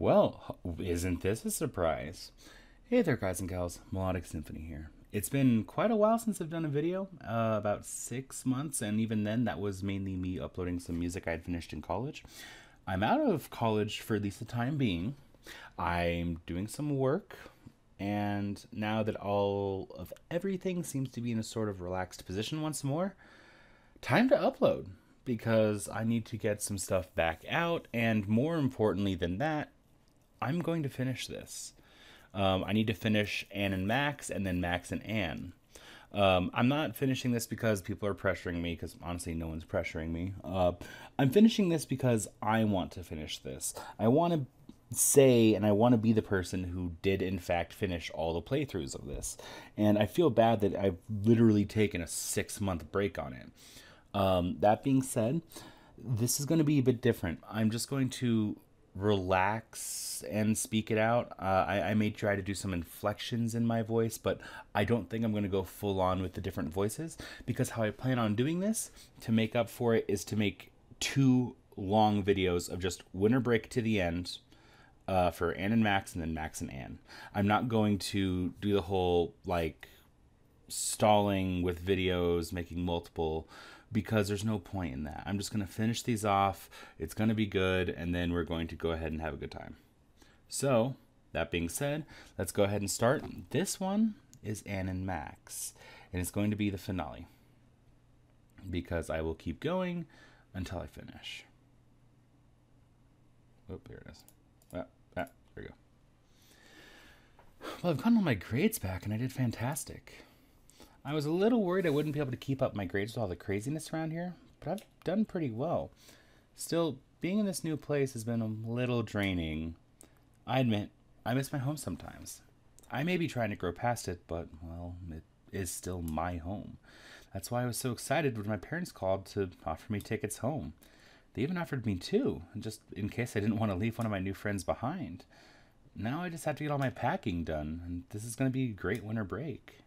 Well, isn't this a surprise? Hey there, guys and gals. Melodic Symphony here. It's been quite a while since I've done a video, about 6 months, and even then, that was mainly me uploading some music I had finished in college. I'm out of college for at least the time being. I'm doing some work, and now that all of everything seems to be in a sort of relaxed position once more, time to upload because I need to get some stuff back out, and more importantly than that, I'm going to finish this. I need to finish Anne and Max, and then Max and Anne. I'm not finishing this because people are pressuring me, because honestly, no one's pressuring me. I'm finishing this because I want to finish this. I want to say, and I want to be the person who did, in fact, finish all the playthroughs of this. And I feel bad that I've literally taken a 6-month break on it. That being said, this is going to be a bit different. I'm just going to relax and speak it out. I may try to do some inflections in my voice, but I don't think I'm going to go full on with the different voices, because how I plan on doing this to make up for it is to make 2 long videos of just winter break to the end for Anne and Max, and then Max and Anne. I'm not going to do the whole like stalling with videos, making multiple, because there's no point in that. I'm just going to finish these off. It's going to be good, and then we're going to go ahead and have a good time. So, that being said, let's go ahead and start. This one is Anne and Max, and it's going to be the finale, because I will keep going until I finish. Oh, here it is. There we go. Well, I've gotten all my grades back, and I did fantastic. I was a little worried I wouldn't be able to keep up my grades with all the craziness around here, but I've done pretty well. Still, being in this new place has been a little draining. I admit, I miss my home sometimes. I may be trying to grow past it, but, well, it is still my home. That's why I was so excited when my parents called to offer me tickets home. They even offered me 2, just in case I didn't want to leave one of my new friends behind. Now I just have to get all my packing done, and this is going to be a great winter break.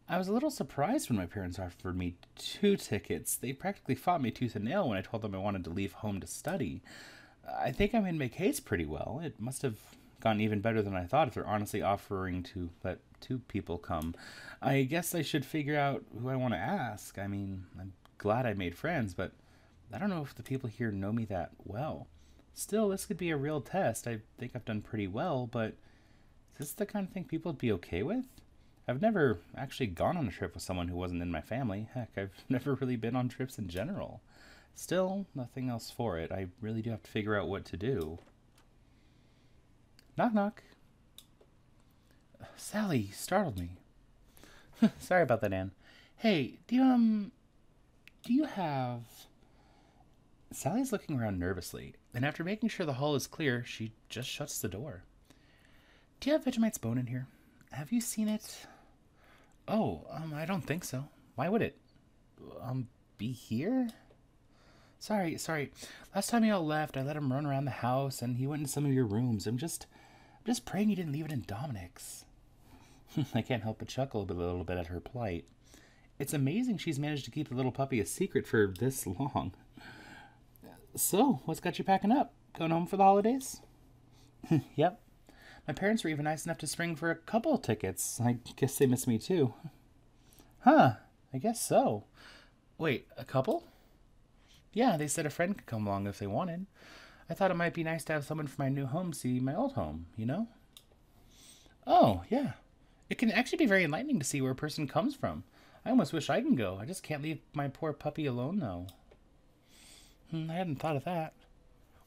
I was a little surprised when my parents offered me 2 tickets. They practically fought me tooth and nail when I told them I wanted to leave home to study. I think I made my case pretty well. It must have gone even better than I thought if they're honestly offering to let 2 people come. I guess I should figure out who I want to ask. I mean, I'm glad I made friends, but I don't know if the people here know me that well. Still, this could be a real test. I think I've done pretty well, but is this the kind of thing people would be okay with? I've never actually gone on a trip with someone who wasn't in my family. Heck, I've never really been on trips in general. Still, nothing else for it. I really do have to figure out what to do. Knock, knock. Sally, you startled me. Sorry about that, Anne. Hey, do you have... Sally's looking around nervously, and after making sure the hall is clear, she just shuts the door. Do you have Vegemite's bone in here? Have you seen it? Oh, I don't think so. Why would it? Be here? Sorry. Last time y'all left, I let him run around the house, and he went into some of your rooms. I'm just praying you didn't leave it in Dominic's. I can't help but chuckle a little bit at her plight. It's amazing she's managed to keep the little puppy a secret for this long. So, what's got you packing up? Going home for the holidays? Yep. My parents were even nice enough to spring for a couple of tickets. I guess they miss me too. Huh, I guess so. Wait, a couple? Yeah, they said a friend could come along if they wanted. I thought it might be nice to have someone from my new home see my old home, you know? Oh, yeah. It can actually be very enlightening to see where a person comes from. I almost wish I can go. I just can't leave my poor puppy alone, though. I hadn't thought of that.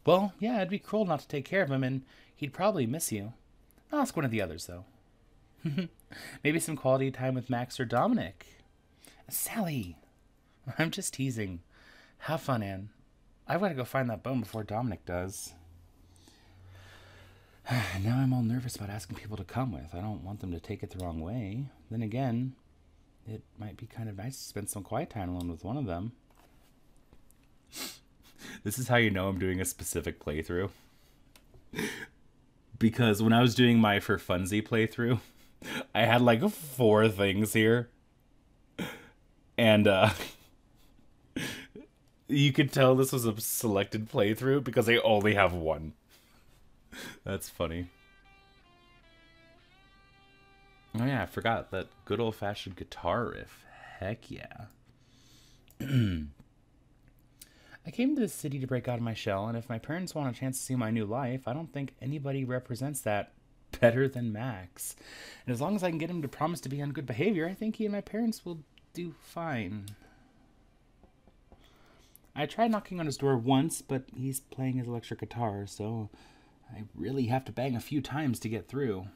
Well, yeah, it'd be cruel not to take care of him, and he'd probably miss you. I'll ask one of the others, though. Maybe some quality time with Max or Dominic. Sally! I'm just teasing. Have fun, Anne. I've got to go find that bone before Dominic does. Now I'm all nervous about asking people to come with. I don't want them to take it the wrong way. Then again, it might be kind of nice to spend some quiet time alone with one of them. This is how you know I'm doing a specific playthrough. Because when I was doing my For Funsy playthrough, I had like 4 things here. And You could tell this was a selected playthrough because they only have one. That's funny. Oh yeah, I forgot that good old-fashioned guitar riff. Heck yeah. I came to this city to break out of my shell, and if my parents want a chance to see my new life, I don't think anybody represents that better than Max. And as long as I can get him to promise to be on good behavior, I think he and my parents will do fine. I tried knocking on his door once, but he's playing his electric guitar, so I really have to bang a few times to get through.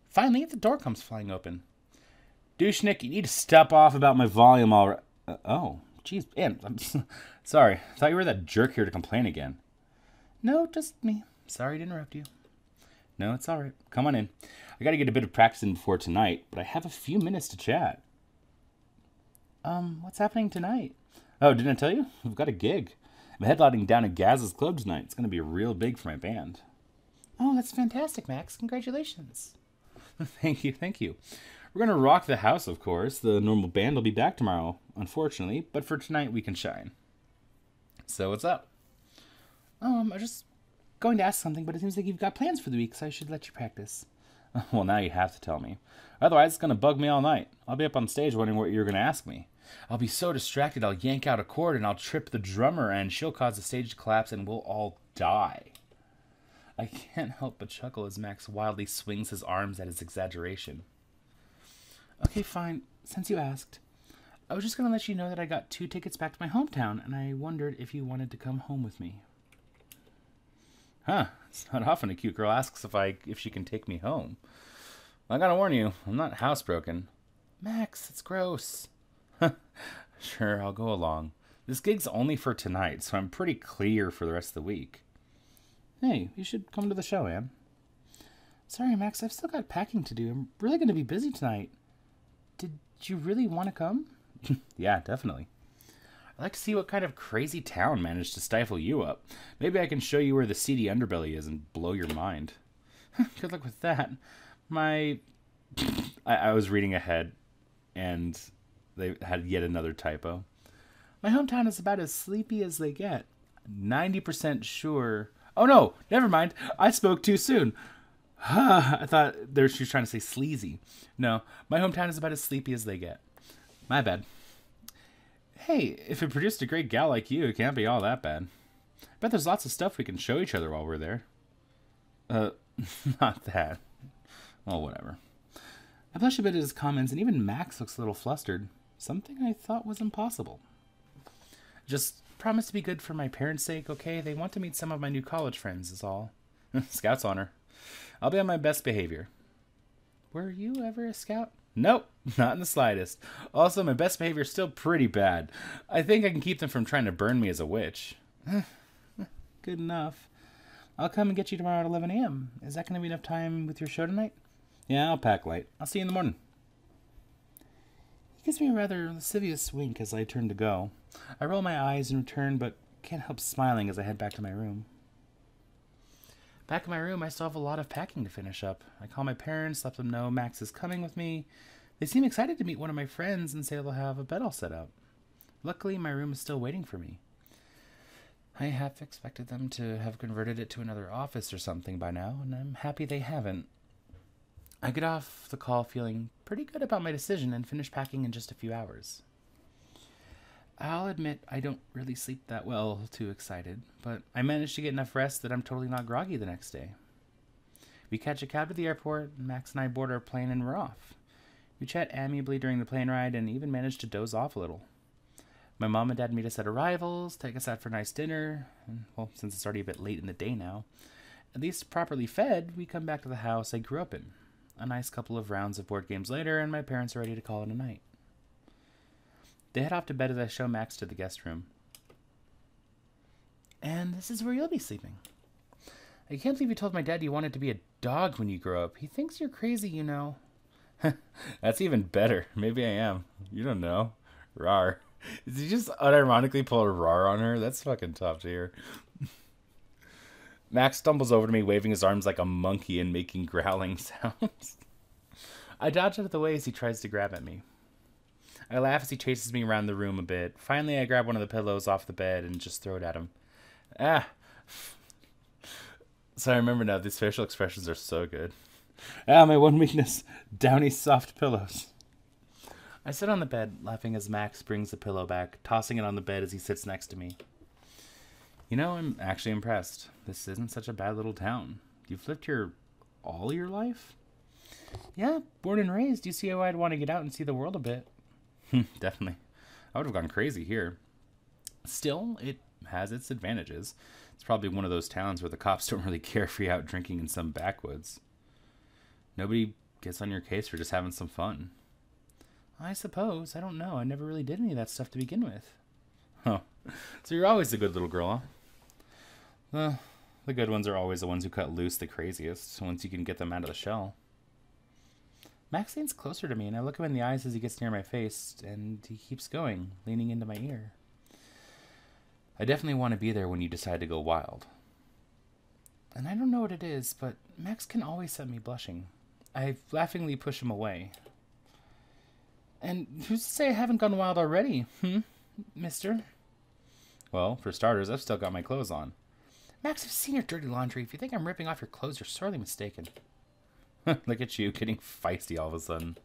Finally, the door comes flying open. Douchenick, you need to step off about my volume already. Oh, jeez, man, I'm sorry. I thought you were that jerk here to complain again. No, just me. Sorry to interrupt you. No, it's all right. Come on in. I got to get a bit of practice in before tonight, but I have a few minutes to chat. What's happening tonight? Oh, didn't I tell you? We've got a gig. I'm headlining down at Gaz's Club tonight. It's going to be real big for my band. Oh, that's fantastic, Max. Congratulations. Thank you, thank you. We're going to rock the house, of course. The normal band will be back tomorrow, unfortunately, but for tonight we can shine. So what's up? I'm just going to ask something, but it seems like you've got plans for the week, so I should let you practice. Well, now you have to tell me. Otherwise, it's going to bug me all night. I'll be up on stage wondering what you're going to ask me. I'll be so distracted I'll yank out a chord and I'll trip the drummer and she'll cause the stage to collapse and we'll all die. I can't help but chuckle as Max wildly swings his arms at his exaggeration. Okay, fine. Since you asked, I was just going to let you know that I got 2 tickets back to my hometown and I wondered if you wanted to come home with me. Huh, it's not often a cute girl asks if she can take me home. I gotta warn you, I'm not housebroken. Max, it's gross. Sure, I'll go along. This gig's only for tonight, so I'm pretty clear for the rest of the week. Hey, you should come to the show, Anne. Sorry, Max, I've still got packing to do. I'm really going to be busy tonight. Did you really want to come? Yeah, definitely. I'd like to see what kind of crazy town managed to stifle you up. Maybe I can show you where the seedy underbelly is and blow your mind. Good luck with that. I was reading ahead, and they had yet another typo. My hometown is about as sleepy as they get. 90% sure. Oh no, never mind. I spoke too soon. I thought she was trying to say sleazy. No, my hometown is about as sleepy as they get. My bad. Hey, if it produced a great gal like you, it can't be all that bad. I bet there's lots of stuff we can show each other while we're there. Not that. Well, whatever. I blush a bit at his comments, and even Max looks a little flustered. Something I thought was impossible. Just promise to be good for my parents' sake, okay? They want to meet some of my new college friends, is all. Scout's honor. I'll be on my best behavior. Were you ever a scout? Nope, not in the slightest. Also, my best behavior is still pretty bad. I think I can keep them from trying to burn me as a witch. Good enough. I'll come and get you tomorrow at 11 a.m. Is that going to be enough time with your show tonight? Yeah, I'll pack light. I'll see you in the morning. He gives me a rather lascivious wink as I turn to go. I roll my eyes in return, but can't help smiling as I head back to my room. Back in my room, I still have a lot of packing to finish up. I call my parents, let them know Max is coming with me. They seem excited to meet one of my friends and say they'll have a bed all set up. Luckily, my room is still waiting for me. I half expected them to have converted it to another office or something by now, and I'm happy they haven't. I get off the call feeling pretty good about my decision and finish packing in just a few hours. I'll admit I don't really sleep that well, too excited, but I managed to get enough rest that I'm totally not groggy the next day. We catch a cab to the airport, and Max and I board our plane and we're off. We chat amiably during the plane ride and even managed to doze off a little. My mom and dad meet us at arrivals, take us out for a nice dinner, and, well, since it's already a bit late in the day now, at least properly fed, we come back to the house I grew up in. A nice couple of rounds of board games later, and my parents are ready to call it a night. They head off to bed as I show Max to the guest room. And this is where you'll be sleeping. I can't believe you told my dad you wanted to be a dog when you grow up. He thinks you're crazy, you know. That's even better. Maybe I am. You don't know. Rawr. Did he just unironically pull a rawr on her? That's fucking top tier. Max stumbles over to me, waving his arms like a monkey and making growling sounds. I dodge out of the way as he tries to grab at me. I laugh as he chases me around the room a bit. Finally, I grab one of the pillows off the bed and just throw it at him. Ah! So I remember now, these facial expressions are so good. Ah, my one weakness. Downy soft pillows. I sit on the bed, laughing as Max brings the pillow back, tossing it on the bed as he sits next to me. You know, I'm actually impressed. This isn't such a bad little town. You've lived here all your life? Yeah, born and raised. You see how I'd want to get out and see the world a bit. Definitely. I would have gone crazy here. Still, it has its advantages. It's probably one of those towns where the cops don't really care if you're out drinking in some backwoods. Nobody gets on your case for just having some fun. I suppose. I don't know. I never really did any of that stuff to begin with. Oh, so you're always a good little girl, huh? Well, the good ones are always the ones who cut loose the craziest, once you can get them out of the shell. Max leans closer to me, and I look him in the eyes as he gets near my face, and he keeps going, leaning into my ear. I definitely want to be there when you decide to go wild. And I don't know what it is, but Max can always set me blushing. I laughingly push him away. And who's to say I haven't gone wild already, mister? Well, for starters, I've still got my clothes on. Max, I've seen your dirty laundry. If you think I'm ripping off your clothes, you're sorely mistaken. Look at you, getting feisty all of a sudden.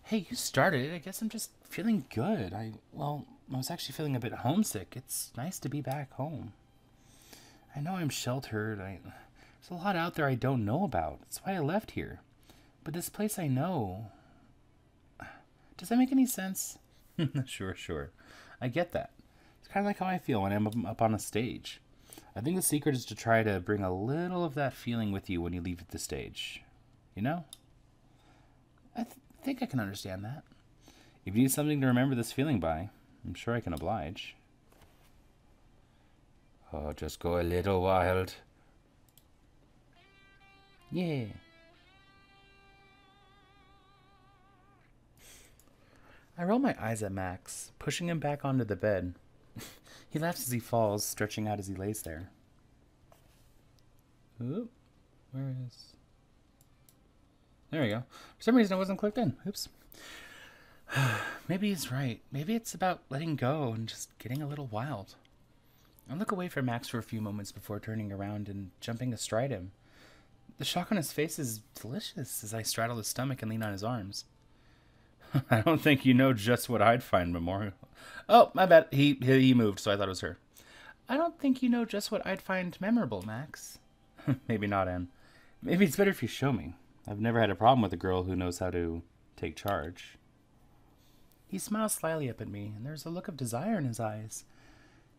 Hey, you started it. I guess I'm just feeling good. I was actually feeling a bit homesick. It's nice to be back home. I know I'm sheltered. There's a lot out there I don't know about. That's why I left here. But this place I know... Does that make any sense? Sure. I get that. It's kind of like how I feel when I'm up on a stage. I think the secret is to try to bring a little of that feeling with you when you leave the stage. You know? I think I can understand that. If you need something to remember this feeling by, I'm sure I can oblige. Oh, just go a little wild. Yeah. I roll my eyes at Max, pushing him back onto the bed. He laughs as he falls, stretching out as he lays there. Oop. Where is... There we go. For some reason it wasn't clicked in. Oops. Maybe he's right. Maybe it's about letting go and just getting a little wild. I look away from Max for a few moments before turning around and jumping astride him. The shock on his face is delicious as I straddle his stomach and lean on his arms. I don't think you know just what I'd find memorable. Oh, my bad. He moved, so I thought it was her. I don't think you know just what I'd find memorable, Max. Maybe not, Anne. Maybe it's better if you show me. I've never had a problem with a girl who knows how to take charge. He smiles slyly up at me, and there's a look of desire in his eyes.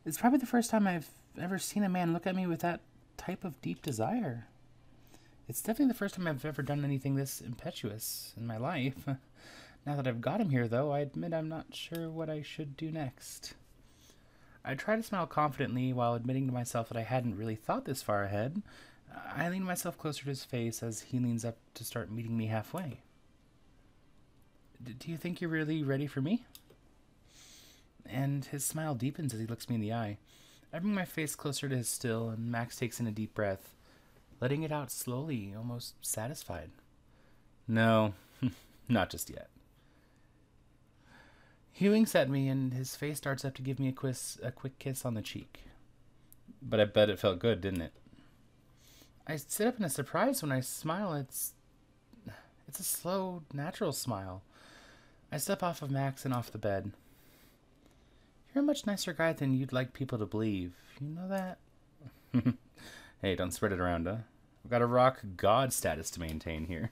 It's probably the first time I've ever seen a man look at me with that type of deep desire. It's definitely the first time I've ever done anything this impetuous in my life. Now that I've got him here, though, I admit I'm not sure what I should do next. I try to smile confidently while admitting to myself that I hadn't really thought this far ahead. I lean myself closer to his face as he leans up to start meeting me halfway. Do you think you're really ready for me? And his smile deepens as he looks me in the eye. I bring my face closer to his still, and Max takes in a deep breath, letting it out slowly, almost satisfied. No, not just yet. He winks at me, and his face darts up to give me a quick kiss on the cheek. But I bet it felt good, didn't it? I sit up in a surprise when I smile. It's a slow, natural smile. I step off of Max and off the bed. You're a much nicer guy than you'd like people to believe. You know that? Hey, don't spread it around, huh? I've got a rock god status to maintain here.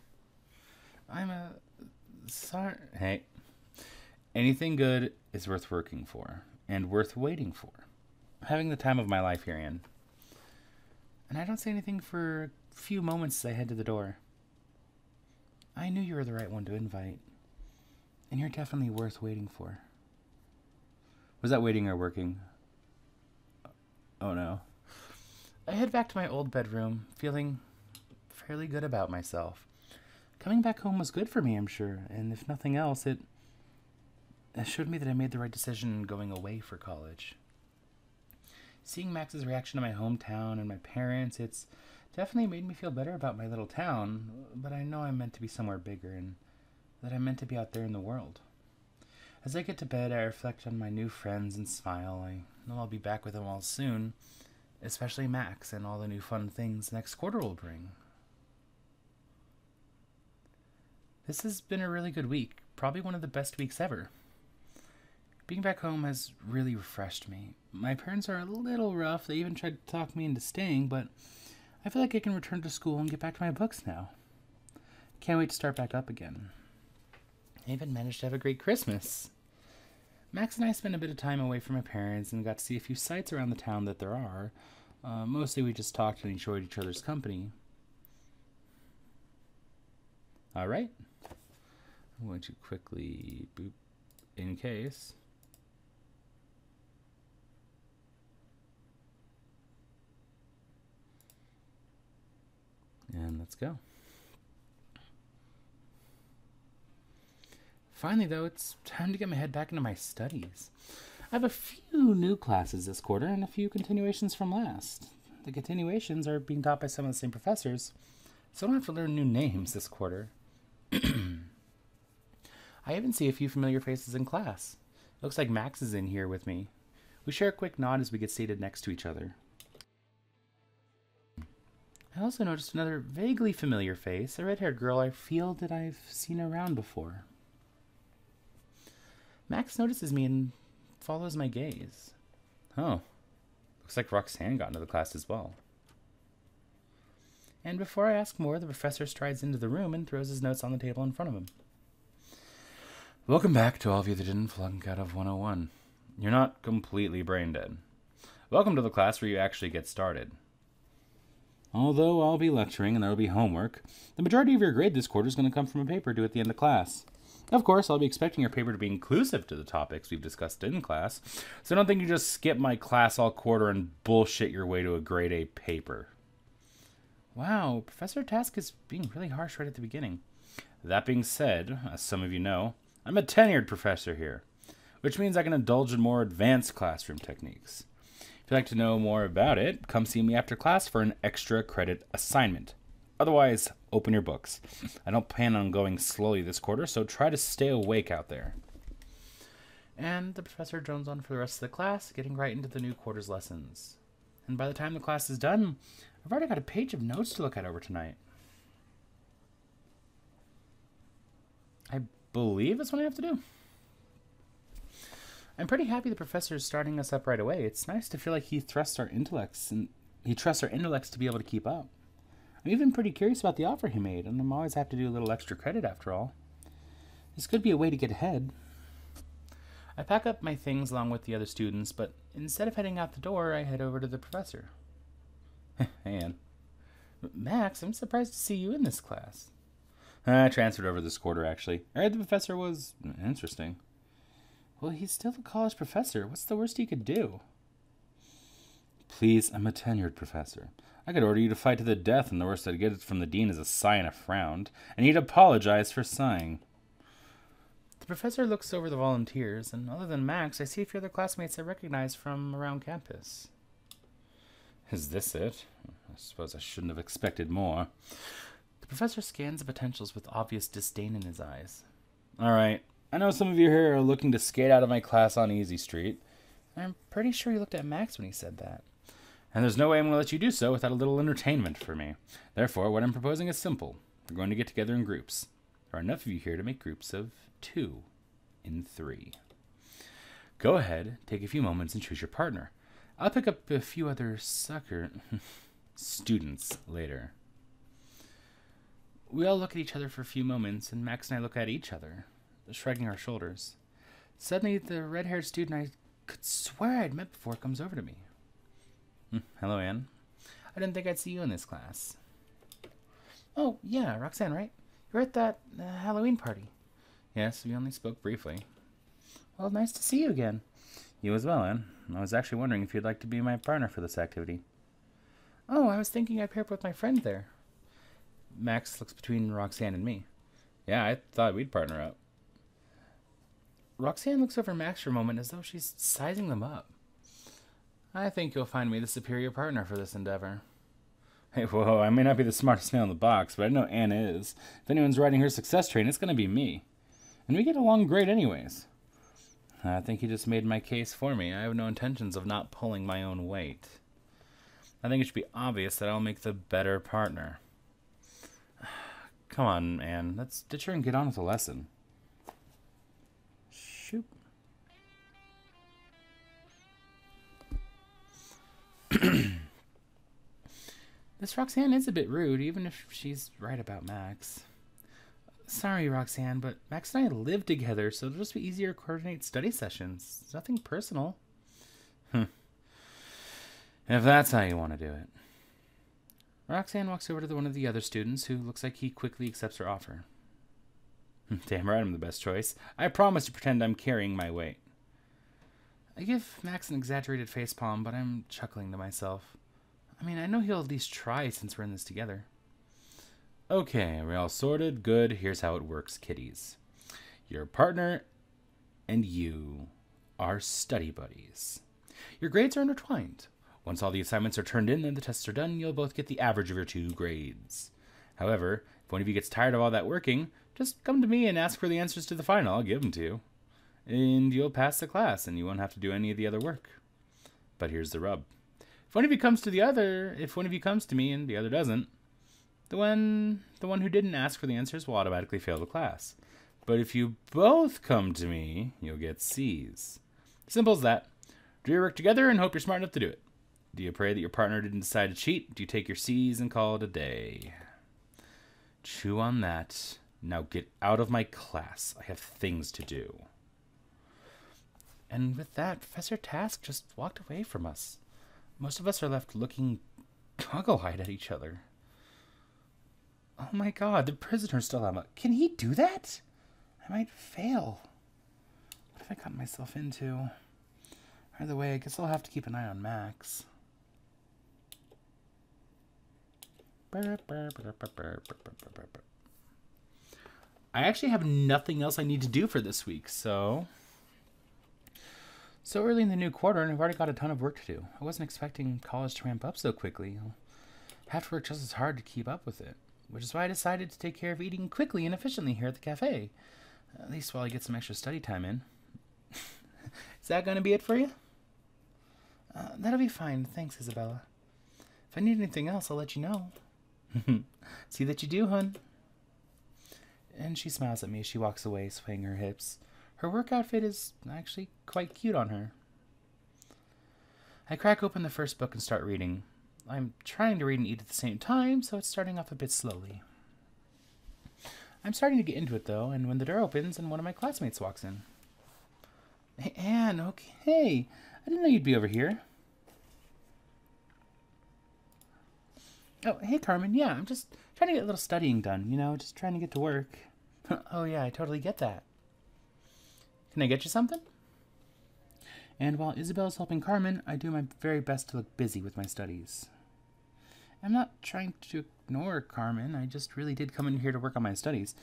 Sorry. Hey. Anything good is worth working for, and worth waiting for. I'm having the time of my life here, Anne. And I don't say anything for a few moments as I head to the door. I knew you were the right one to invite, and you're definitely worth waiting for. Was that waiting or working? Oh no. I head back to my old bedroom, feeling fairly good about myself. Coming back home was good for me, I'm sure, and if nothing else, it showed me that I made the right decision going away for college. Seeing Max's reaction to my hometown and my parents, it's definitely made me feel better about my little town, but I know I'm meant to be somewhere bigger and that I'm meant to be out there in the world. As I get to bed, I reflect on my new friends and smile. I know I'll be back with them all soon, especially Max and all the new fun things next quarter will bring. This has been a really good week, probably one of the best weeks ever. Being back home has really refreshed me. My parents are a little rough. They even tried to talk me into staying, but I feel like I can return to school and get back to my books now. Can't wait to start back up again. I even managed to have a great Christmas. Max and I spent a bit of time away from my parents and got to see a few sights around the town that there are. Mostly we just talked and enjoyed each other's company. Alright. I'm going to quickly boop in case. And let's go. Finally, though, it's time to get my head back into my studies. I have a few new classes this quarter and a few continuations from last. The continuations are being taught by some of the same professors, so I don't have to learn new names this quarter. I even see a few familiar faces in class. It looks like Max is in here with me. We share a quick nod as we get seated next to each other. I also noticed another vaguely familiar face, a red-haired girl I feel that I've seen around before. Max notices me and follows my gaze. Oh, looks like Roxanne got into the class as well. And before I ask more, the professor strides into the room and throws his notes on the table in front of him. Welcome back to all of you that didn't flunk out of 101. You're not completely brain dead. Welcome to the class where you actually get started. Although I'll be lecturing and there will be homework, the majority of your grade this quarter is going to come from a paper due at the end of class. Of course, I'll be expecting your paper to be inclusive to the topics we've discussed in class, so don't think you just skip my class all quarter and bullshit your way to a grade A paper. Wow, Professor Task is being really harsh right at the beginning. That being said, as some of you know, I'm a tenured professor here, which means I can indulge in more advanced classroom techniques. If you'd like to know more about it, come see me after class for an extra credit assignment. Otherwise, open your books. I don't plan on going slowly this quarter, so try to stay awake out there. And the professor drones on for the rest of the class, getting right into the new quarter's lessons. And by the time the class is done, I've already got a page of notes to look at over tonight. I believe that's what I have to do. I'm pretty happy the professor is starting us up right away. It's nice to feel like he trusts our intellects to be able to keep up. I'm even pretty curious about the offer he made, and I'm always have to do a little extra credit after all. This could be a way to get ahead. I pack up my things along with the other students, but instead of heading out the door, I head over to the professor. Hey, Ann. Max, I'm surprised to see you in this class. I transferred over this quarter, actually. I heard the professor was interesting. Well, he's still a college professor. What's the worst he could do? Please, I'm a tenured professor. I could order you to fight to the death, and the worst I'd get from the dean is a sigh and a frown, and he'd apologize for sighing. The professor looks over the volunteers, and other than Max, I see a few other classmates I recognize from around campus. Is this it? I suppose I shouldn't have expected more. The professor scans the potentials with obvious disdain in his eyes. All right, I know some of you here are looking to skate out of my class on Easy Street. I'm pretty sure he looked at Max when he said that. And there's no way I'm going to let you do so without a little entertainment for me. Therefore, what I'm proposing is simple. We're going to get together in groups. There are enough of you here to make groups of 2 in 3. Go ahead, take a few moments and choose your partner. I'll pick up a few other students later. We all look at each other for a few moments, and Max and I look at each other, shrugging our shoulders. Suddenly, the red-haired student I could swear I'd met before comes over to me. Hello, Anne. I didn't think I'd see you in this class. Oh, yeah, Roxanne, right? You were at that Halloween party. Yes, we only spoke briefly. Well, nice to see you again. You as well, Anne. I was actually wondering if you'd like to be my partner for this activity. Oh, I was thinking I'd pair up with my friend there. Max looks between Roxanne and me. Yeah, I thought we'd partner up. Roxanne looks over Max for a moment as though she's sizing them up. I think you'll find me the superior partner for this endeavor. Hey, whoa, I may not be the smartest nail in the box, but I know Anne is. If anyone's riding her success train, it's going to be me. And we get along great anyways. I think he just made my case for me. I have no intentions of not pulling my own weight. I think it should be obvious that I'll make the better partner. Come on, Anne. Let's ditch her and get on with the lesson. Shoot. This Roxanne is a bit rude, even if she's right about Max. Sorry, Roxanne, but Max and I live together, so it'll just be easier to coordinate study sessions. It's nothing personal. If that's how you want to do it. Roxanne walks over to one of the other students, who looks like he quickly accepts her offer. Damn right, I'm the best choice. I promise to pretend I'm carrying my weight. I give Max an exaggerated facepalm, but I'm chuckling to myself. I mean, I know he'll at least try since we're in this together. Okay, we're all sorted. Good. Here's how it works, kiddies. Your partner and you are study buddies. Your grades are intertwined. Once all the assignments are turned in and the tests are done, you'll both get the average of your 2 grades. However, if one of you gets tired of all that working, just come to me and ask for the answers to the final. I'll give them to you. And you'll pass the class, and you won't have to do any of the other work. But here's the rub. If one of you comes to me and the other doesn't, the one who didn't ask for the answers will automatically fail the class. But if you both come to me, you'll get C's. Simple as that. Do your work together and hope you're smart enough to do it. Do you pray that your partner didn't decide to cheat? Do you take your C's and call it a day? Chew on that. Now get out of my class. I have things to do. And with that, Professor Task just walked away from us. Most of us are left looking goggle-eyed at each other. Oh my god, the prisoner's still out. Can he do that? I might fail. What have I gotten myself into? Either way, I guess I'll have to keep an eye on Max. I actually have nothing else I need to do for this week, so early in the new quarter, and I've already got a ton of work to do. I wasn't expecting college to ramp up so quickly. I'll have to work just as hard to keep up with it, which is why I decided to take care of eating quickly and efficiently here at the cafe, at least while I get some extra study time in. Is that going to be it for you? That'll be fine. Thanks, Isabella. If I need anything else, I'll let you know. See that you do, hun. And she smiles at me as she walks away, swaying her hips. Her work outfit is actually quite cute on her. I crack open the first book and start reading. I'm trying to read and eat at the same time, so it's starting off a bit slowly. I'm starting to get into it, though, and when the door opens and one of my classmates walks in. Hey, Anne, okay. I didn't know you'd be over here. Oh, hey, Carmen. Yeah, I'm just trying to get a little studying done, just trying to get to work. Oh, yeah, I totally get that. Can I get you something? And while Isabel's helping Carmen, I do my very best to look busy with my studies. I'm not trying to ignore Carmen. I just really did come in here to work on my studies.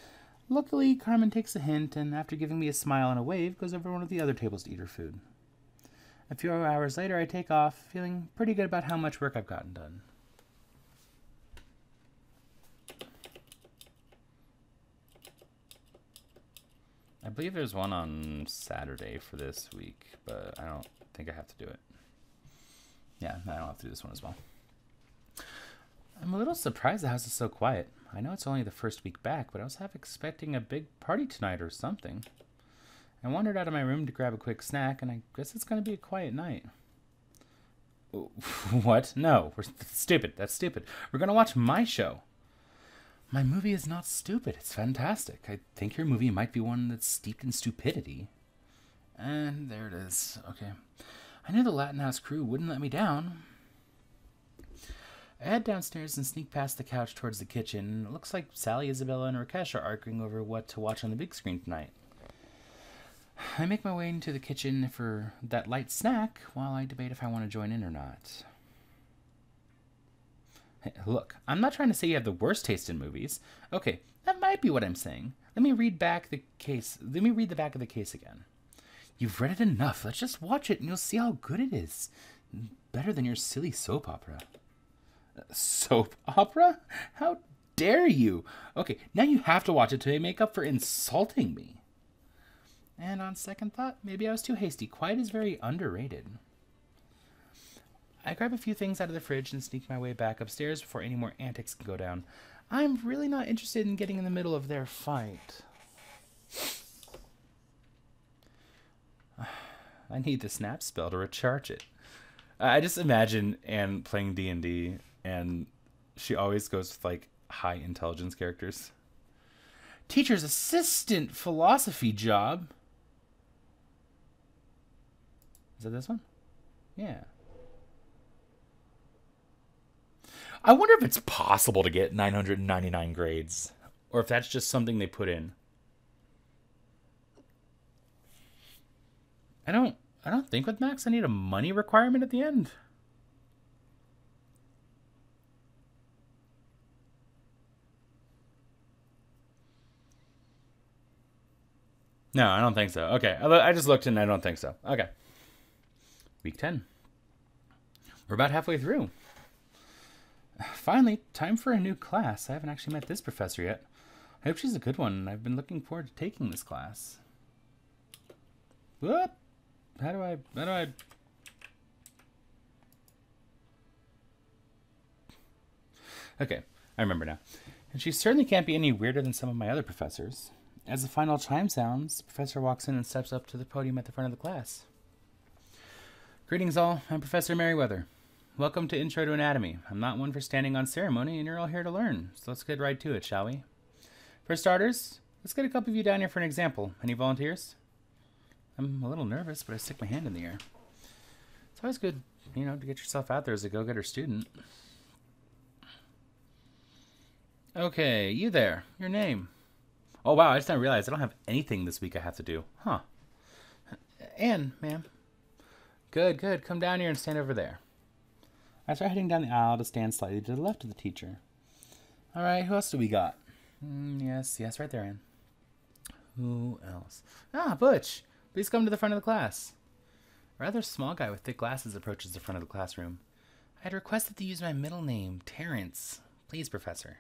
Luckily, Carmen takes a hint, and after giving me a smile and a wave, goes over to one of the other tables to eat her food. A few hours later, I take off, feeling pretty good about how much work I've gotten done. I believe there's one on Saturday for this week, but I don't think I have to do it. Yeah, I don't have to do this one as well. I'm a little surprised the house is so quiet. I know it's only the first week back, but I was half expecting a big party tonight or something. I wandered out of my room to grab a quick snack, and I guess it's going to be a quiet night. What? No, that's stupid. That's stupid. We're going to watch my show. My movie is not stupid. It's fantastic. I think your movie might be one that's steeped in stupidity. And there it is. Okay. I knew the Latin House crew wouldn't let me down. I head downstairs and sneak past the couch towards the kitchen. It looks like Sally, Isabella, and Rakesh are arguing over what to watch on the big screen tonight. I make my way into the kitchen for that light snack while I debate if I want to join in or not. Hey, look, I'm not trying to say you have the worst taste in movies. Okay, that might be what I'm saying. Let me read the back of the case again. You've read it enough. Let's just watch it and you'll see how good it is. Better than your silly soap opera. Soap opera? How dare you? Okay, now you have to watch it to make up for insulting me. And on second thought, maybe I was too hasty. Quiet is very underrated. I grab a few things out of the fridge and sneak my way back upstairs before any more antics can go down. I'm really not interested in getting in the middle of their fight. I need the snap spell to recharge it. I just imagine Anne playing D&D, and she always goes with, like, high intelligence characters. Teacher's assistant philosophy job. Is that this one? Yeah. I wonder if it's possible to get 999 grades, or if that's just something they put in. I don't think with Max I need a money requirement at the end. No, I don't think so. Okay, I just looked and I don't think so. Okay. Week 10. We're about halfway through. Finally, time for a new class. I haven't actually met this professor yet. I hope she's a good one. I've been looking forward to taking this class. What? How do I... Okay, I remember now. And she certainly can't be any weirder than some of my other professors. As the final chime sounds, the professor walks in and steps up to the podium at the front of the class. Greetings all, I'm Professor Merriweather. Welcome to Intro to Anatomy. I'm not one for standing on ceremony, and you're all here to learn. So let's get right to it, shall we? For starters, let's get a couple of you down here for an example. Any volunteers? I'm a little nervous, but I stick my hand in the air. It's always good, you know, to get yourself out there as a go-getter student. Okay, you there. Your name. Oh, wow, I just didn't realize I don't have anything this week I have to do. Huh. Anne, ma'am. Good, good. Come down here and stand over there. I start heading down the aisle to stand slightly to the left of the teacher. All right, who else do we got? Yes, right there, Anne. Who else? Ah, Butch. Please come to the front of the class. A rather small guy with thick glasses approaches the front of the classroom. I had requested to use my middle name, Terrence. Please, Professor.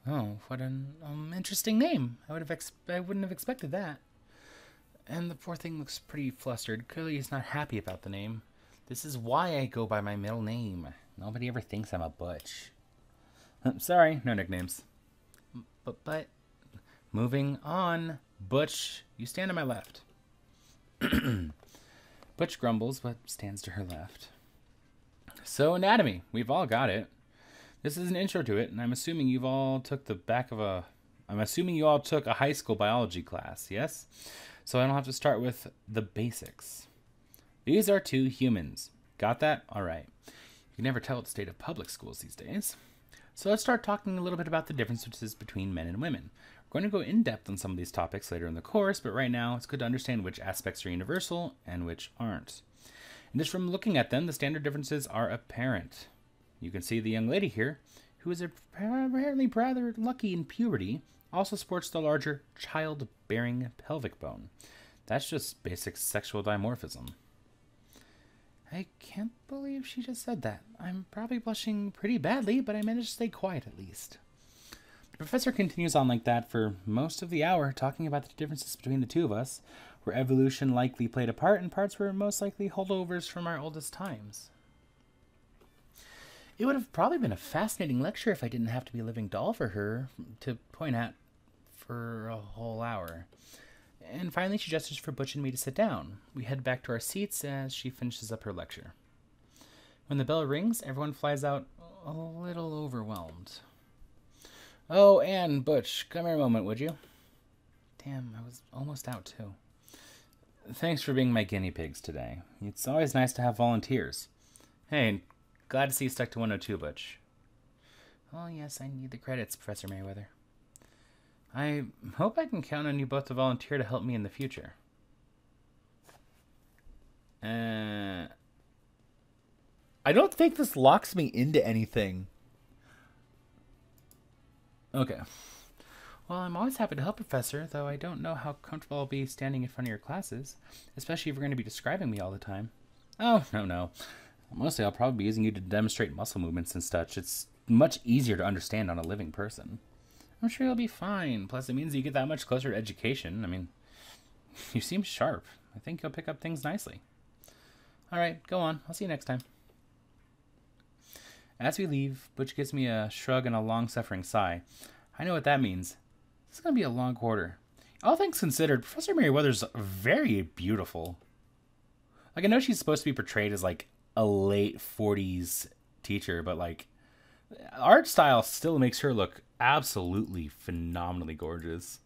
Oh, what an interesting name. I wouldn't have expected that. And the poor thing looks pretty flustered. Clearly he's not happy about the name. This is why I go by my middle name. Nobody ever thinks I'm a Butch. Sorry, no nicknames. But, moving on. Butch, you stand to my left. Butch grumbles, but stands to her left. So, anatomy. We've all got it. This is an intro to it, and I'm assuming you all took a high school biology class, yes? So I don't have to start with the basics. These are two humans. Got that? All right. You can never tell what the state of public schools these days. So let's start talking a little bit about the differences between men and women. We're going to go in depth on some of these topics later in the course, but right now it's good to understand which aspects are universal and which aren't. And just from looking at them, the standard differences are apparent. You can see the young lady here, who is apparently rather lucky in puberty, also sports the larger childbearing pelvic bone. That's just basic sexual dimorphism. I can't believe she just said that. I'm probably blushing pretty badly, but I managed to stay quiet at least. The professor continues on like that for most of the hour, talking about the differences between the two of us, where evolution likely played a part and parts were most likely holdovers from our oldest times. It would have probably been a fascinating lecture if I didn't have to be a living doll for her to point at for a whole hour. And finally, she gestures for Butch and me to sit down. We head back to our seats as she finishes up her lecture. When the bell rings, everyone flies out a little overwhelmed. Oh, Anne, Butch, come here a moment, would you? Damn, I was almost out, too. Thanks for being my guinea pigs today. It's always nice to have volunteers. Hey, glad to see you stuck to 102, Butch. Oh, yes, I need the credits, Professor Merriweather. I hope I can count on you both to volunteer to help me in the future. I don't think this locks me into anything. Okay. Well, I'm always happy to help, Professor, though I don't know how comfortable I'll be standing in front of your classes, especially if you're going to be describing me all the time. Oh, no. Mostly I'll probably be using you to demonstrate muscle movements and such. It's much easier to understand on a living person. I'm sure you'll be fine. Plus, it means you get that much closer to education. I mean, You seem sharp. I think you'll pick up things nicely. All right, go on. I'll see you next time. As we leave, Butch gives me a shrug and a long-suffering sigh. I know what that means. This is going to be a long quarter. All things considered, Professor Merriweather's very beautiful. Like, I know she's supposed to be portrayed as, like, a late 40s teacher, but, like, art style still makes her look absolutely phenomenally gorgeous.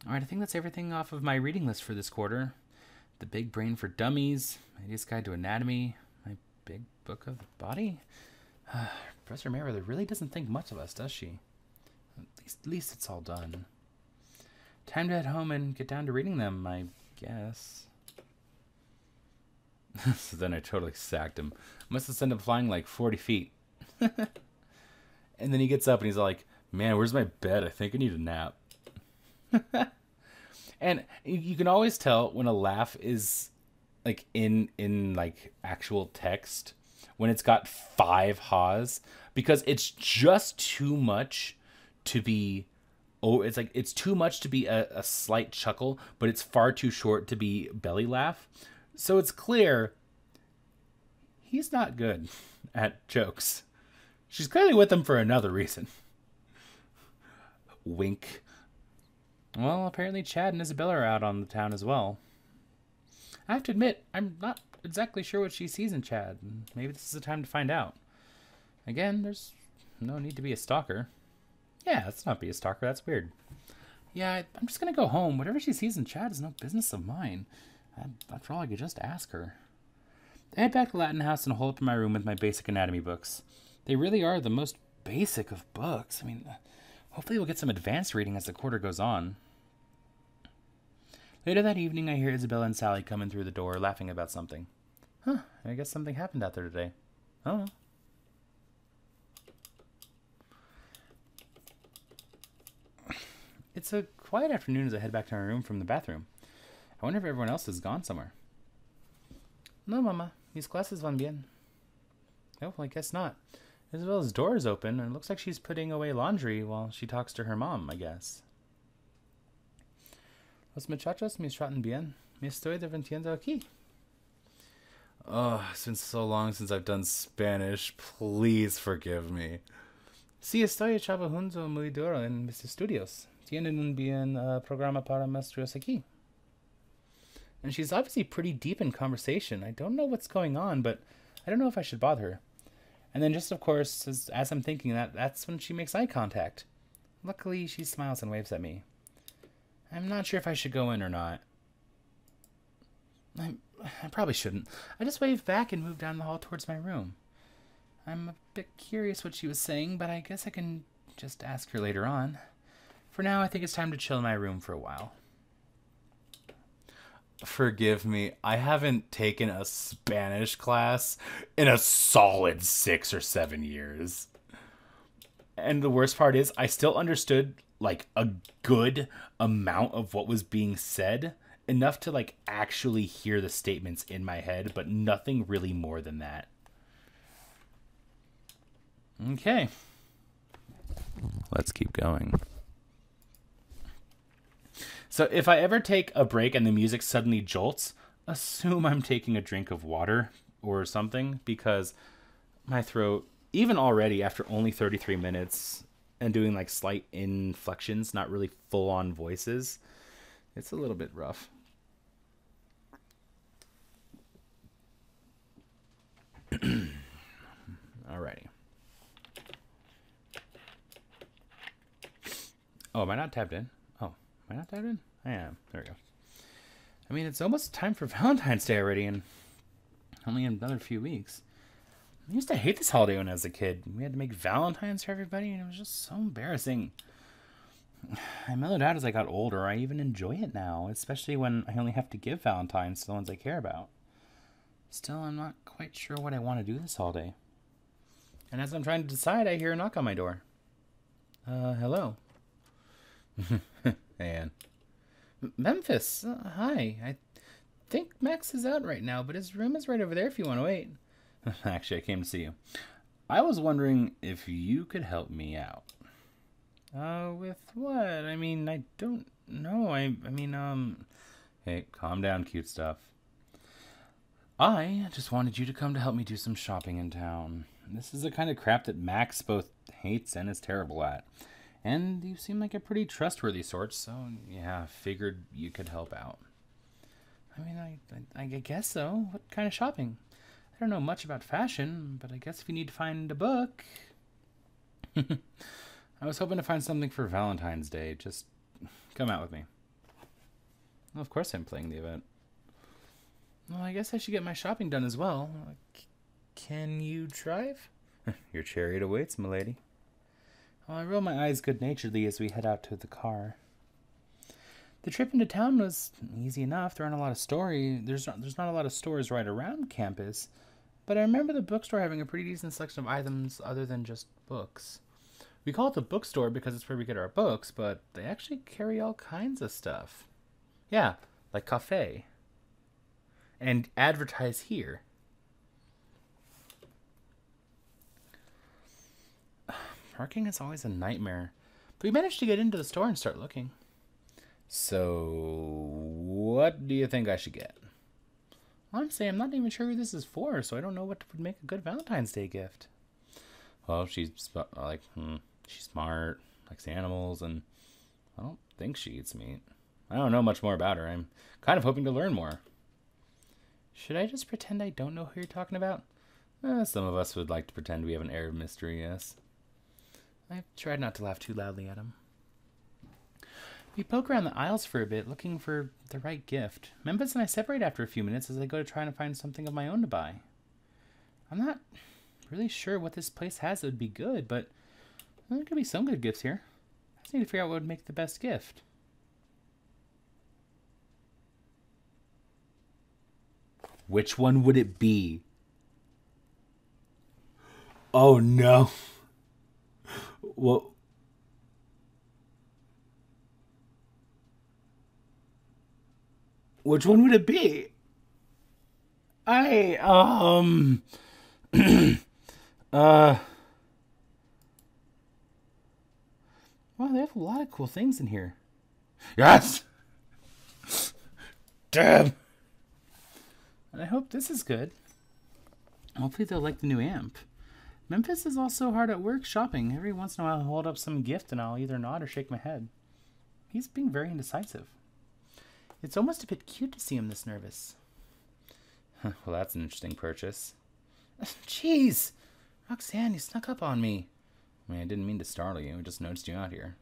Alright, I think that's everything off of my reading list for this quarter. The Big Brain for Dummies, Idiot's Guide to Anatomy, my Big Book of the Body. Professor Merriweather really doesn't think much of us, does she? At least it's all done. Time to head home and get down to reading them, I guess. So then I totally sacked him. Must have sent him flying like 40 feet. And then he gets up and he's like, man, where's my bed? I think I need a nap. And you can always tell when a laugh is like in like actual text, when it's got 5 haws, because it's just too much to be, it's too much to be a slight chuckle, but it's far too short to be belly laugh. So it's clear he's not good at jokes. She's clearly with him for another reason. Wink. Well, apparently Chad and Isabella are out on the town as well. I have to admit, I'm not exactly sure what she sees in Chad. Maybe this is the time to find out. Again, there's no need to be a stalker. Yeah, let's not be a stalker. That's weird. Yeah, I'm just going to go home. Whatever she sees in Chad is no business of mine. After all, I could just ask her. I head back to Latin House and hole up in my room with my basic anatomy books. They really are the most basic of books. I mean, hopefully we'll get some advanced reading as the quarter goes on. Later that evening, I hear Isabella and Sally coming through the door, laughing about something. Huh, I guess something happened out there today. Oh. It's a quiet afternoon as I head back to my room from the bathroom. I wonder if everyone else has gone somewhere. No, Mama. Mis clases van bien. Oh, well, I guess not. Isabella's door is open, and it looks like she's putting away laundry while she talks to her mom, I guess. Los muchachos me tratan bien. Me estoy divirtiendo aquí. Oh, it's been so long since I've done Spanish. Please forgive me. Sí, estoy trabajando muy duro en mis estudios. Tienen un bien programa para maestros aquí. And she's obviously pretty deep in conversation. I don't know what's going on, but I don't know if I should bother her. And then just, of course, as I'm thinking that's when she makes eye contact. Luckily, she smiles and waves at me. I'm not sure if I should go in or not. I probably shouldn't. I just waved back and moved down the hall towards my room. I'm a bit curious what she was saying, but I guess I can just ask her later on. For now, I think it's time to chill in my room for a while. Forgive me, I haven't taken a Spanish class in a solid 6 or 7 years. And the worst part is, I still understood, like, a good amount of what was being said. Enough to, like, actually hear the statements in my head, but nothing really more than that. Okay. Let's keep going. So if I ever take a break and the music suddenly jolts, assume I'm taking a drink of water or something, because my throat, even already after only 33 minutes and doing like slight inflections, not really full-on voices, it's a little bit rough. Alrighty. Oh, am I not tabbed in? Oh, am I not tabbed in? I am. There we go. I mean, it's almost time for Valentine's Day already, and only in another few weeks. I used to hate this holiday when I was a kid. We had to make Valentines for everybody, and it was just so embarrassing. I mellowed out as I got older. I even enjoy it now, especially when I only have to give Valentines to the ones I care about. Still, I'm not quite sure what I want to do this holiday. And as I'm trying to decide, I hear a knock on my door. Hello. Hey, Ann. Memphis, hi. I think Max is out right now, but his room is right over there if you want to wait. Actually, I came to see you. I was wondering if you could help me out. With what? I mean, I don't No, I mean, hey, calm down, cute stuff. I just wanted you to come to help me do some shopping in town. This is the kind of crap that Max both hates and is terrible at. And you seem like a pretty trustworthy sort, so yeah, figured you could help out. I mean, I guess so. What kind of shopping? I don't know much about fashion, but I guess if you need to find a book... I was hoping to find something for Valentine's Day. Just come out with me. Well, of course I'm playing the event. Well, I guess I should get my shopping done as well. Can you drive? Your chariot awaits, milady. Well, I roll my eyes good-naturedly as we head out to the car. The trip into town was easy enough. There aren't a lot of there's not a lot of stores right around campus, but I remember the bookstore having a pretty decent selection of items other than just books. We call it the bookstore because it's where we get our books, but they actually carry all kinds of stuff. Yeah, like cafe. And advertise here. Parking is always a nightmare, but we managed to get into the store and start looking. So, what do you think I should get? Honestly, I'm not even sure who this is for, so I don't know what would make a good Valentine's Day gift. Well, she's smart, likes animals, and I don't think she eats meat. I don't know much more about her. I'm kind of hoping to learn more. Should I just pretend I don't know who you're talking about? Some of us would like to pretend we have an air of mystery, yes. I tried not to laugh too loudly at him. We poke around the aisles for a bit, looking for the right gift. Memphis and I separate after a few minutes as I go to try and find something of my own to buy. I'm not really sure what this place has that would be good, but there could be some good gifts here. I just need to figure out what would make the best gift. Which one would it be? Oh no. Well, which one would it be? Wow, they have a lot of cool things in here. Yes! Damn! And I hope this is good. Hopefully they'll like the new amp. Memphis is also hard at work shopping. Every once in a while he'll hold up some gift and I'll either nod or shake my head. He's being very indecisive. It's almost a bit cute to see him this nervous. Well, that's an interesting purchase. Jeez! Roxanne, you snuck up on me. I mean, I didn't mean to startle you. I just noticed you out here.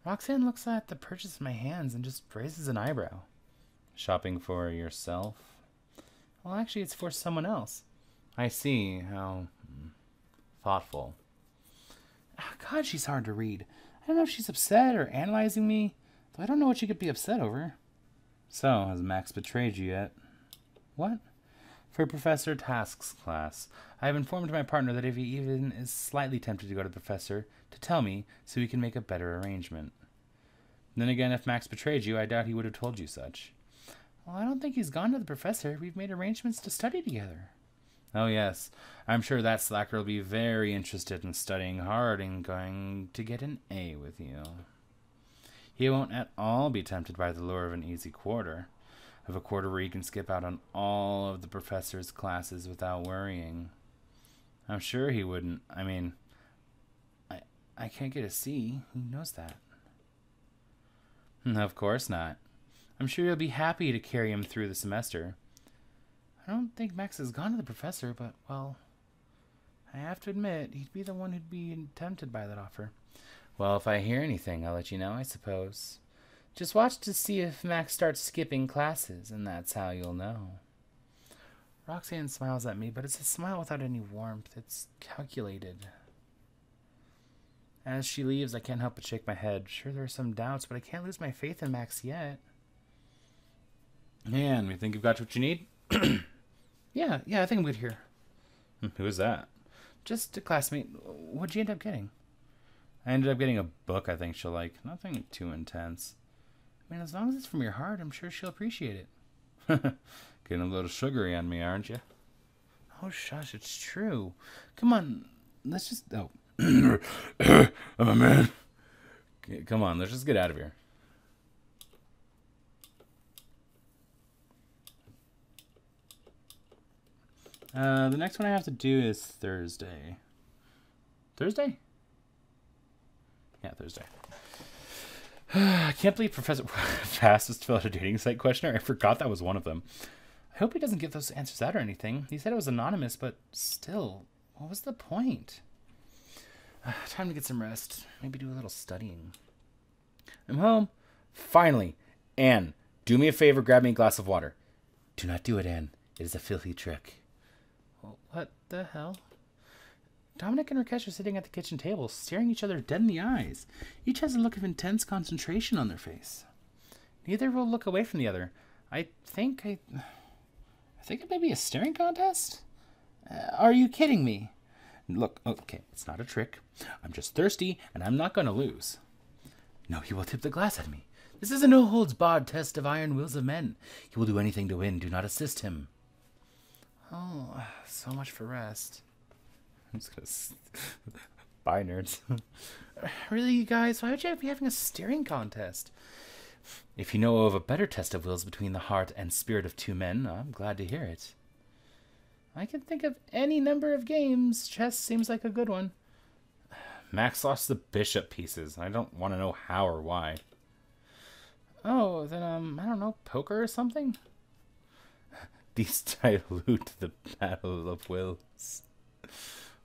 Roxanne looks at the purchase in my hands and just raises an eyebrow. Shopping for yourself? Well, actually, it's for someone else. I see. How thoughtful. Oh, God, she's hard to read. I don't know if she's upset or analyzing me, though I don't know what she could be upset over. So, has Max betrayed you yet? What? For Professor Task's class, I have informed my partner that if he even is slightly tempted to go to the professor, to tell me so we can make a better arrangement. Then again, if Max betrayed you, I doubt he would have told you such. Well, I don't think he's gone to the professor. We've made arrangements to study together. Oh, yes. I'm sure that slacker will be very interested in studying hard and going to get an A with you. He won't at all be tempted by the lure of an easy quarter. Of a quarter where he can skip out on all of the professor's classes without worrying. I'm sure he wouldn't. I mean, I can't get a C. He knows that. Of course not. I'm sure you'll be happy to carry him through the semester. I don't think Max has gone to the professor, but, well, I have to admit, he'd be the one who'd be tempted by that offer. Well, if I hear anything, I'll let you know, I suppose. Just watch to see if Max starts skipping classes, and that's how you'll know. Roxanne smiles at me, but it's a smile without any warmth. It's calculated. As she leaves, I can't help but shake my head. Sure, there are some doubts, but I can't lose my faith in Max yet. Man, you think you've got what you need? Yeah, I think I'm good here. Who is that? Just a classmate. What'd you end up getting? I ended up getting a book I think she'll like. Nothing too intense. I mean, as long as it's from your heart, I'm sure she'll appreciate it. Getting a little sugary on me, aren't you? Oh, shush, it's true. Come on, let's just... Oh. I'm a man. Come on, let's just get out of here. The next one I have to do is Thursday. Thursday? Yeah, Thursday. I can't believe Professor Fastest filled out a dating site questionnaire. I forgot that was one of them. I hope he doesn't give those answers out or anything. He said it was anonymous, but still, what was the point? Time to get some rest. Maybe do a little studying. I'm home. Finally. Anne, do me a favor, grab me a glass of water. Do not do it, Anne. It is a filthy trick. What the hell? Dominic and Rakesh are sitting at the kitchen table, staring each other dead in the eyes. Each has a look of intense concentration on their face. Neither will look away from the other. I think it may be a staring contest? Are you kidding me? Look, okay, it's not a trick. I'm just thirsty, and I'm not going to lose. No, he will tip the glass at me. This is a no-holds-barred test of iron wills of men. He will do anything to win. Do not assist him. Oh, so much for rest. I'm just gonna... Bye, nerds. Really, you guys? Why would you be having a staring contest? If you know of a better test of wills between the heart and spirit of two men, I'm glad to hear it. I can think of any number of games. Chess seems like a good one. Max lost the bishop pieces. I don't want to know how or why. Oh, then, I don't know, poker or something? These dilute the battle of wills.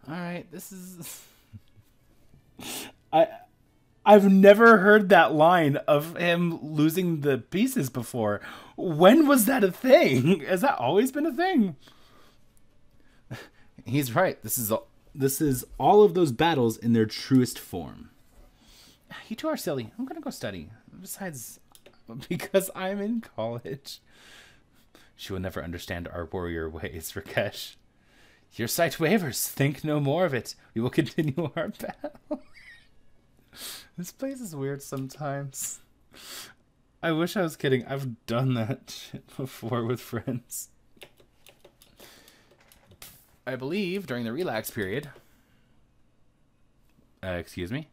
Alright, this is... I've never heard that line of him losing the pieces before. When was that a thing? Has that always been a thing? He's right. This is all of those battles in their truest form. You two are silly. I'm going to go study. Besides, because I'm in college. She will never understand our warrior ways, Rakesh. Your sight wavers. Think no more of it. We will continue our battle. This place is weird sometimes. I wish I was kidding. I've done that shit before with friends. I believe during the relax period. Excuse me?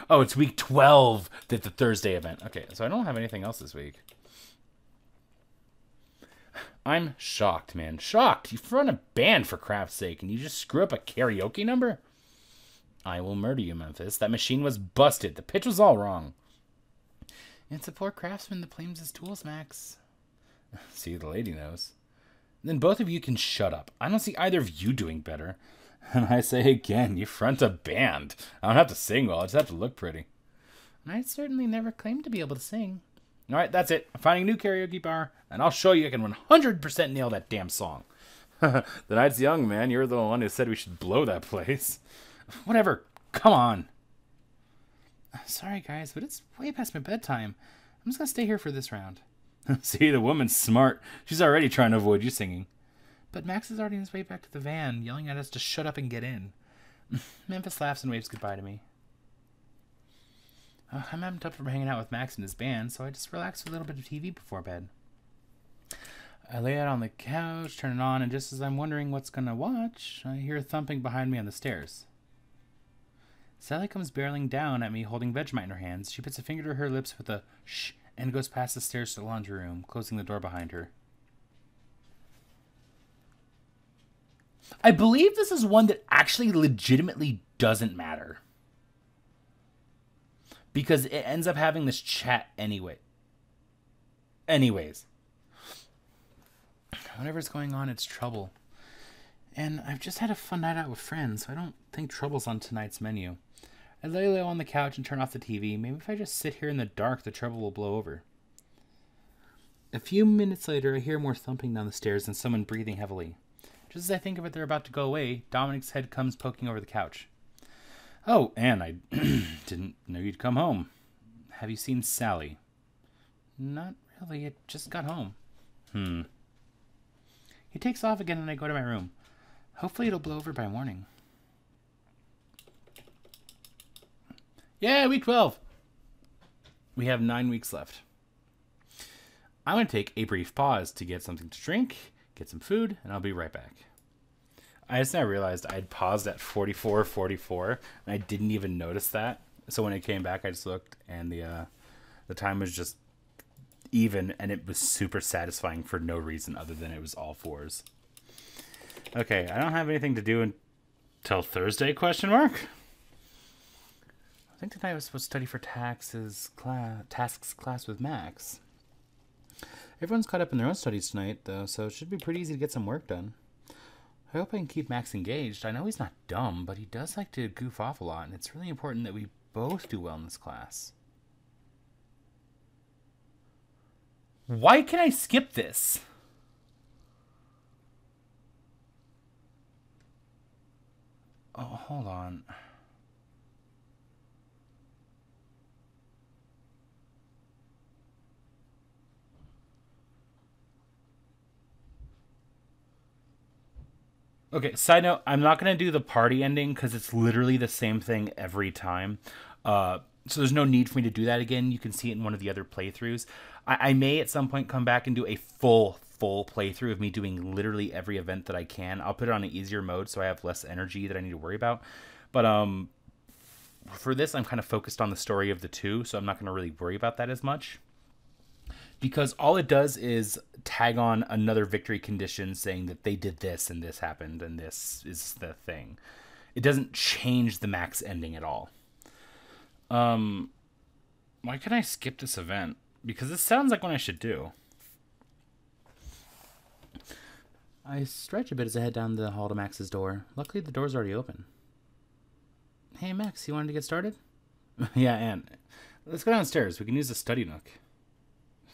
Oh, it's week 12 that the Thursday event. Okay, so I don't have anything else this week. I'm shocked, man. Shocked. You run a band, for crap's sake, and you just screw up a karaoke number? I will murder you, Memphis. That machine was busted. The pitch was all wrong. It's a poor craftsman that blames his tools, Max. See, the lady knows. Then both of you can shut up. I don't see either of you doing better. And I say again, you front a band. I don't have to sing well. I just have to look pretty. I certainly never claimed to be able to sing. All right, that's it. I'm finding a new karaoke bar, and I'll show you I can 100% nail that damn song. The night's young, man. You're the one who said we should blow that place. Whatever. Come on. Sorry, guys, but it's way past my bedtime. I'm just going to stay here for this round. See, the woman's smart. She's already trying to avoid you singing. But Max is already on his way back to the van, yelling at us to shut up and get in. Memphis laughs and waves goodbye to me. I'm amped up from hanging out with Max and his band, so I just relax with a little bit of TV before bed. I lay out on the couch, turn it on, and just as I'm wondering what's going to watch, I hear thumping behind me on the stairs. Sally comes barreling down at me, holding Vegemite in her hands. She puts a finger to her lips with a shh and goes past the stairs to the laundry room, closing the door behind her. I believe this is one that actually legitimately doesn't matter. Because it ends up having this chat anyway. Anyways. Whatever's going on, it's trouble. And I've just had a fun night out with friends, so I don't think trouble's on tonight's menu. I lay low on the couch and turn off the TV. Maybe if I just sit here in the dark, the trouble will blow over. A few minutes later, I hear more thumping down the stairs and someone breathing heavily. Just as I think of it, they're about to go away, Dominic's head comes poking over the couch. Oh, Anne, I didn't know you'd come home. Have you seen Sally? Not really. I just got home. He takes off again and I go to my room. Hopefully it'll blow over by morning. Yeah, week 12. We have 9 weeks left. I'm going to take a brief pause to get something to drink, get some food, and I'll be right back. I just now realized I'd paused at 44:44, and I didn't even notice that. So when I came back, I just looked, and the time was just even, and it was super satisfying for no reason other than it was all fours. Okay, I don't have anything to do until Thursday, question mark? I think tonight I was supposed to study for tasks class with Max. Everyone's caught up in their own studies tonight, though, so it should be pretty easy to get some work done. I hope I can keep Max engaged. I know he's not dumb, but he does like to goof off a lot, and it's really important that we both do well in this class. Why can I skip this? Oh, hold on. Okay, side note, I'm not going to do the party ending because it's literally the same thing every time. So there's no need for me to do that again. You can see it in one of the other playthroughs. I may at some point come back and do a full playthrough of me doing literally every event that I can. I'll put it on an easier mode so I have less energy that I need to worry about. But for this, I'm kind of focused on the story of the two, so I'm not going to really worry about that as much. Because all it does is tag on another victory condition saying that they did this and this happened and this is the thing. It doesn't change the Max ending at all. Why can I skip this event? Because this sounds like what I should do. I stretch a bit as I head down the hall to Max's door. Luckily, the door's already open. Hey, Max, you wanted to get started? Yeah, and let's go downstairs. We can use the study nook.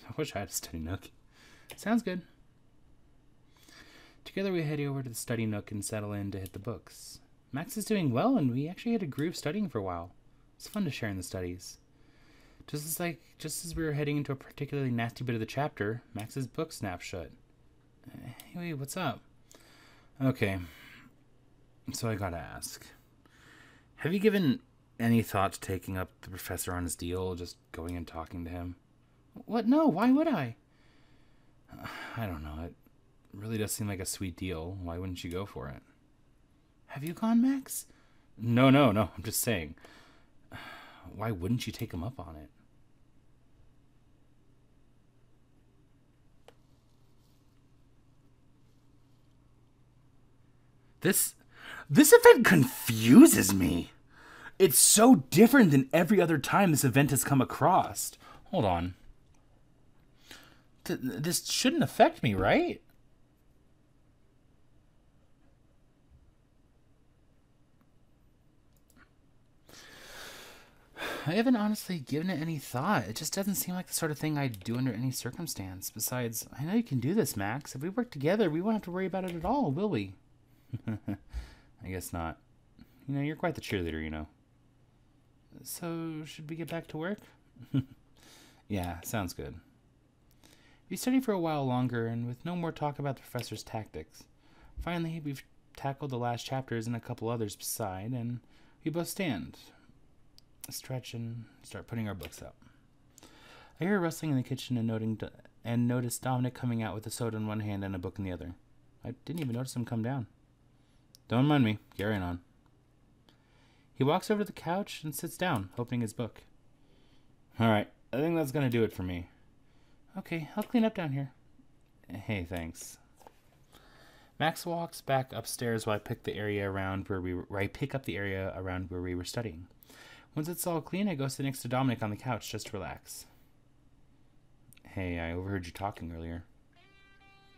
I wish I had a study nook. Sounds good. Together we head over to the study nook and settle in to hit the books. Max is doing well, and we actually had a groove studying for a while. It's fun to share in the studies. Just as we were heading into a particularly nasty bit of the chapter, Max's book snapped shut. Hey, wait, what's up? Okay, so I gotta ask. Have you given any thought to taking up the professor on his deal, just going and talking to him? What? No, why would I? I don't know. It really does seem like a sweet deal. Why wouldn't you go for it? Have you gone, Max? No. I'm just saying. Why wouldn't you take him up on it? This event confuses me. It's so different than every other time this event has come across. Hold on. This shouldn't affect me, right? I haven't honestly given it any thought. It just doesn't seem like the sort of thing I'd do under any circumstance. Besides, I know you can do this, Max. If we work together, we won't have to worry about it at all, will we? I guess not. You know, you're quite the cheerleader, you know. So, should we get back to work? Yeah, sounds good. We studied for a while longer, and with no more talk about the professor's tactics. Finally, we've tackled the last chapters and a couple others beside, and we both stand, stretch, and start putting our books up. I hear a rustling in the kitchen and notice Dominic coming out with a soda in one hand and a book in the other. I didn't even notice him come down. Don't mind me. Carrying on. He walks over to the couch and sits down, opening his book. All right, I think that's going to do it for me. Okay, I'll clean up down here. Hey, thanks. Max walks back upstairs while I pick up the area around where we were studying. Once it's all clean, I go sit next to Dominic on the couch just to relax. Hey, I overheard you talking earlier.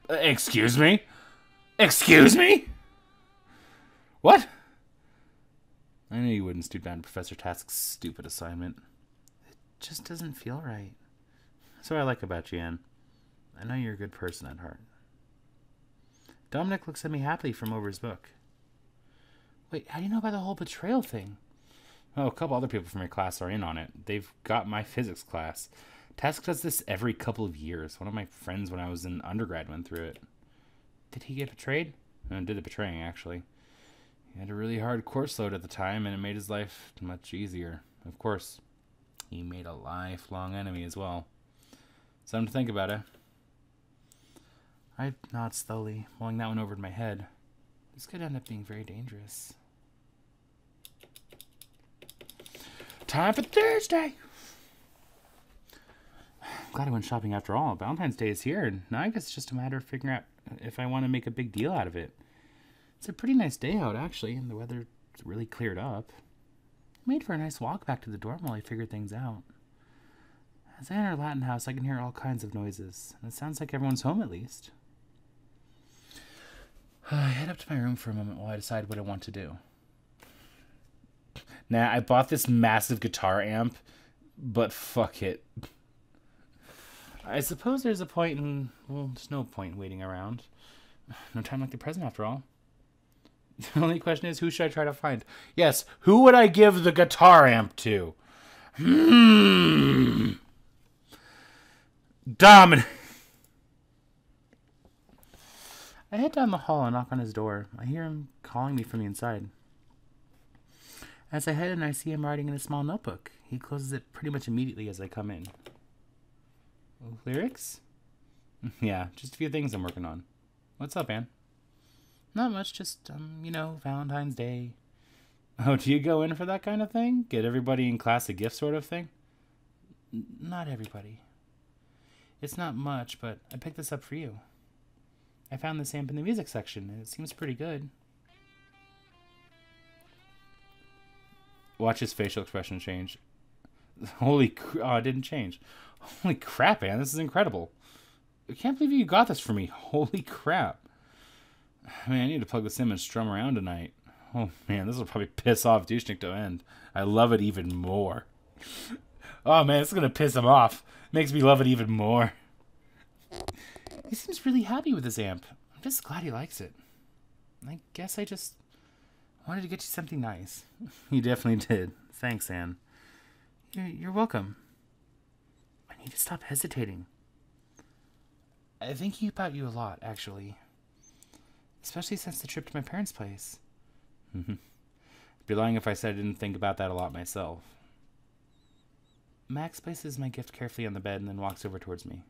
Excuse me? Excuse me? What? I knew you wouldn't stoop down to Professor Task's stupid assignment. It just doesn't feel right. That's what I like about you, Anne. I know you're a good person at heart. Dominic looks at me happily from over his book. Wait, how do you know about the whole betrayal thing? Oh, a couple other people from your class are in on it. They've got my physics class. Task does this every couple of years. One of my friends when I was in undergrad went through it. Did he get betrayed? No, did the betraying, actually. He had a really hard course load at the time, and it made his life much easier. Of course, he made a lifelong enemy as well. Something to think about, eh? I nod slowly, mulling that one over in my head. This could end up being very dangerous. Time for Thursday! Glad I went shopping after all. Valentine's Day is here, and now I guess it's just a matter of figuring out if I want to make a big deal out of it. It's a pretty nice day out, actually, and the weather's really cleared up. Made for a nice walk back to the dorm while I figured things out. As I enter Latin house, I can hear all kinds of noises, and it sounds like everyone's home at least. I head up to my room for a moment while I decide what I want to do. Nah, I bought this massive guitar amp, but fuck it. I suppose there's a point in... Well, there's no point in waiting around. No time like the present, after all. The only question is, who should I try to find? Yes, who would I give the guitar amp to? Dominic! I head down the hall and knock on his door. I hear him calling me from the inside. As I head in, I see him writing in a small notebook. He closes it pretty much immediately as I come in. Lyrics? Yeah, just a few things I'm working on. What's up, Ann? Not much, just, Valentine's Day. Oh, do you go in for that kind of thing? Get everybody in class a gift sort of thing? Not everybody. It's not much, but I picked this up for you. I found this amp in the music section, and it seems pretty good. Watch his facial expression change. Oh, it didn't change. Holy crap, Ann, this is incredible. I can't believe you got this for me. Holy crap. Man, I need to plug this in and strum around tonight. Oh, man, this will probably piss off Douchnik to end. I love it even more. Oh, man, this is going to piss him off. Makes me love it even more. He seems really happy with this amp. I'm just glad he likes it. I guess I just wanted to get you something nice. You definitely did. Thanks, Ann. You're welcome. I need to stop hesitating. I think about you a lot, actually. Especially since the trip to my parents' place. I'd be lying if I said I didn't think about that a lot myself. Max places my gift carefully on the bed and then walks over towards me.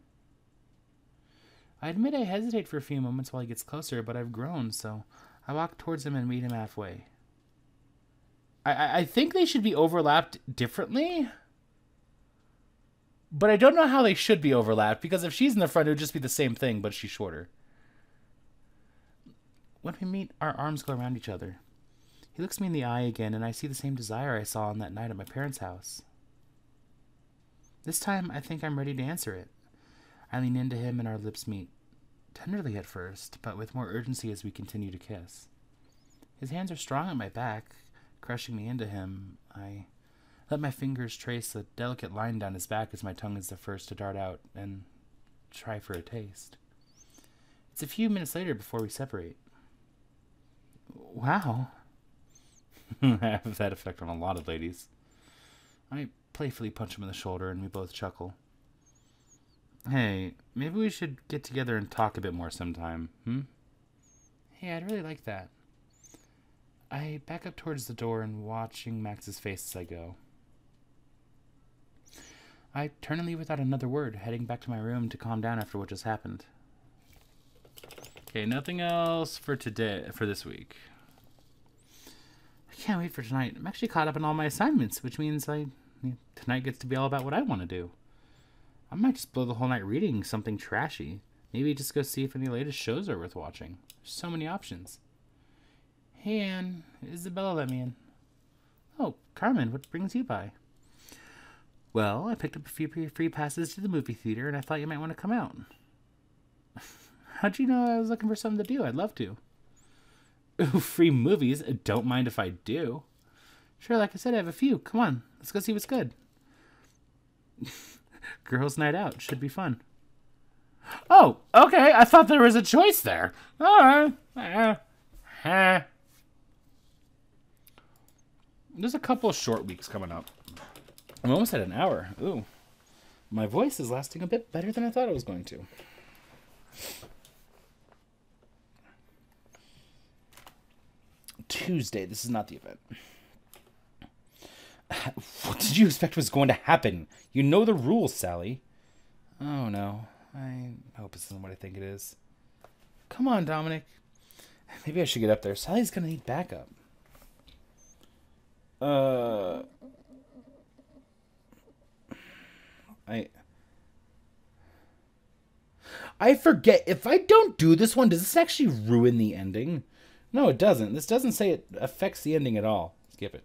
I admit I hesitate for a few moments while he gets closer, but I've grown, so I walk towards him and meet him halfway. I think they should be overlapped differently, but I don't know how they should be overlapped, because if she's in the front, it would just be the same thing, but she's shorter. When we meet, our arms go around each other. He looks me in the eye again, and I see the same desire I saw on that night at my parents' house. This time, I think I'm ready to answer it. I lean into him and our lips meet. Tenderly at first, but with more urgency as we continue to kiss. His hands are strong at my back, crushing me into him. I let my fingers trace a delicate line down his back as my tongue is the first to dart out and try for a taste. It's a few minutes later before we separate. Wow. I have that effect on a lot of ladies. I playfully punch him in the shoulder and we both chuckle. Hey, maybe we should get together and talk a bit more sometime, Hey, I'd really like that. I back up towards the door and watching Max's face as I go. I turn and leave without another word, heading back to my room to calm down after what just happened. Okay, nothing else for this week. I can't wait for tonight. I'm actually caught up in all my assignments, which means tonight gets to be all about what I want to do. I might just blow the whole night reading something trashy. Maybe just go see if any latest shows are worth watching. There's so many options. Hey, Ann. Isabella let me in. Oh, Carmen, what brings you by? Well, I picked up a few free passes to the movie theater, and I thought you might want to come out. How'd you know I was looking for something to do? I'd love to. Ooh, free movies? Don't mind if I do. Sure, like I said, I have a few. Come on, let's go see what's good. Girls' night out. Should be fun. Oh, okay. I thought there was a choice there. All right. There's a couple of short weeks coming up. I'm almost at an hour. Ooh. My voice is lasting a bit better than I thought it was going to. Tuesday. This is not the event. What did you expect was going to happen? You know the rules, Sally. Oh, no. I hope this isn't what I think it is. Come on, Dominic. Maybe I should get up there. Sally's going to need backup. I forget. If I don't do this one, does this actually ruin the ending? No, it doesn't. This doesn't say it affects the ending at all. Skip it.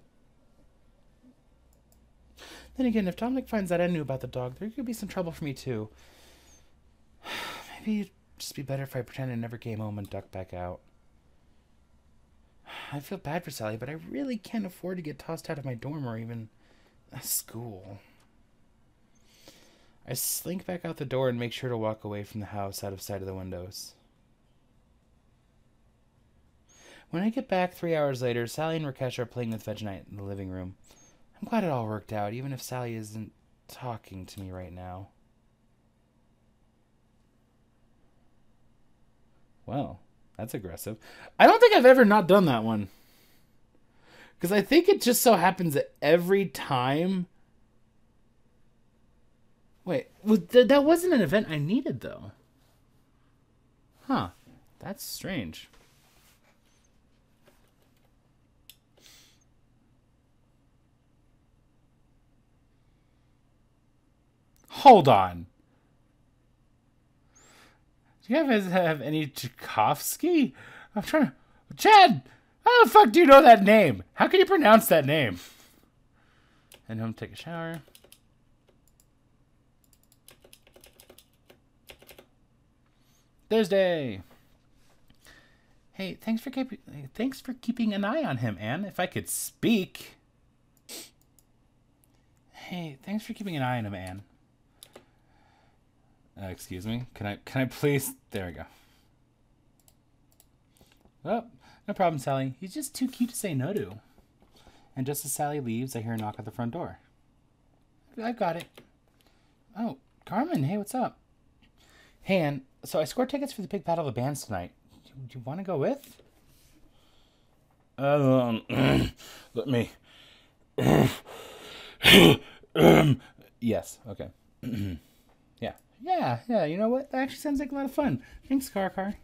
Then again, if Dominic finds out I knew about the dog, there could be some trouble for me too. Maybe it'd just be better if I pretend I never came home and ducked back out. I feel bad for Sally, but I really can't afford to get tossed out of my dorm or even school. I slink back out the door and make sure to walk away from the house out of sight of the windows. When I get back 3 hours later, Sally and Rakesh are playing with Vegemite in the living room. I'm glad it all worked out, even if Sally isn't talking to me right now. Well, that's aggressive. I don't think I've ever not done that one. Because I think it just so happens that every time... Wait, that wasn't an event I needed, though. Huh. That's strange. Hold on. Do you guys have any Tchaikovsky? I'm trying to... Chad! How the fuck do you know that name? How can you pronounce that name? And home take a shower. Thursday. Hey, thanks for keeping an eye on him, Anne. If I could speak. Hey, thanks for keeping an eye on him, Anne. Excuse me. Can I please? There we go. Oh, no problem, Sally. He's just too cute to say no to. And just as Sally leaves, I hear a knock at the front door. I've got it. Oh, Carmen. Hey, what's up? Hey, Ann. So I scored tickets for the big battle of the bands tonight. Do you want to go with? Let me. Yes. Okay. Yeah, you know what? That actually sounds like a lot of fun. Thanks, Car.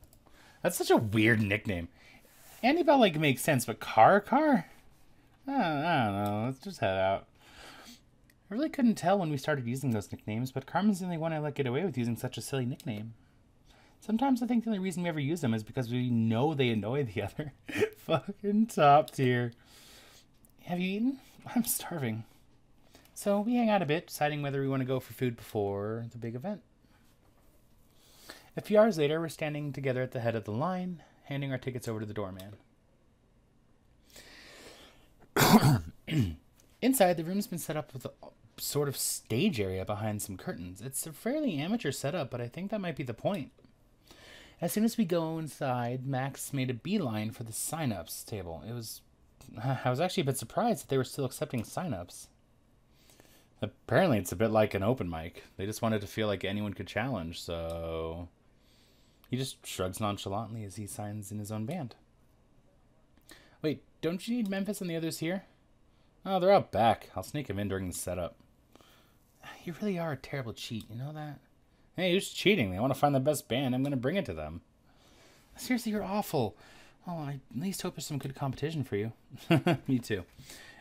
That's such a weird nickname. Annabelle, makes sense, but Car? I don't know. Let's just head out. I really couldn't tell when we started using those nicknames, but Carmen's the only one I let get away with using such a silly nickname. Sometimes I think the only reason we ever use them is because we know they annoy the other. Fucking top tier. Have you eaten? I'm starving. So we hang out a bit, deciding whether we want to go for food before the big event. A few hours later, we're standing together at the head of the line, handing our tickets over to the doorman. Inside, the room's been set up with a sort of stage area behind some curtains. It's a fairly amateur setup, but I think that might be the point. As soon as we go inside, Max made a beeline for the sign-ups table. I was actually a bit surprised that they were still accepting sign-ups. Apparently, it's a bit like an open mic. They just wanted to feel like anyone could challenge, so... He just shrugs nonchalantly as he signs in his own band. Wait, don't you need Memphis and the others here? Oh, they're out back. I'll sneak them in during the setup. You really are a terrible cheat, you know that? Hey, who's cheating? They want to find the best band. I'm going to bring it to them. Seriously, you're awful. Oh, I at least hope there's some good competition for you. Me too.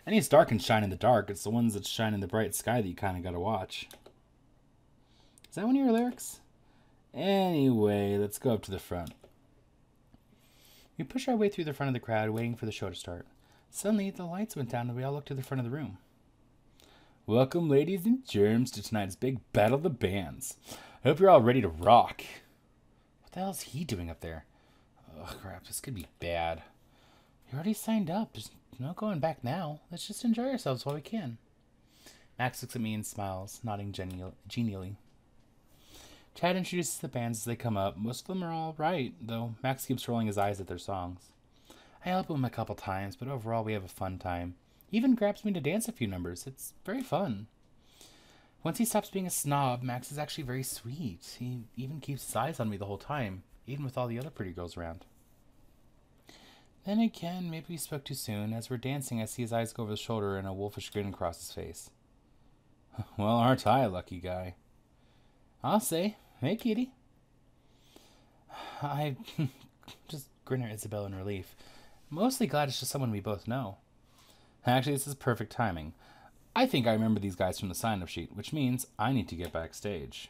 I need dark and shine in the dark. It's the ones that shine in the bright sky that you kind of got to watch. Is that one of your lyrics? Anyway, let's go up to the front. We push our way through the front of the crowd, waiting for the show to start. Suddenly, the lights went down and we all looked to the front of the room. Welcome, ladies and germs, to tonight's big battle of the bands. I hope you're all ready to rock. What the hell is he doing up there? Oh, crap, this could be bad. You already signed up. There's no going back now. Let's just enjoy ourselves while we can. Max looks at me and smiles, nodding genially. Chad introduces the bands as they come up. Most of them are all right, though Max keeps rolling his eyes at their songs. I help him a couple times, but overall we have a fun time. He even grabs me to dance a few numbers. It's very fun. Once he stops being a snob, Max is actually very sweet. He even keeps his eyes on me the whole time, even with all the other pretty girls around. Then again, maybe we spoke too soon. As we're dancing, I see his eyes go over the shoulder and a wolfish grin across his face. Well, aren't I a lucky guy? I'll say, hey, kitty. I just grin at Isabel in relief. Mostly glad it's just someone we both know. Actually, this is perfect timing. I think I remember these guys from the sign-up sheet, which means I need to get backstage.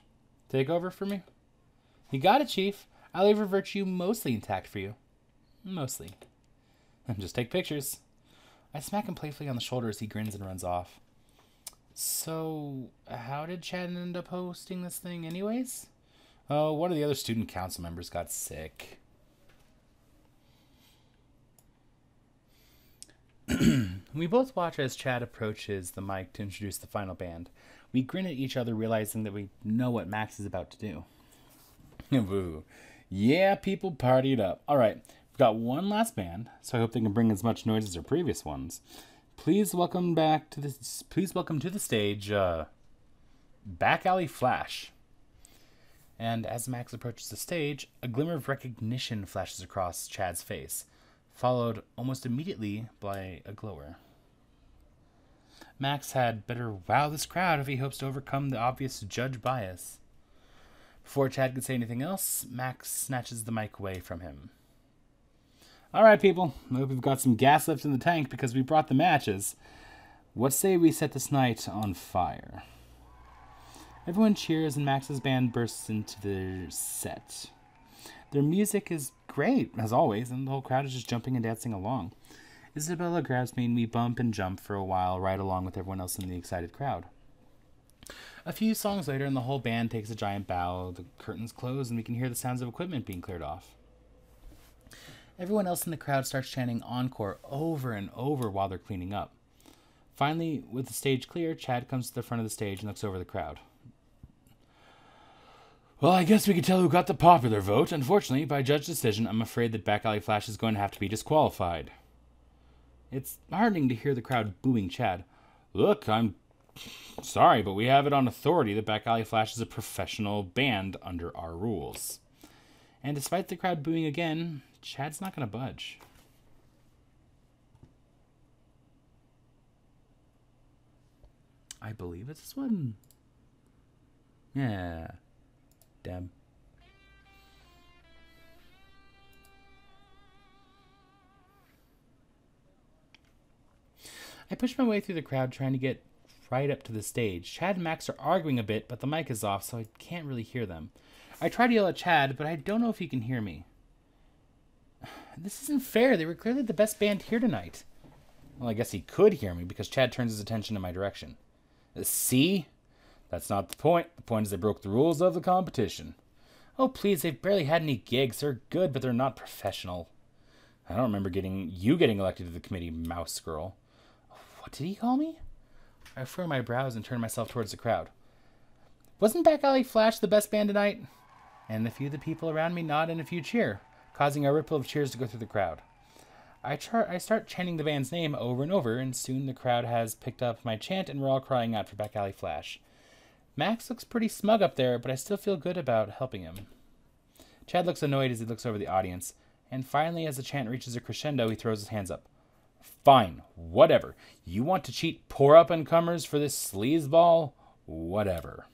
Take over for me? You got it, Chief. I'll leave her virtue mostly intact for you. Mostly. Just take pictures. I smack him playfully on the shoulder as he grins and runs off. So, how did Chad end up hosting this thing anyways? Oh, one of the other student council members got sick. We both watch as Chad approaches the mic to introduce the final band. We grin at each other, realizing that we know what Max is about to do. Boo. Yeah, people partied up. Alright, we've got one last band, so I hope they can bring as much noise as their previous ones. Please welcome to the stage, Back Alley Flash. And as Max approaches the stage, a glimmer of recognition flashes across Chad's face, followed almost immediately by a glower. Max had better wow this crowd if he hopes to overcome the obvious judge bias. Before Chad could say anything else, Max snatches the mic away from him. Alright, people. I hope we've got some gas left in the tank because we brought the matches. What say we set this night on fire? Everyone cheers and Max's band bursts into their set. Their music is great, as always, and the whole crowd is just jumping and dancing along. Isabella grabs me and we bump and jump for a while right along with everyone else in the excited crowd. A few songs later and the whole band takes a giant bow, the curtains close, and we can hear the sounds of equipment being cleared off. Everyone else in the crowd starts chanting encore over and over while they're cleaning up. Finally, with the stage clear, Chad comes to the front of the stage and looks over the crowd. Well, I guess we can tell who got the popular vote. Unfortunately, by judge decision, I'm afraid that Back Alley Flash is going to have to be disqualified. It's heartening to hear the crowd booing Chad. Look, I'm sorry, but we have it on authority that Back Alley Flash is a professional band under our rules. And despite the crowd booing again, Chad's not going to budge. I believe it's this one. Yeah. Damn. I push my way through the crowd trying to get right up to the stage. Chad and Max are arguing a bit, but the mic is off, so I can't really hear them. I try to yell at Chad, but I don't know if he can hear me. This isn't fair. They were clearly the best band here tonight. Well, I guess he could hear me because Chad turns his attention in my direction. See? That's not the point. The point is they broke the rules of the competition. Oh, please, they've barely had any gigs. They're good, but they're not professional. I don't remember you getting elected to the committee, mouse girl. What did he call me? I furrow my brows and turn myself towards the crowd. Wasn't Back Alley Flash the best band tonight? And a few of the people around me nod and a few cheer, causing a ripple of cheers to go through the crowd. I start chanting the band's name over and over, and soon the crowd has picked up my chant and we're all crying out for Back Alley Flash. Max looks pretty smug up there, but I still feel good about helping him. Chad looks annoyed as he looks over the audience, and finally as the chant reaches a crescendo, he throws his hands up. Fine, whatever. You want to cheat poor up-and-comers for this sleazeball? Whatever.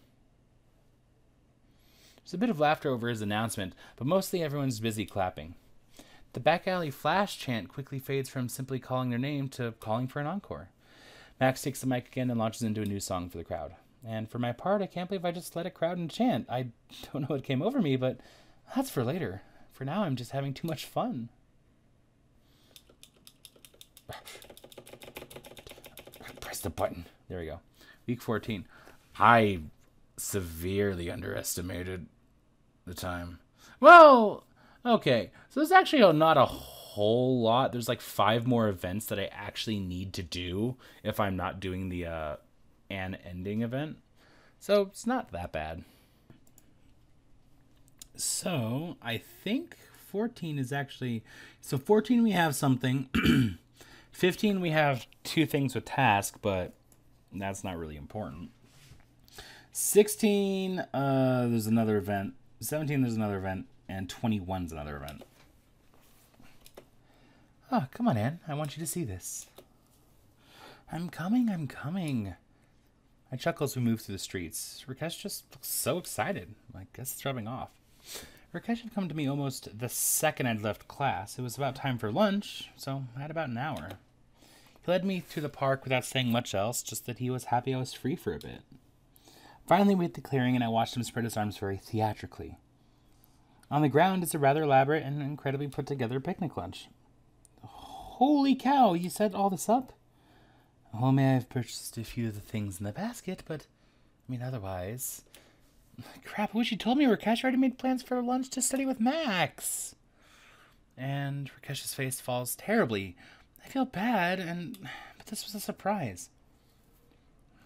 There's a bit of laughter over his announcement, but mostly everyone's busy clapping. The Back Alley Flash chant quickly fades from simply calling their name to calling for an encore. Max takes the mic again and launches into a new song for the crowd. And for my part, I can't believe I just led a crowd and chant. I don't know what came over me, but that's for later. For now, I'm just having too much fun. Press the button. There we go. Week 14. I severely underestimated the time. Well, okay. So there's actually not a whole lot. There's like 5 more events that I actually need to do if I'm not doing the an ending event. So it's not that bad. So I think 14 is actually... So 14 we have something. 15 we have 2 things with task, but that's not really important. 16 there's another event. 17 there's another event. And 21's another event. Oh, come on, Anne. I want you to see this. I'm coming. I chuckle as we move through the streets. Rakesh just looks so excited. I guess it's rubbing off. Rakesh had come to me almost the second I'd left class. It was about time for lunch, so I had about an hour. He led me through the park without saying much else, just that he was happy I was free for a bit. Finally, we hit the clearing, and I watched him spread his arms very theatrically. On the ground is a rather elaborate and incredibly put-together picnic lunch. Holy cow, you set all this up? Oh, may I have purchased a few of the things in the basket, but, I mean, otherwise... Crap, I wish you told me Rakesh already made plans for lunch to study with Max. And Rakesh's face falls terribly. I feel bad, but this was a surprise.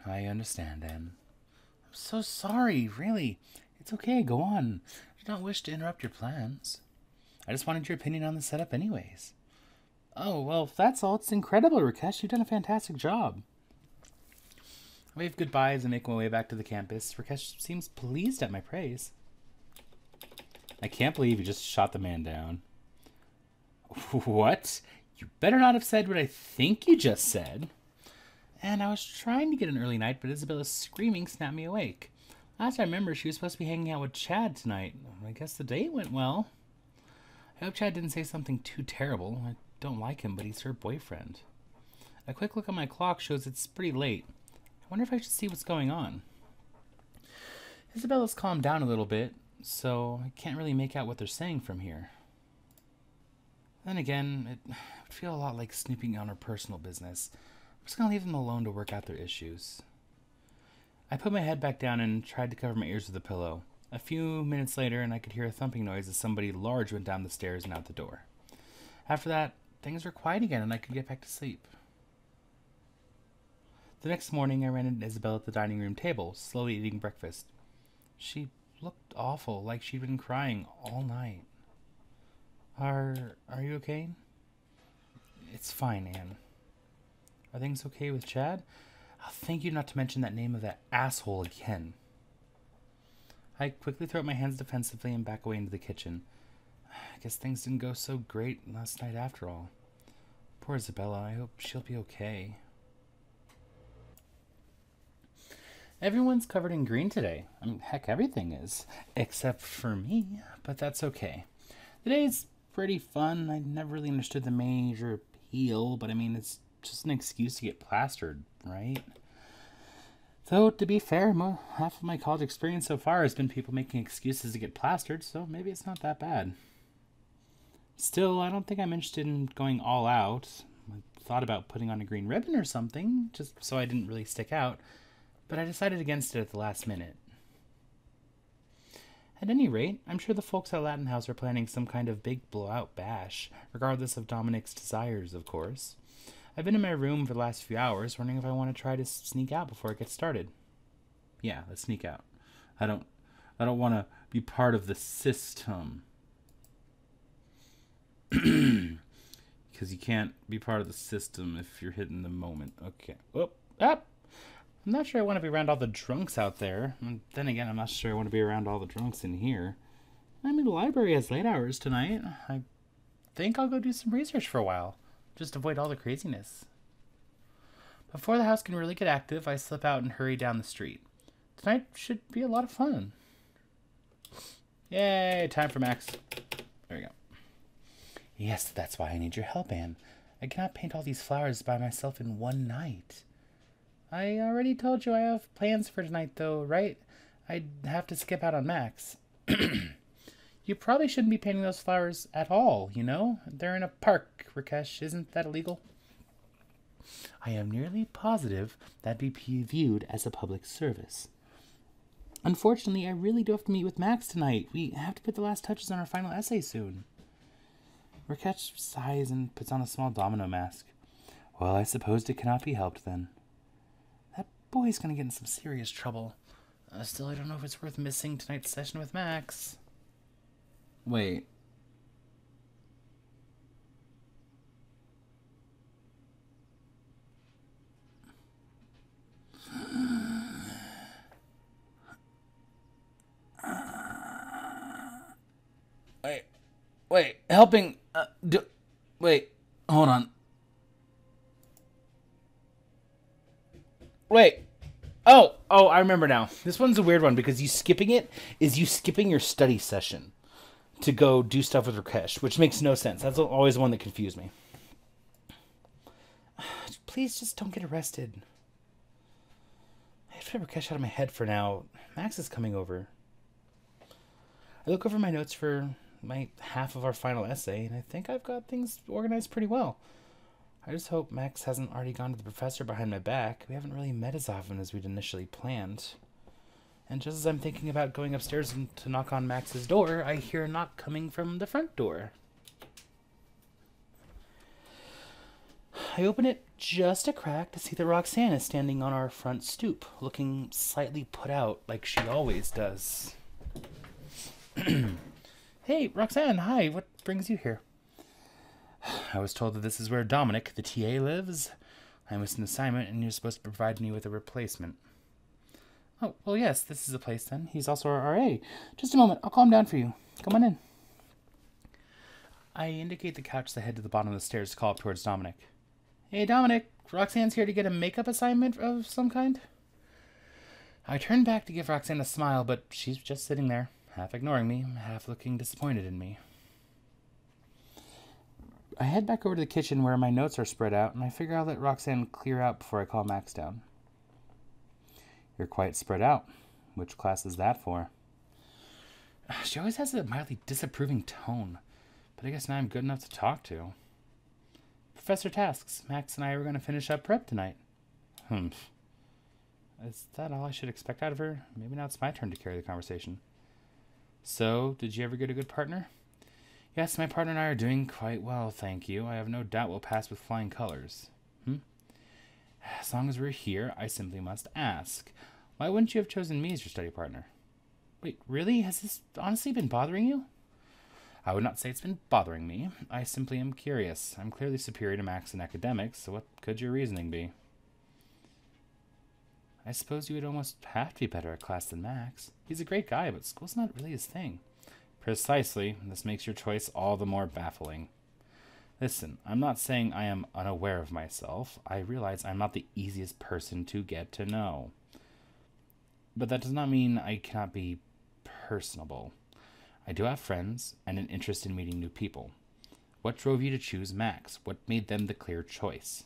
I understand, Anne. I'm so sorry, really. It's okay, go on. I do not wish to interrupt your plans. I just wanted your opinion on the setup anyways. Oh, well, if that's all, it's incredible, Rakesh. You've done a fantastic job. I wave goodbyes and make my way back to the campus. Rakesh seems pleased at my praise. I can't believe you just shot the man down. What? You better not have said what I think you just said. And I was trying to get an early night, but Isabella's screaming snapped me awake. Last I remember, she was supposed to be hanging out with Chad tonight. I guess the date went well. I hope Chad didn't say something too terrible. I don't like him, but he's her boyfriend. A quick look at my clock shows it's pretty late. I wonder if I should see what's going on. Isabella's calmed down a little bit, so I can't really make out what they're saying from here. Then again, it would feel a lot like snooping on her personal business. I'm just going to leave them alone to work out their issues. I put my head back down and tried to cover my ears with a pillow. A few minutes later, and I could hear a thumping noise as somebody large went down the stairs and out the door. After that, things were quiet again and I could get back to sleep. The next morning, I ran into Isabella at the dining room table, slowly eating breakfast. She looked awful, like she'd been crying all night. Are you okay? It's fine, Anne. Are things okay with Chad? I'll thank you not to mention that name of that asshole again. I quickly throw up my hands defensively and back away into the kitchen. I guess things didn't go so great last night after all. Poor Isabella, I hope she'll be okay. Everyone's covered in green today. I mean, heck, everything is. Except for me, but that's okay. The day's pretty fun. I never really understood the major appeal, but I mean, it's just an excuse to get plastered, right? Though, to be fair, half of my college experience so far has been people making excuses to get plastered, so maybe it's not that bad. Still, I don't think I'm interested in going all out. I thought about putting on a green ribbon or something, just so I didn't really stick out, but I decided against it at the last minute. At any rate, I'm sure the folks at Latin House are planning some kind of big blowout bash, regardless of Dominic's desires, of course. I've been in my room for the last few hours, wondering if I want to try to sneak out before it gets started. Yeah, let's sneak out. I don't want to be part of the system. Because you can't be part of the system if you're hitting the moment. Okay. Whoop. Up. I'm not sure I want to be around all the drunks out there. And then again, I'm not sure I want to be around all the drunks in here. I mean, the library has late hours tonight. I think I'll go do some research for a while. Just avoid all the craziness. Before the house can really get active, I slip out and hurry down the street. Tonight should be a lot of fun. Yay, time for Max. There we go. Yes, that's why I need your help, Anne. I cannot paint all these flowers by myself in one night. I already told you I have plans for tonight, though, right? I'd have to skip out on Max. You probably shouldn't be painting those flowers at all, you know? They're in a park, Rakesh. Isn't that illegal? I am nearly positive that'd be viewed as a public service. Unfortunately, I really do have to meet with Max tonight. We have to put the last touches on our final essay soon. Rakesh sighs and puts on a small domino mask. Well, I suppose it cannot be helped then. That boy's gonna get in some serious trouble. Still, I don't know if it's worth missing tonight's session with Max. Wait. Wait, helping, wait, hold on. Wait. Oh, I remember now. This one's a weird one because you skipping it is you skipping your study session to go do stuff with Rakesh, which makes no sense. That's always the one that confused me. Please just don't get arrested. I have to get Rakesh out of my head for now. Max is coming over. I look over my notes for my half of our final essay, and I think I've got things organized pretty well. I just hope Max hasn't already gone to the professor behind my back. We haven't really met as often as we'd initially planned. And just as I'm thinking about going upstairs to knock on Max's door, I hear a knock coming from the front door. I open it just a crack to see that Roxanne is standing on our front stoop, looking slightly put out like she always does. Hey, Roxanne, hi, what brings you here? I was told that this is where Dominic, the TA, lives. I missed an assignment and you're supposed to provide me with a replacement. Oh, well, yes, this is the place then. He's also our RA. Just a moment, I'll calm down for you. Come on in. I indicate the couch that head to the bottom of the stairs to call up towards Dominic. Hey, Dominic, Roxanne's here to get a makeup assignment of some kind? I turn back to give Roxanne a smile, but she's just sitting there, half ignoring me, half looking disappointed in me. I head back over to the kitchen where my notes are spread out, and I figure I'll let Roxanne clear out before I call Max down. You're quite spread out. Which class is that for? She always has a mildly disapproving tone, but I guess now I'm good enough to talk to. Professor Tasks, Max and I are going to finish up prep tonight. Is that all I should expect out of her? Maybe now it's my turn to carry the conversation. So, did you ever get a good partner? Yes, my partner and I are doing quite well, thank you. I have no doubt we'll pass with flying colors. As long as we're here, I simply must ask. Why wouldn't you have chosen me as your study partner? Wait, really? Has this honestly been bothering you? I would not say it's been bothering me. I simply am curious. I'm clearly superior to Max in academics, so what could your reasoning be? I suppose you would almost have to be better at class than Max. He's a great guy, but school's not really his thing. Precisely. This makes your choice all the more baffling. Listen, I'm not saying I am unaware of myself. I realize I'm not the easiest person to get to know. But that does not mean I cannot be personable. I do have friends and an interest in meeting new people. What drove you to choose Max? What made them the clear choice?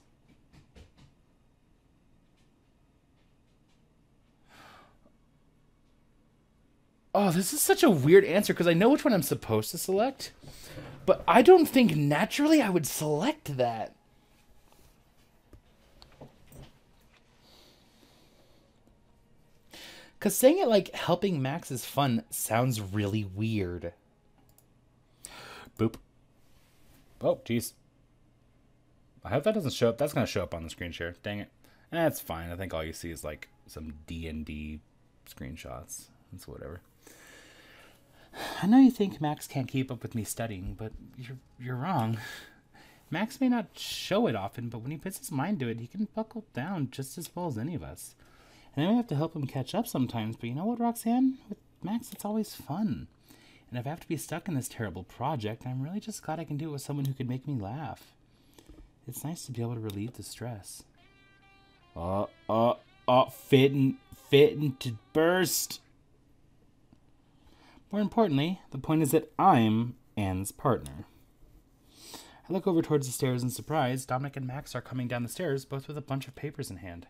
Oh, this is such a weird answer because I know which one I'm supposed to select, but I don't think naturally I would select that. Because saying it like helping Max is fun sounds really weird. Boop. Oh, jeez. I hope that doesn't show up. That's going to show up on the screen share. Dang it. That's fine. I think all you see is like some D&D screenshots. That's whatever. I know you think Max can't keep up with me studying, but you're wrong. Max may not show it often, but when he puts his mind to it, he can buckle down just as well as any of us. And I may have to help him catch up sometimes, but you know what, Roxanne? With Max, it's always fun. And if I have to be stuck in this terrible project, I'm really just glad I can do it with someone who can make me laugh. It's nice to be able to relieve the stress. Fitting to burst. More importantly, the point is that I'm Anne's partner. I look over towards the stairs in surprise. Dominic and Max are coming down the stairs, both with a bunch of papers in hand.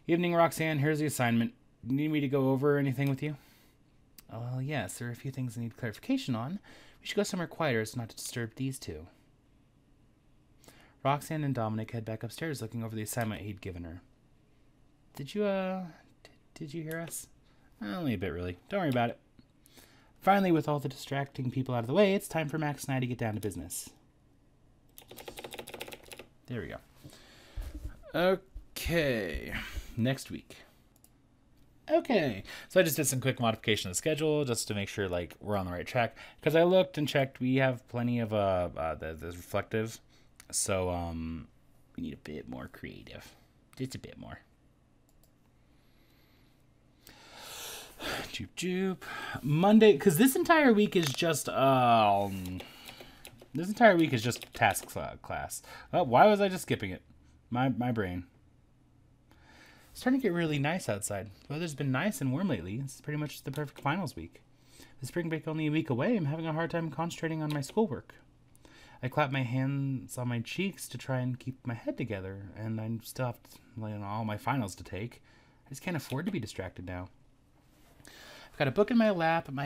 Evening, Roxanne. Here's the assignment. Need me to go over anything with you? Well, yes, there are a few things I need clarification on. We should go somewhere quieter so not to disturb these two. Roxanne and Dominic head back upstairs looking over the assignment he'd given her. Did you hear us? Only a bit, really. Don't worry about it. Finally, with all the distracting people out of the way, it's time for Max and I to get down to business. There we go. Okay. Next week. Okay. So I just did some quick modification of the schedule just to make sure like we're on the right track. Because I looked and checked. We have plenty of the reflective. So we need a bit more creative. Just a bit more. Joop joop. Monday, because this entire week is just task class. Oh, why was I just skipping it? My brain. It's starting to get really nice outside. The weather's been nice and warm lately. It's pretty much the perfect finals week. With spring break only a week away, I'm having a hard time concentrating on my schoolwork. I clap my hands on my cheeks to try and keep my head together, and I still have all my finals to take. I just can't afford to be distracted now. I've got a book in my lap, but my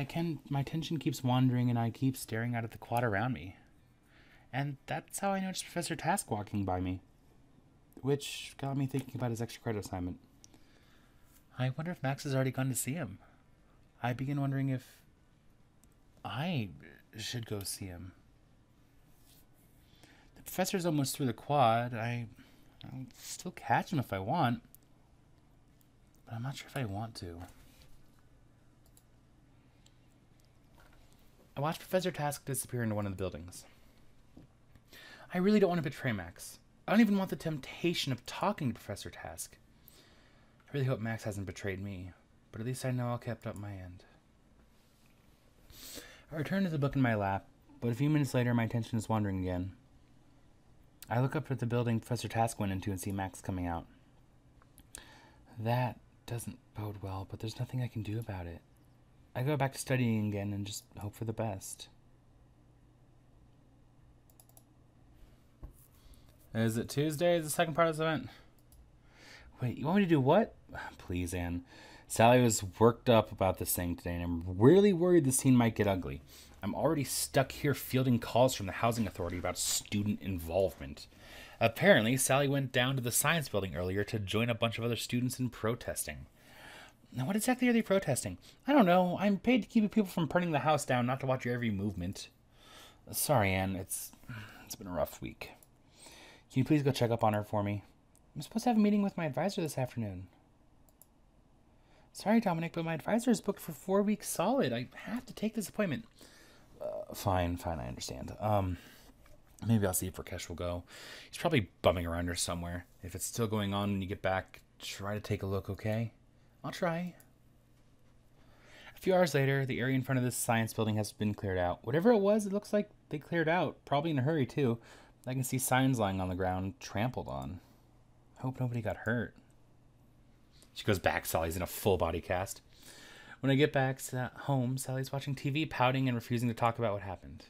attention keeps wandering, and I keep staring out at the quad around me. And that's how I noticed Professor Task walking by me, which got me thinking about his extra credit assignment. I wonder if Max has already gone to see him. I begin wondering if I should go see him. The professor's almost through the quad. I'll still catch him if I want, but I'm not sure if I want to. I watched Professor Task disappear into one of the buildings. I really don't want to betray Max. I don't even want the temptation of talking to Professor Task. I really hope Max hasn't betrayed me, but at least I know I'll kept up my end. I return to the book in my lap, but a few minutes later my attention is wandering again. I look up at the building Professor Task went into and see Max coming out. That doesn't bode well, but there's nothing I can do about it. I go back to studying again and just hope for the best. Is it Tuesday? Is the second part of this event? Wait, you want me to do what? Please, Anne. Sally was worked up about this thing today, and I'm really worried the scene might get ugly. I'm already stuck here fielding calls from the housing authority about student involvement. Apparently, Sally went down to the science building earlier to join a bunch of other students in protesting. Now, what exactly are they protesting? I don't know. I'm paid to keep people from burning the house down, not to watch your every movement. Sorry, Anne. It's been a rough week. Can you please go check up on her for me? I'm supposed to have a meeting with my advisor this afternoon. Sorry, Dominic, but my advisor is booked for 4 weeks solid. I have to take this appointment. Fine, I understand. Maybe I'll see if Rakesh will go. He's probably bumming around here somewhere. If it's still going on when you get back, try to take a look, okay? I'll try. A few hours later, the area in front of this science building has been cleared out. Whatever it was, it looks like they cleared out. Probably in a hurry, too. I can see signs lying on the ground, trampled on. Hope nobody got hurt. She goes back. Sally's in a full body cast. When I get back home, Sally's watching TV, pouting and refusing to talk about what happened.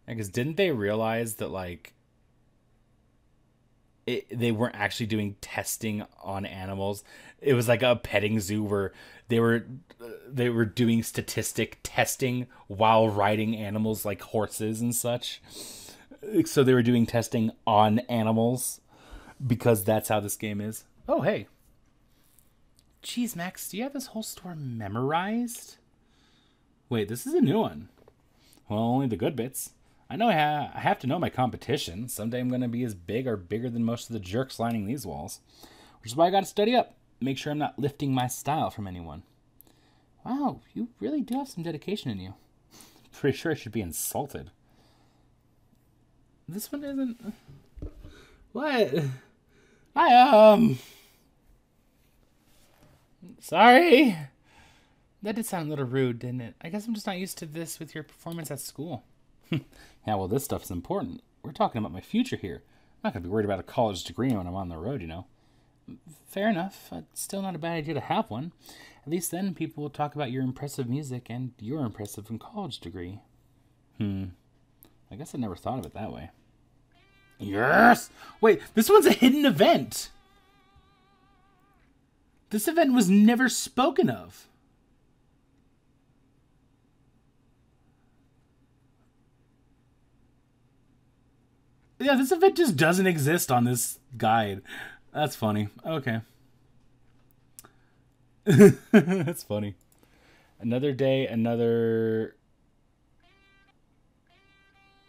Because didn't they realize that, like, they weren't actually doing testing on animals? It was like a petting zoo where they were doing statistic testing while riding animals like horses and such. So they were doing testing on animals because that's how this game is. Oh, hey. Jeez, Max, do you have this whole store memorized? Wait, this is a new one. Well, only the good bits. I know I have to know my competition. Someday I'm going to be as big or bigger than most of the jerks lining these walls. Which is why I got to study up. Make sure I'm not lifting my style from anyone. Wow, you really do have some dedication in you. Pretty sure I should be insulted. This one isn't... What? Sorry. That did sound a little rude, didn't it? I guess I'm just not used to this with your performance at school. Yeah, well, this stuff's important. We're talking about my future here. I'm not going to be worried about a college degree when I'm on the road, you know. Fair enough. It's still not a bad idea to have one. At least then people will talk about your impressive music and your impressive college degree. I guess I never thought of it that way. Yes! Wait, this one's a hidden event! This event was never spoken of. Yeah, this event just doesn't exist on this guide. That's funny. Okay. That's funny. Another day, another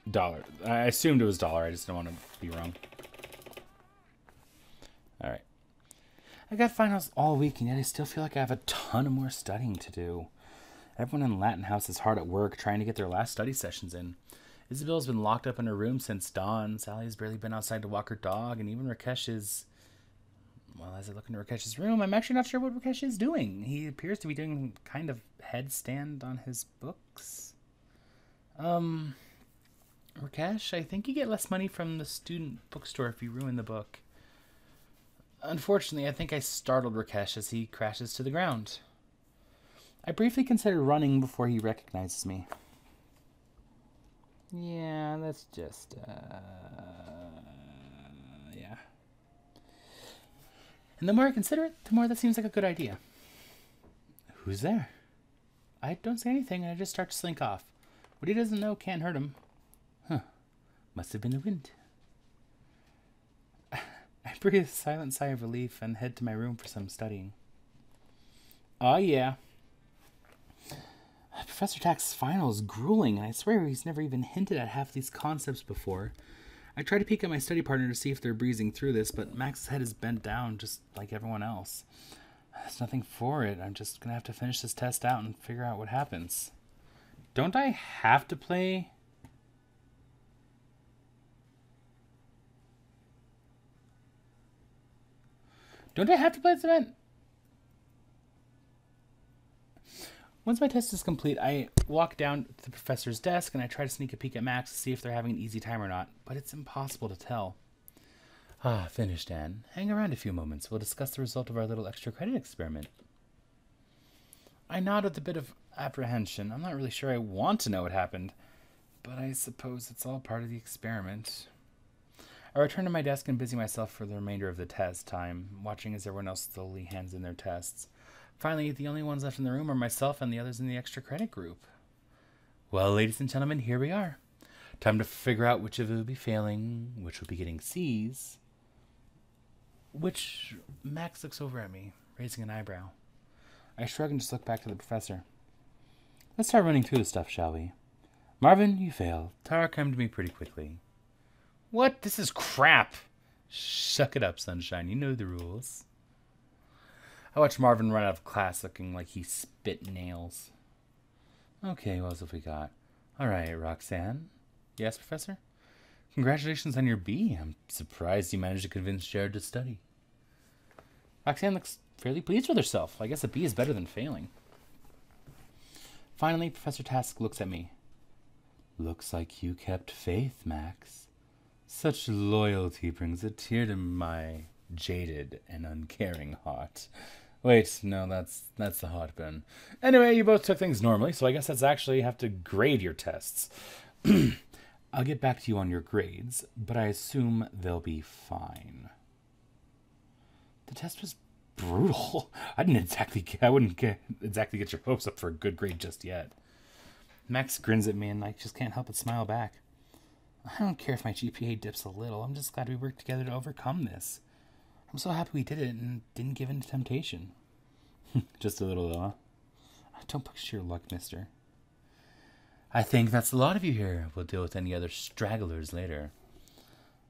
$1. I assumed it was $1. I just don't want to be wrong. Alright. I got finals all week, and yet I still feel like I have a ton of more studying to do. Everyone in Latin House is hard at work trying to get their last study sessions in. Isabel's been locked up in her room since dawn. Sally's barely been outside to walk her dog, and even Rakesh is... Well, as I look into Rakesh's room, I'm actually not sure what Rakesh is doing. He appears to be doing kind of headstand on his books. Rakesh, I think you get less money from the student bookstore if you ruin the book. Unfortunately, I think I startled Rakesh as he crashes to the ground. I briefly considered running before he recognizes me. Yeah, that's just, yeah. And the more I consider it, the more that seems like a good idea. Who's there? I don't say anything, and I just start to slink off. What he doesn't know can't hurt him. Huh. Must have been the wind. I breathe a silent sigh of relief and head to my room for some studying. Oh, yeah. Professor Tack's final is grueling, and I swear he's never even hinted at half these concepts before. I try to peek at my study partner to see if they're breezing through this, but Max's head is bent down, just like everyone else. There's nothing for it. I'm just gonna have to finish this test out and figure out what happens. Don't I have to play? Don't I have to play this event? Once my test is complete, I walk down to the professor's desk and I try to sneak a peek at Max to see if they're having an easy time or not, but it's impossible to tell. Ah, finished, Anne. Hang around a few moments. We'll discuss the result of our little extra credit experiment. I nod with a bit of apprehension. I'm not really sure I want to know what happened, but I suppose it's all part of the experiment. I return to my desk and busy myself for the remainder of the test time, watching as everyone else slowly hands in their tests. Finally, the only ones left in the room are myself and the others in the extra credit group. Well, ladies and gentlemen, here we are. Time to figure out which of you will be failing, which will be getting C's. Max looks over at me, raising an eyebrow. I shrug and just look back to the professor. Let's start running through the stuff, shall we? Marvin, you failed. Tara came to me pretty quickly. What? This is crap. Shuck it up, Sunshine. You know the rules. I watched Marvin run out of class looking like he spit nails. Okay, what else have we got? All right, Roxanne. Yes, Professor? Congratulations on your B. I'm surprised you managed to convince Jared to study. Roxanne looks fairly pleased with herself. I guess a B is better than failing. Finally, Professor Task looks at me. Looks like you kept faith, Max. Such loyalty brings a tear to my jaded and uncaring heart. Wait, no, that's the heartburn. Anyway, you both took things normally, so I guess that's actually have to grade your tests. I'll get back to you on your grades, but I assume they'll be fine. The test was brutal. I wouldn't exactly get your hopes up for a good grade just yet. Max grins at me and I just can't help but smile back. I don't care if my GPA dips a little. I'm just glad we worked together to overcome this. I'm so happy we did it and didn't give in to temptation. Just a little, though, huh? Don't push your luck, mister. I think that's a lot of you here. We'll deal with any other stragglers later.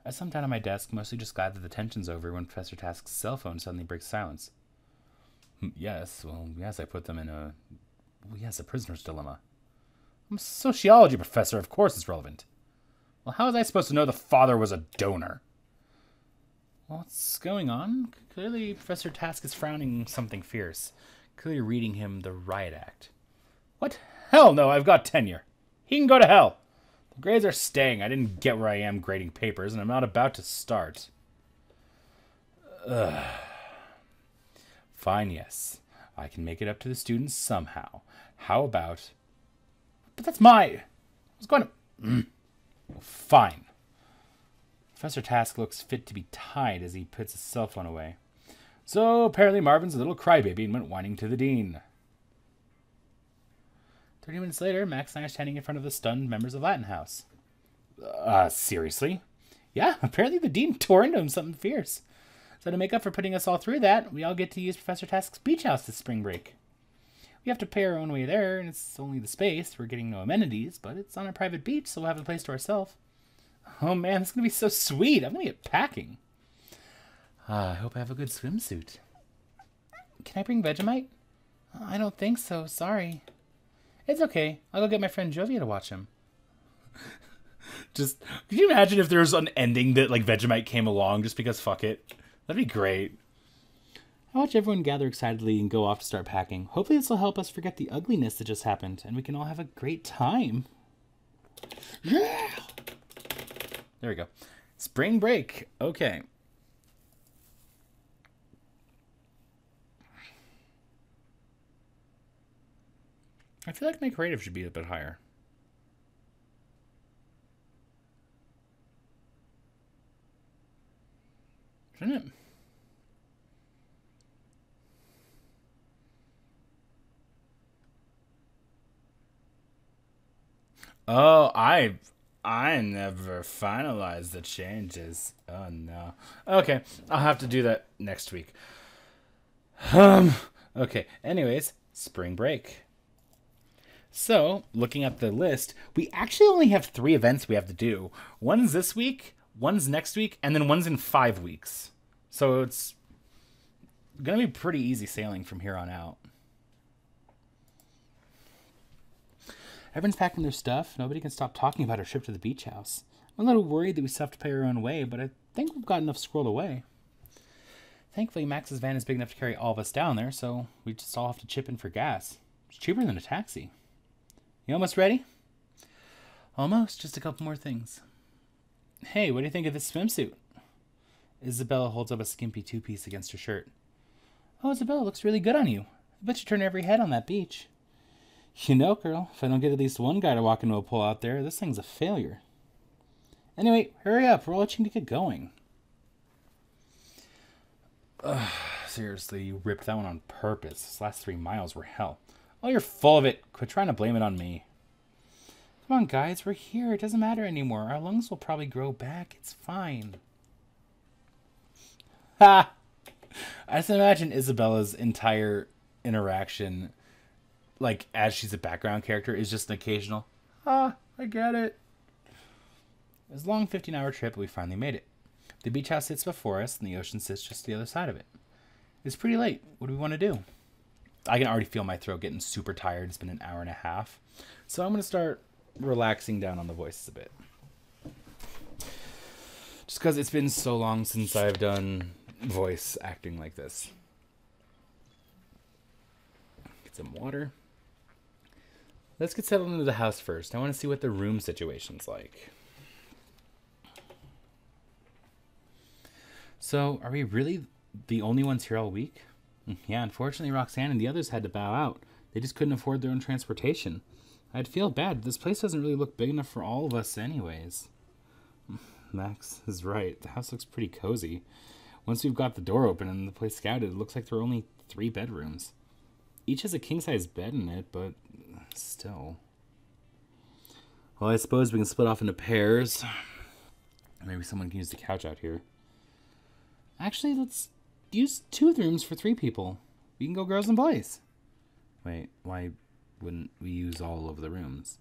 I sat down at my desk, mostly just glad that the tension's over when Professor Task's cell phone suddenly breaks silence. Yes, I put them in a prisoner's dilemma. I'm a sociology professor, of course it's relevant. Well, how was I supposed to know the father was a donor? What's going on? Clearly, Professor Task is frowning something fierce. Clearly reading him the riot act. What? Hell no, I've got tenure. He can go to hell. The grades are staying. I didn't get where I am grading papers, and I'm not about to start. Ugh. Fine, yes. I can make it up to the students somehow. How about... But that's what's going on? Fine. Professor Task looks fit to be tied as he puts his cell phone away. So apparently Marvin's a little crybaby and went whining to the dean. 30 minutes later, Max and I are standing in front of the stunned members of Latin House. Seriously? Yeah, apparently the dean tore into him something fierce. So to make up for putting us all through that, we all get to use Professor Task's beach house this spring break. We have to pay our own way there, and it's only the space. We're getting no amenities, but it's on a private beach, so we'll have the place to ourselves. Oh man, it's going to be so sweet. I'm going to get packing. I hope I have a good swimsuit. Can I bring Vegemite? I don't think so, sorry. It's okay. I'll go get my friend Jovia to watch him. Just, could you imagine if there was an ending that, like, Vegemite came along just because fuck it? That'd be great. I watch everyone gather excitedly and go off to start packing. Hopefully this will help us forget the ugliness that just happened, and we can all have a great time. Yeah! There we go. Spring break. Okay. I feel like my creative should be a bit higher. Shouldn't it? Oh, I never finalized the changes. Oh no. Okay, I'll have to do that next week. Okay, anyways, spring break. So, looking at the list, we actually only have 3 events we have to do. One's this week, one's next week, and then one's in 5 weeks. So it's gonna be pretty easy sailing from here on out. Everyone's packing their stuff. Nobody can stop talking about our trip to the beach house. I'm a little worried that we still have to pay our own way, but I think we've got enough squirreled away. Thankfully, Max's van is big enough to carry all of us down there, so we just all have to chip in for gas. It's cheaper than a taxi. You almost ready? Almost. Just a couple more things. Hey, what do you think of this swimsuit? Isabella holds up a skimpy 2-piece against her shirt. Oh, Isabella, looks really good on you. I bet you turn every head on that beach. You know, girl, if I don't get at least one guy to walk into a pool out there, this thing's a failure. Anyway, hurry up. We're all itching to get going. Ugh, seriously, you ripped that one on purpose. These last 3 miles were hell. Oh, you're full of it. Quit trying to blame it on me. Come on, guys. We're here. It doesn't matter anymore. Our lungs will probably grow back. It's fine. Ha! I just imagine Isabella's entire interaction, like, as she's a background character, is just an occasional, I get it. It was a long 15-hour trip, but we finally made it. The beach house sits before us, and the ocean sits just the other side of it. It's pretty late. What do we want to do? I can already feel my throat getting super tired. It's been an hour and a half. So I'm going to start relaxing down on the voices a bit. Just because it's been so long since I've done voice acting like this. Get some water. Let's get settled into the house first. I want to see what the room situation's like. So, are we really the only ones here all week? Yeah, unfortunately, Roxanne and the others had to bow out. They just couldn't afford their own transportation. I'd feel bad. This place doesn't really look big enough for all of us anyways. Max is right. The house looks pretty cozy. Once we've got the door open and the place scouted, it looks like there are only 3 bedrooms. Each has a king-size bed in it, but still. Well, I suppose we can split off into pairs. Maybe someone can use the couch out here. Actually, let's use 2 rooms for 3 people. We can go girls and boys. Wait, why wouldn't we use all of the rooms?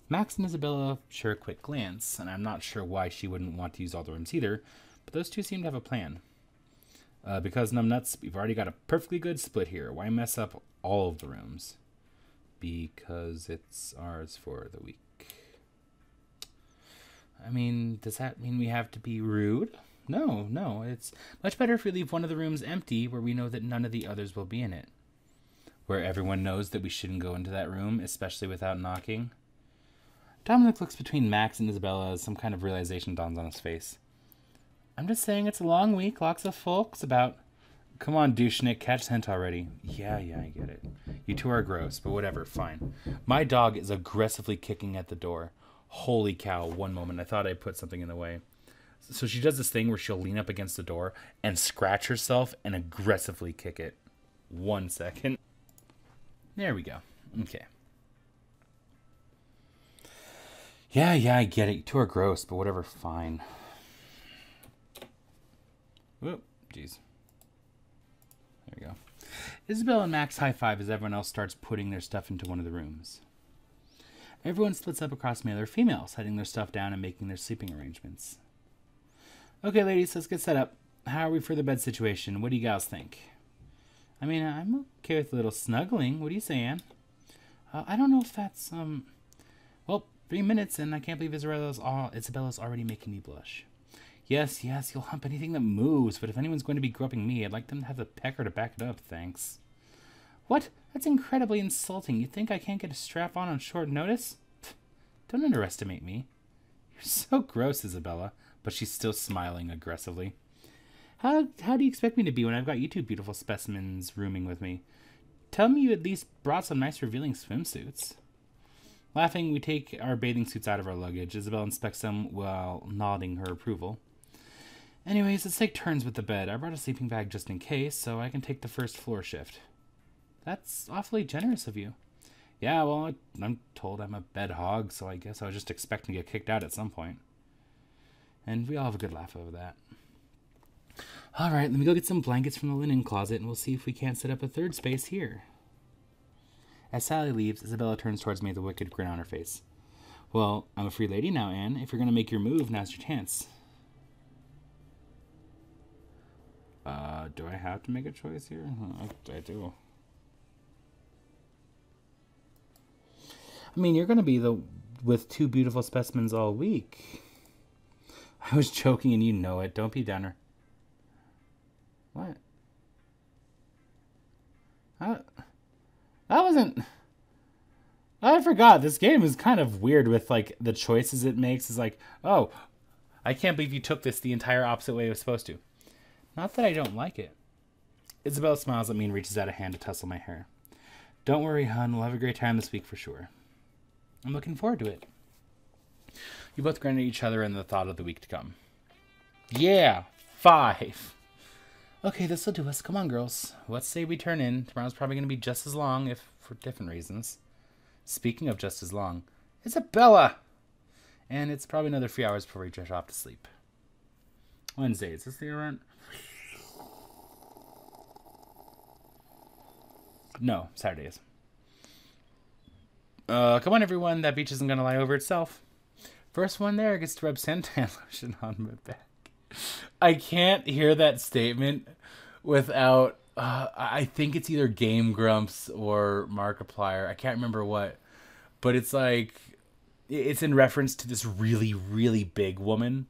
Max and Isabella share a quick glance, and I'm not sure why she wouldn't want to use all the rooms either, but those 2 seem to have a plan. Because numbnuts, we've already got a perfectly good split here. Why mess up all of the rooms? Because it's ours for the week. I mean, does that mean we have to be rude? No. It's much better if we leave one of the rooms empty where we know that none of the others will be in it. Where everyone knows that we shouldn't go into that room, especially without knocking. Dominic looks between Max and Isabella as some kind of realization dawns on his face. I'm just saying it's a long week, lots of folks about... Come on, douchenick, catch the hint already. Yeah, I get it. You 2 are gross, but whatever, fine. My dog is aggressively kicking at the door. Holy cow, one moment, I thought I put something in the way. So she does this thing where she'll lean up against the door and scratch herself and aggressively kick it. 1 second. There we go. Okay. Yeah, I get it. You 2 are gross, but whatever, fine. Whoop, jeez. There we go. Isabel and Max high-five as everyone else starts putting their stuff into one of the rooms. Everyone splits up across male or female, setting their stuff down and making their sleeping arrangements. Okay, ladies, let's get set up. How are we for the bed situation? What do you gals think? I mean, I'm okay with a little snuggling. What do you say, Anne? I don't know if that's, Well, 3 minutes, and I can't believe Isabella's already making me blush. Yes, you'll hump anything that moves, but if anyone's going to be groping me, I'd like them to have the pecker to back it up, thanks. What? That's incredibly insulting. You think I can't get a strap on short notice? Pfft, don't underestimate me. You're so gross, Isabella, but she's still smiling aggressively. How do you expect me to be when I've got you 2 beautiful specimens rooming with me? Tell me you at least brought some nice revealing swimsuits. Laughing, we take our bathing suits out of our luggage. Isabel inspects them while nodding her approval. Anyways, let's take turns with the bed. I brought a sleeping bag just in case, so I can take the first floor shift. That's awfully generous of you. Yeah, well, I'm told I'm a bed hog, so I guess I was just expecting to get kicked out at some point. And we all have a good laugh over that. All right, let me go get some blankets from the linen closet, and we'll see if we can't set up a third space here. As Sally leaves, Isabella turns towards me with a wicked grin on her face. Well, I'm a free lady now, Anne. If you're going to make your move, now's your chance. Do I have to make a choice here? I do. I mean, you're going to be with two beautiful specimens all week. I was joking and you know it. Don't be downer. What? That wasn't... I forgot. This game is kind of weird with, like, the choices it makes. It's like, oh, I can't believe you took this the entire opposite way it was supposed to. Not that I don't like it. Isabella smiles at me and reaches out a hand to tussle my hair. Don't worry, hon. We'll have a great time this week for sure. I'm looking forward to it. You both grin at each other in the thought of the week to come. Yeah, 5. Okay, this'll do us. Come on, girls. Let's say we turn in. Tomorrow's probably going to be just as long, if for different reasons. Speaking of just as long, Isabella! And it's probably another few hours before we drift off to sleep. Wednesday, is this the event? No, Saturdays. Come on, everyone. That beach isn't going to lie over itself. First one there gets to rub suntan lotion on my back. I can't hear that statement without... I think it's either Game Grumps or Markiplier. I can't remember what. But it's like... It's in reference to this really, really big woman.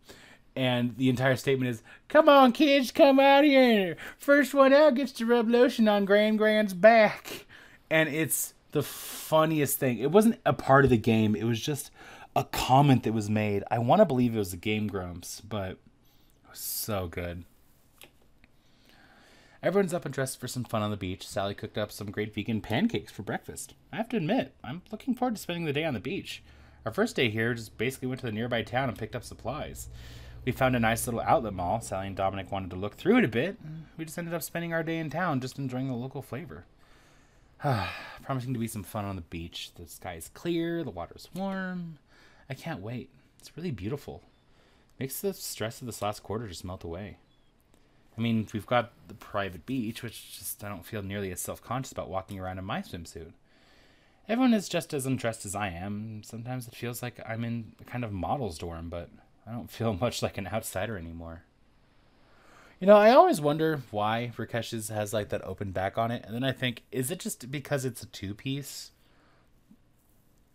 And the entire statement is, come on, kids, come out here. First one out gets to rub lotion on Grand's back. And it's the funniest thing. It wasn't a part of the game. It was just a comment that was made. I want to believe it was the Game Grumps, but it was so good. Everyone's up and dressed for some fun on the beach. Sally cooked up some great vegan pancakes for breakfast. I have to admit, I'm looking forward to spending the day on the beach. Our first day here just basically went to the nearby town and picked up supplies. We found a nice little outlet mall. Sally and Dominic wanted to look through it a bit. We just ended up spending our day in town just enjoying the local flavor. Promising to be some fun on the beach. The sky is clear. The water's warm. I can't wait. It's really beautiful. Makes the stress of this last quarter just melt away. I mean, we've got the private beach, which just I don't feel nearly as self-conscious about walking around in my swimsuit. Everyone is just as undressed as I am. Sometimes it feels like I'm in a kind of model's dorm, but I don't feel much like an outsider anymore. You know, I always wonder why Rakesh's has like that open back on it. And then I think, is it just because it's a two-piece?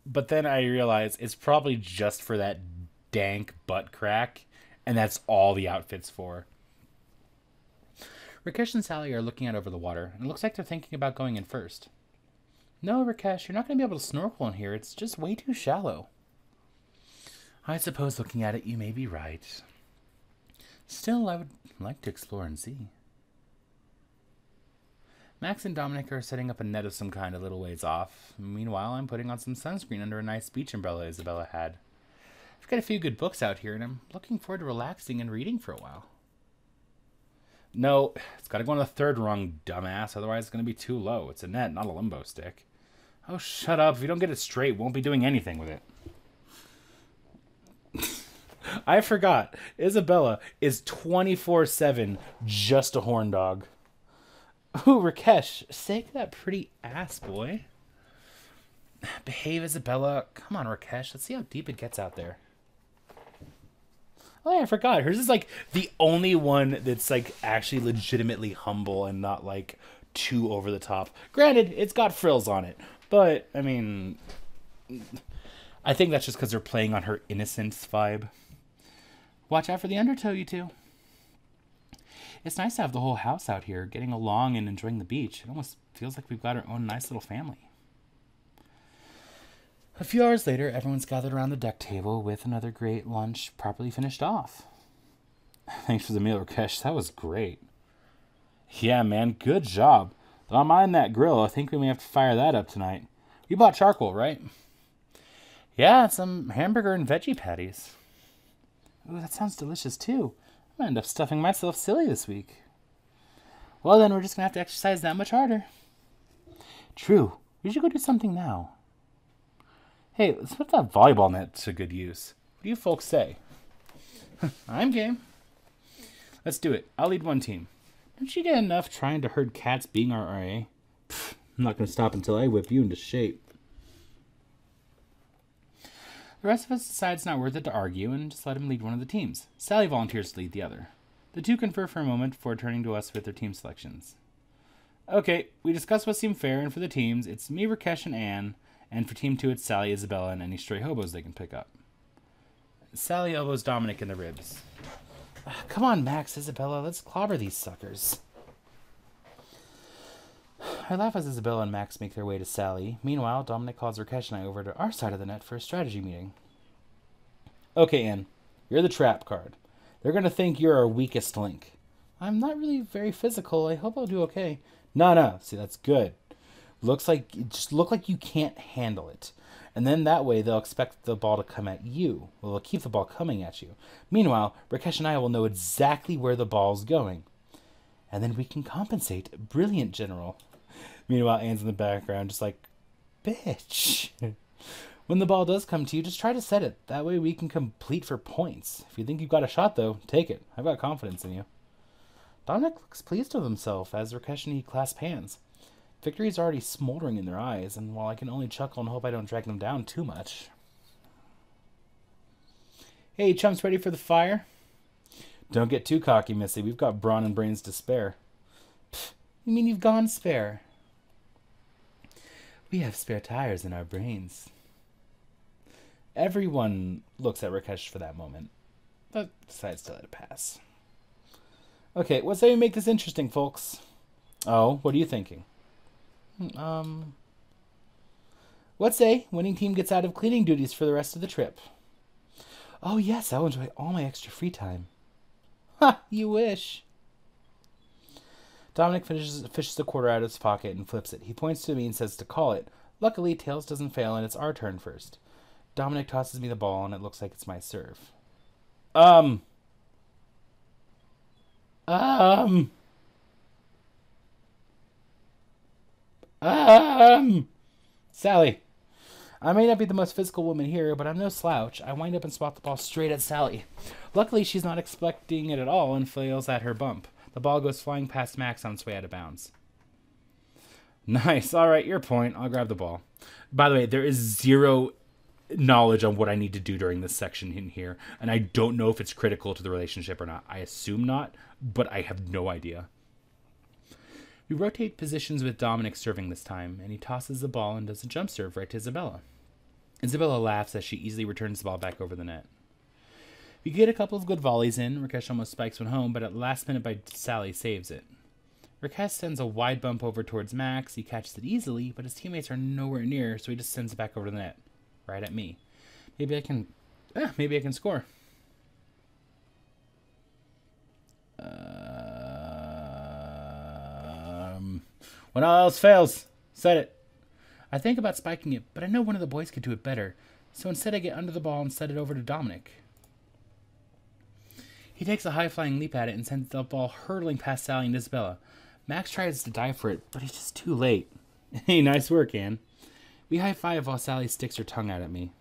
But then I realize it's probably just for that dank butt crack. And that's all the outfit's for. Rakesh and Sally are looking out over the water. And it looks like they're thinking about going in first. No, Rakesh, you're not going to be able to snorkel in here. It's just way too shallow. I suppose looking at it, you may be right. Still, I would like to explore and see. Max and Dominic are setting up a net of some kind a little ways off. Meanwhile, I'm putting on some sunscreen under a nice beach umbrella Isabella had. I've got a few good books out here, and I'm looking forward to relaxing and reading for a while. No, it's got to go on the third rung, dumbass. Otherwise, it's going to be too low. It's a net, not a limbo stick. Oh, shut up. If you don't get it straight, won't be doing anything with it. I forgot. Isabella is 24/7 just a horn dog. Ooh, Rakesh, shake that pretty ass, boy. Behave, Isabella. Come on, Rakesh. Let's see how deep it gets out there. Oh, yeah, I forgot. Hers is, like, the only one that's, like, actually legitimately humble and not, like, too over the top. Granted, it's got frills on it. But, I mean, I think that's just because they're playing on her innocence vibe. Watch out for the Undertale, you two. It's nice to have the whole house out here, getting along and enjoying the beach. It almost feels like we've got our own nice little family. A few hours later, everyone's gathered around the deck table with another great lunch properly finished off. Thanks for the meal, Rakesh. That was great. Yeah, man, good job. Don't mind that grill. I think we may have to fire that up tonight. You bought charcoal, right? Yeah, some hamburger and veggie patties. Ooh, that sounds delicious, too. I'm going to end up stuffing myself silly this week. Well, then, we're just going to have to exercise that much harder. True. We should go do something now. Hey, let's put that volleyball net to good use. What do you folks say? I'm game. Let's do it. I'll lead one team. Don't you get enough trying to herd cats being our RA? Pfft, I'm not going to stop until I whip you into shape. The rest of us decide it's not worth it to argue and just let him lead one of the teams. Sally volunteers to lead the other. The two confer for a moment before turning to us with their team selections. Okay, we discussed what seemed fair, and for the teams, it's me, Rakesh, and Anne, and for Team 2, it's Sally, Isabella, and any stray hobos they can pick up. Sally elbows Dominic in the ribs. Come on, Max, Isabella, let's clobber these suckers. I laugh as Isabella and Max make their way to Sally. Meanwhile, Dominic calls Rakesh and I over to our side of the net for a strategy meeting. Okay, Anne, you're the trap card. They're going to think you're our weakest link. I'm not really very physical. I hope I'll do okay. No. See, that's good. Just look like you can't handle it. And then that way they'll expect the ball to come at you. Well, they'll keep the ball coming at you. Meanwhile, Rakesh and I will know exactly where the ball's going. And then we can compensate. Brilliant, General. Meanwhile, Anne's in the background just like, bitch. When the ball does come to you, just try to set it. That way we can complete for points. If you think you've got a shot, though, take it. I've got confidence in you. Dominic looks pleased with himself as Rakesh and he clasp hands. Victory is already smoldering in their eyes, and while I can only chuckle and hope I don't drag them down too much. Hey, chumps, ready for the fire? Don't get too cocky, Missy. We've got brawn and brains to spare. Pfft, you mean you've gone spare? We have spare tires in our brains. Everyone looks at Rakesh for that moment, but decides to let it pass. Okay, what say we make this interesting, folks? Oh, what are you thinking? What say winning team gets out of cleaning duties for the rest of the trip? Oh, yes, I'll enjoy all my extra free time. Ha, you wish. Dominic fishes a quarter out of his pocket and flips it. He points to me and says to call it. Luckily, tails doesn't fail, and it's our turn first. Dominic tosses me the ball, and it looks like it's my serve. Sally. I may not be the most physical woman here, but I'm no slouch. I wind up and swat the ball straight at Sally. Luckily, she's not expecting it at all and flails at her bump. The ball goes flying past Max on its way out of bounds. Nice. All right, your point. I'll grab the ball. By the way, there is zero knowledge on what I need to do during this section in here, and I don't know if it's critical to the relationship or not. I assume not, but I have no idea. We rotate positions with Dominic serving this time, and he tosses the ball and does a jump serve right to Isabella. Isabella laughs as she easily returns the ball back over the net. We get a couple of good volleys in. Rakesh almost spikes one home, but at the last minute by Sally saves it. Rakesh sends a wide bump over towards Max. He catches it easily, but his teammates are nowhere near, so he just sends it back over the net. Right at me. Maybe I can score. When all else fails, set it. I think about spiking it, but I know one of the boys could do it better. So instead I get under the ball and set it over to Dominic. He takes a high-flying leap at it and sends the ball hurtling past Sally and Isabella. Max tries to dive for it, but he's just too late. Hey, nice work, Anne. We high-five while Sally sticks her tongue out at me.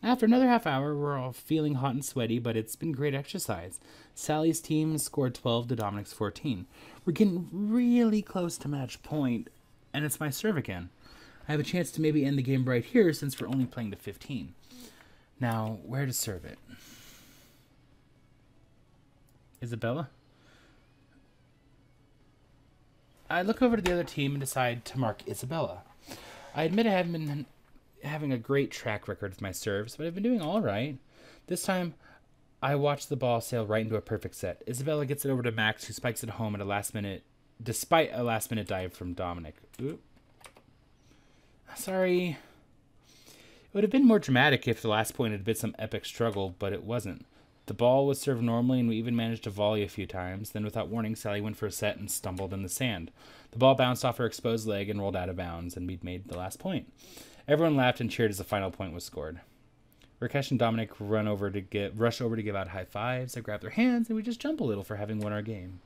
After another half hour, we're all feeling hot and sweaty, but it's been great exercise. Sally's team scored 12 to Dominic's 14. We're getting really close to match point, and it's my serve again. I have a chance to maybe end the game right here since we're only playing to 15. Now, where to serve it? Isabella? I look over to the other team and decide to mark Isabella. I admit I haven't been having a great track record with my serves, but I've been doing all right. This time, I watch the ball sail right into a perfect set. Isabella gets it over to Max, who spikes it home at a last minute, despite a last-minute dive from Dominic. Oop. Sorry. It would have been more dramatic if the last point had been some epic struggle, but it wasn't. The ball was served normally, and we even managed to volley a few times. Then, without warning, Sally went for a set and stumbled in the sand. The ball bounced off her exposed leg and rolled out of bounds, and we'd made the last point. Everyone laughed and cheered as the final point was scored. Rakesh and Dominic rush over to give out high fives. I grab their hands, and we just jump a little for having won our game.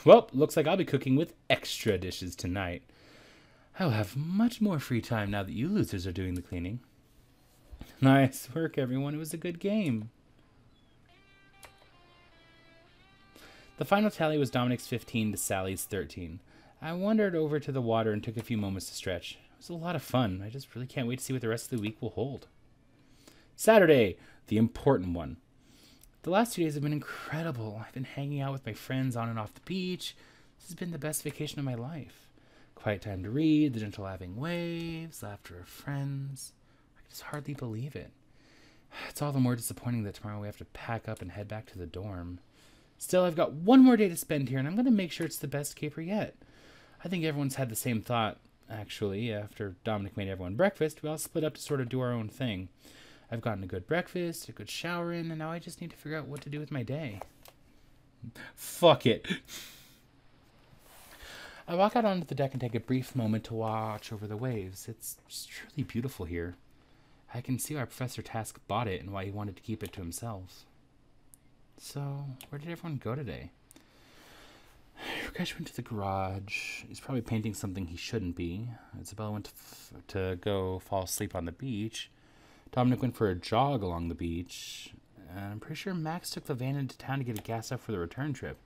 Well, looks like I'll be cooking with extra dishes tonight. I'll have much more free time now that you losers are doing the cleaning. Nice work, everyone. It was a good game. The final tally was Dominic's 15 to Sally's 13. I wandered over to the water and took a few moments to stretch. It was a lot of fun. I just really can't wait to see what the rest of the week will hold. Saturday, the important one. The last 2 days have been incredible. I've been hanging out with my friends on and off the beach. This has been the best vacation of my life. Quiet time to read, the gentle lapping waves, laughter of friends. I can just hardly believe it. It's all the more disappointing that tomorrow we have to pack up and head back to the dorm. Still, I've got one more day to spend here, and I'm going to make sure it's the best caper yet. I think everyone's had the same thought, actually. After Dominic made everyone breakfast, we all split up to sort of do our own thing. I've gotten a good breakfast, a good shower in, and now I just need to figure out what to do with my day. Fuck it. I walk out onto the deck and take a brief moment to watch over the waves. It's just truly beautiful here. I can see why Professor Task bought it and why he wanted to keep it to himself. So, where did everyone go today? Rakesh went to the garage. He's probably painting something he shouldn't be. Isabella went to go fall asleep on the beach. Dominic went for a jog along the beach. And I'm pretty sure Max took the van into town to get it gassed up for the return trip.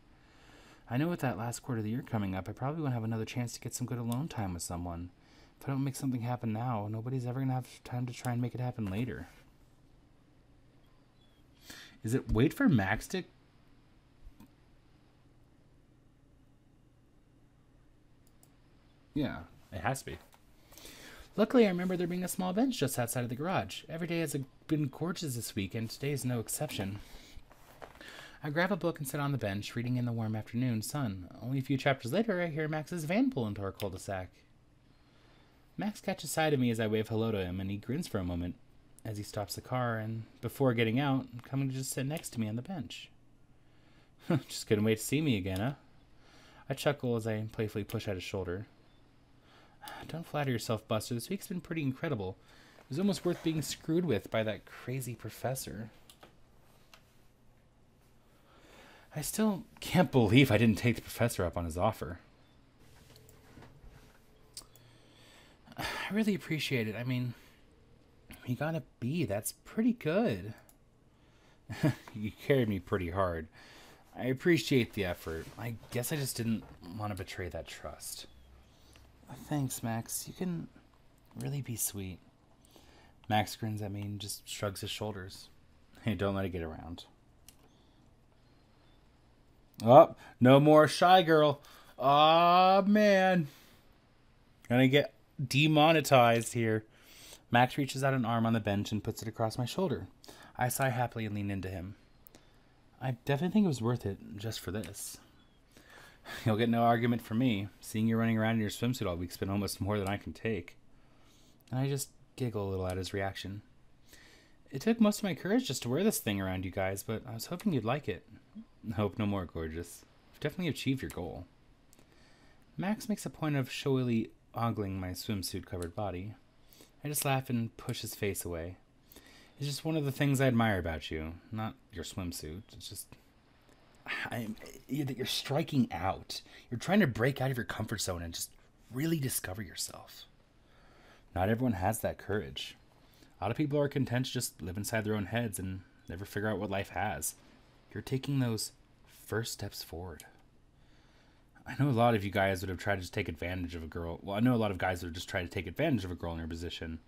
I know with that last quarter of the year coming up, I probably won't have another chance to get some good alone time with someone. If I don't make something happen now, nobody's ever going to have time to try and make it happen later. Is it wait for Max to... Yeah, it has to be. Luckily, I remember there being a small bench just outside of the garage. Every day has been gorgeous this week, and today is no exception. I grab a book and sit on the bench, reading in the warm afternoon sun. Only a few chapters later, I hear Max's van pull into our cul-de-sac. Max catches sight of me as I wave hello to him, and he grins for a moment as he stops the car, and before getting out, coming to just sit next to me on the bench. Just couldn't wait to see me again, huh? I chuckle as I playfully push at his shoulder. Don't flatter yourself, Buster. This week's been pretty incredible. It was almost worth being screwed with by that crazy professor. I still can't believe I didn't take the professor up on his offer. I really appreciate it. I mean, you got a B. That's pretty good. You carried me pretty hard. I appreciate the effort. I guess I just didn't want to betray that trust. Thanks, Max. You can really be sweet. Max grins at me and just shrugs his shoulders. Hey, don't let it get around. Oh, no more shy girl. Aw, man. Gonna get demonetized here. Max reaches out an arm on the bench and puts it across my shoulder. I sigh happily and lean into him. I definitely think it was worth it just for this. You'll get no argument from me. Seeing you running around in your swimsuit all week's been almost more than I can take. And I just giggle a little at his reaction. It took most of my courage just to wear this thing around you guys, but I was hoping you'd like it. Hope no more, gorgeous. You've definitely achieved your goal. Max makes a point of showily ogling my swimsuit-covered body. I just laugh and push his face away. It's just one of the things I admire about you. Not your swimsuit. It's just... that you're striking out. You're trying to break out of your comfort zone and just really discover yourself. Not everyone has that courage. A lot of people are content to just live inside their own heads and never figure out what life has. You're taking those first steps forward. I know a lot of you guys would have tried to just take advantage of a girl. Well, I know a lot of guys would have just tried to take advantage of a girl in your position.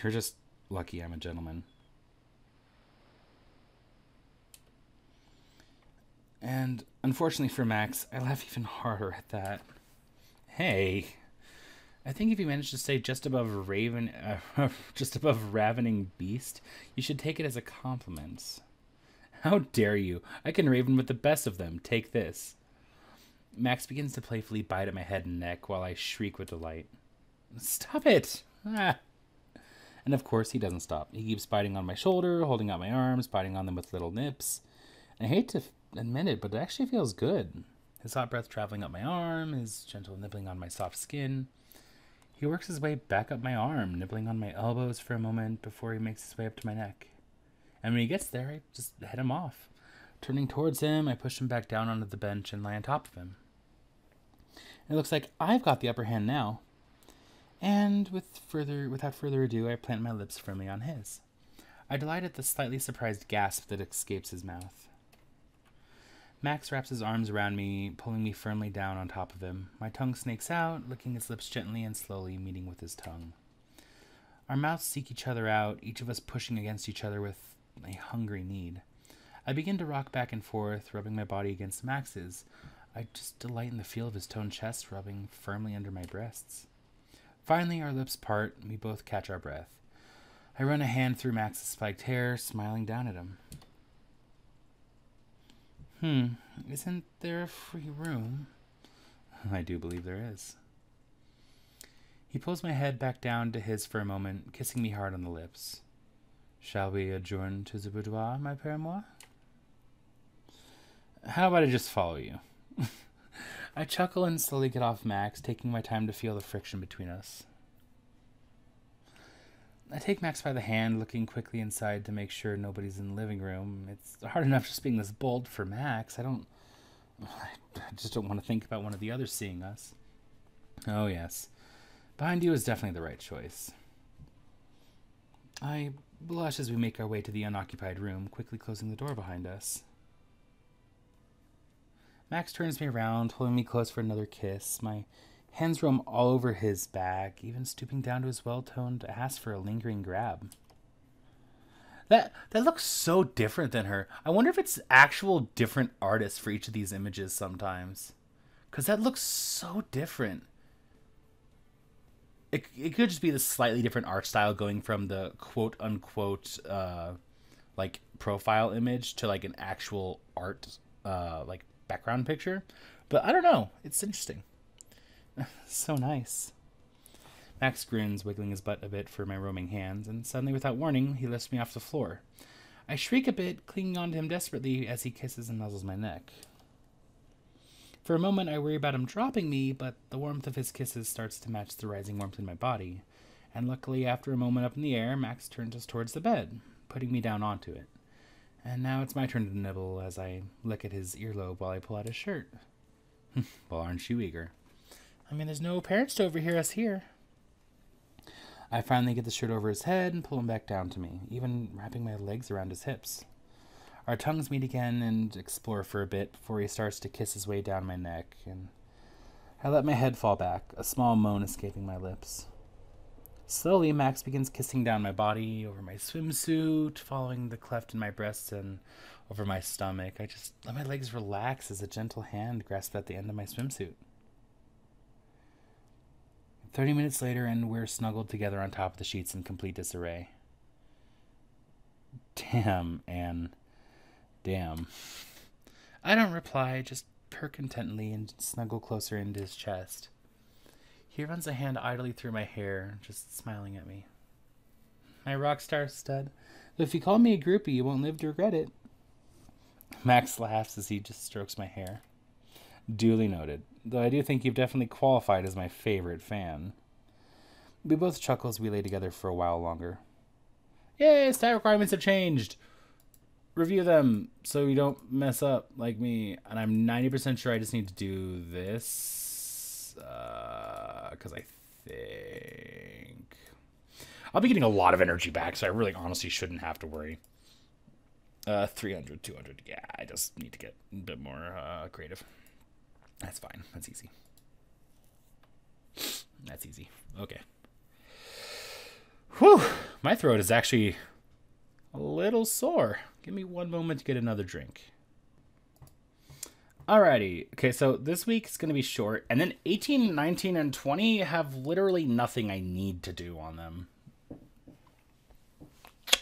You're just lucky I'm a gentleman. And unfortunately for Max, I laugh even harder at that. Hey, I think if you manage to stay just above ravening beast, you should take it as a compliment. How dare you? I can raven with the best of them. Take this. Max begins to playfully bite at my head and neck while I shriek with delight. Stop it! Ah. And of course, he doesn't stop. He keeps biting on my shoulder, holding out my arms, biting on them with little nips. And I hate to admit it, but it actually feels good. His hot breath traveling up my arm, his gentle nibbling on my soft skin. He works his way back up my arm, nibbling on my elbows for a moment before he makes his way up to my neck. And when he gets there, I just head him off. Turning towards him, I push him back down onto the bench and lie on top of him. It looks like I've got the upper hand now. And without further ado, I plant my lips firmly on his. I delight at the slightly surprised gasp that escapes his mouth. Max wraps his arms around me, pulling me firmly down on top of him. My tongue snakes out, licking his lips gently and slowly, meeting with his tongue. Our mouths seek each other out, each of us pushing against each other with a hungry need. I begin to rock back and forth, rubbing my body against Max's. I just delight in the feel of his toned chest rubbing firmly under my breasts. Finally, our lips part, and we both catch our breath. I run a hand through Max's spiked hair, smiling down at him. Isn't there a free room? I do believe there is. He pulls my head back down to his for a moment, kissing me hard on the lips. Shall we adjourn to the boudoir, my paramour? How about I just follow you? I chuckle and slowly get off Max, taking my time to feel the friction between us. I take Max by the hand, looking quickly inside to make sure nobody's in the living room. It's hard enough just being this bold for Max. I just don't want to think about one of the others seeing us. Oh, yes. Behind you is definitely the right choice. I blush as we make our way to the unoccupied room, quickly closing the door behind us. Max turns me around, pulling me close for another kiss. My hands roam all over his back, even stooping down to his well-toned ass for a lingering grab. That looks so different than her. I wonder if it's actual different artists for each of these images sometimes. Because that looks so different. It could just be the slightly different art style going from the quote-unquote like profile image to like an actual art like background picture. But I don't know. It's interesting. So nice. Max grins, wiggling his butt a bit for my roaming hands, and suddenly, without warning, he lifts me off the floor. I shriek a bit, clinging onto him desperately as he kisses and nuzzles my neck. For a moment, I worry about him dropping me, but the warmth of his kisses starts to match the rising warmth in my body, and luckily, after a moment up in the air, Max turns us towards the bed, putting me down onto it. And now it's my turn to nibble as I lick at his earlobe while I pull out his shirt. Well, aren't you eager? I mean, there's no parents to overhear us here. I finally get the shirt over his head and pull him back down to me, even wrapping my legs around his hips. Our tongues meet again and explore for a bit before he starts to kiss his way down my neck, and I let my head fall back, a small moan escaping my lips. Slowly, Max begins kissing down my body, over my swimsuit, following the cleft in my breast and over my stomach. I just let my legs relax as a gentle hand grasps at the end of my swimsuit. 30 minutes later, and we're snuggled together on top of the sheets in complete disarray. Damn, Anne. Damn. I don't reply, just purr contentedly and snuggle closer into his chest. He runs a hand idly through my hair, just smiling at me. My rock star stud. Though if you call me a groupie, you won't live to regret it. Max laughs as he just strokes my hair. Duly noted, though I do think you've definitely qualified as my favorite fan. We both chuckle as we lay together for a while longer. Yay, stat requirements have changed! Review them so you don't mess up like me. And I'm 90% sure I just need to do this. Because I think I'll be getting a lot of energy back, so I really honestly shouldn't have to worry. 300, 200. Yeah, I just need to get a bit more creative. That's fine. That's easy. That's easy. Okay. Whew. My throat is actually a little sore. Give me one moment to get another drink. Alrighty. Okay, so this week is going to be short. And then 18, 19, and 20 have literally nothing I need to do on them.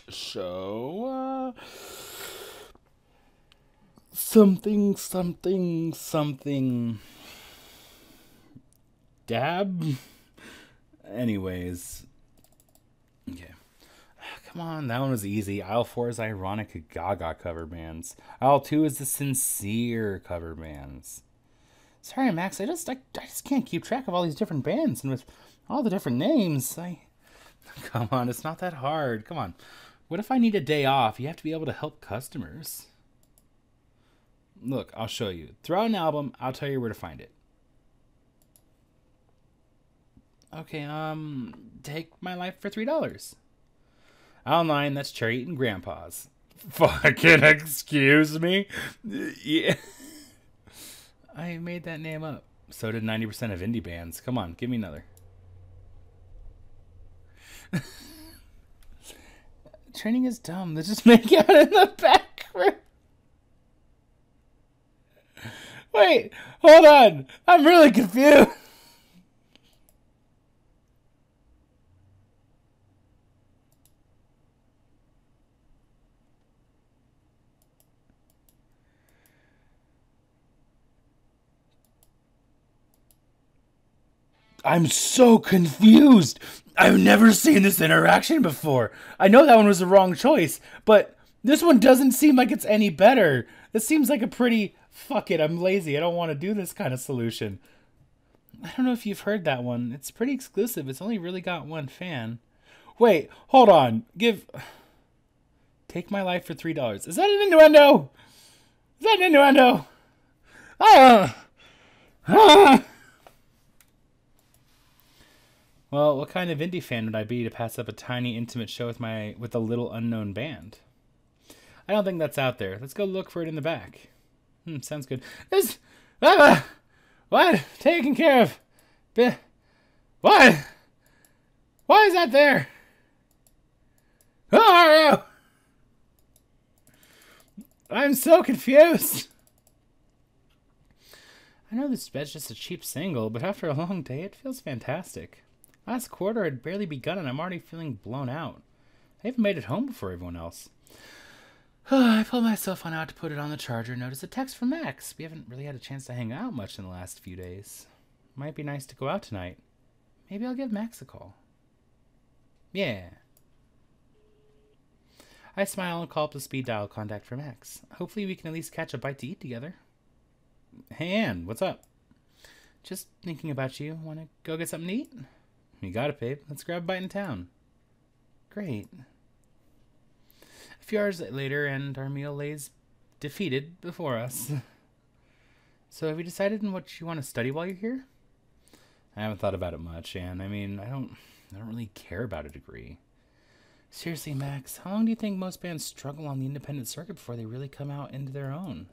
So, something. Dab? Anyways. Okay. Come on, that one was easy. Aisle 4 is ironic Gaga cover bands. Aisle 2 is the sincere cover bands. Sorry, Max, I just can't keep track of all these different bands and with all the different names. Come on, it's not that hard. Come on. What if I need a day off? You have to be able to help customers. Look, I'll show you. Throw out an album, I'll tell you where to find it. Okay, take my life for $3. Online, that's cherry eating grandpas. Fucking excuse me? Yeah. I made that name up. So did 90% of indie bands. Come on, give me another. Training is dumb. Let's just make out in the background. Wait, hold on. I'm really confused. I'm so confused. I've never seen this interaction before. I know that one was the wrong choice, but this one doesn't seem like it's any better. This seems like a pretty, fuck it, I'm lazy. I don't want to do this kind of solution. I don't know if you've heard that one. It's pretty exclusive. It's only really got one fan. Wait, hold on. Take my life for $3. Is that an innuendo? Is that an innuendo? Well, what kind of indie fan would I be to pass up a tiny, intimate show with a little unknown band? I don't think that's out there. Let's go look for it in the back. Sounds good. What? Taken care of. What? Why is that there? Who are you? I'm so confused. I know this bed's just a cheap single, but after a long day, it feels fantastic. Last quarter had barely begun and I'm already feeling blown out. I even made it home before everyone else. I pulled my cell phone out to put it on the charger and noticed a text from Max. We haven't really had a chance to hang out much in the last few days. Might be nice to go out tonight. Maybe I'll give Max a call. Yeah. I smile and call up the speed dial contact for Max. Hopefully we can at least catch a bite to eat together. Hey Ann, what's up? Just thinking about you. Want to go get something to eat? You got it, babe. Let's grab a bite in town. Great. A few hours later, and our meal lays defeated before us. So have you decided on what you want to study while you're here? I haven't thought about it much, and I mean, I don't really care about a degree. Seriously, Max, how long do you think most bands struggle on the independent circuit before they really come out into their own?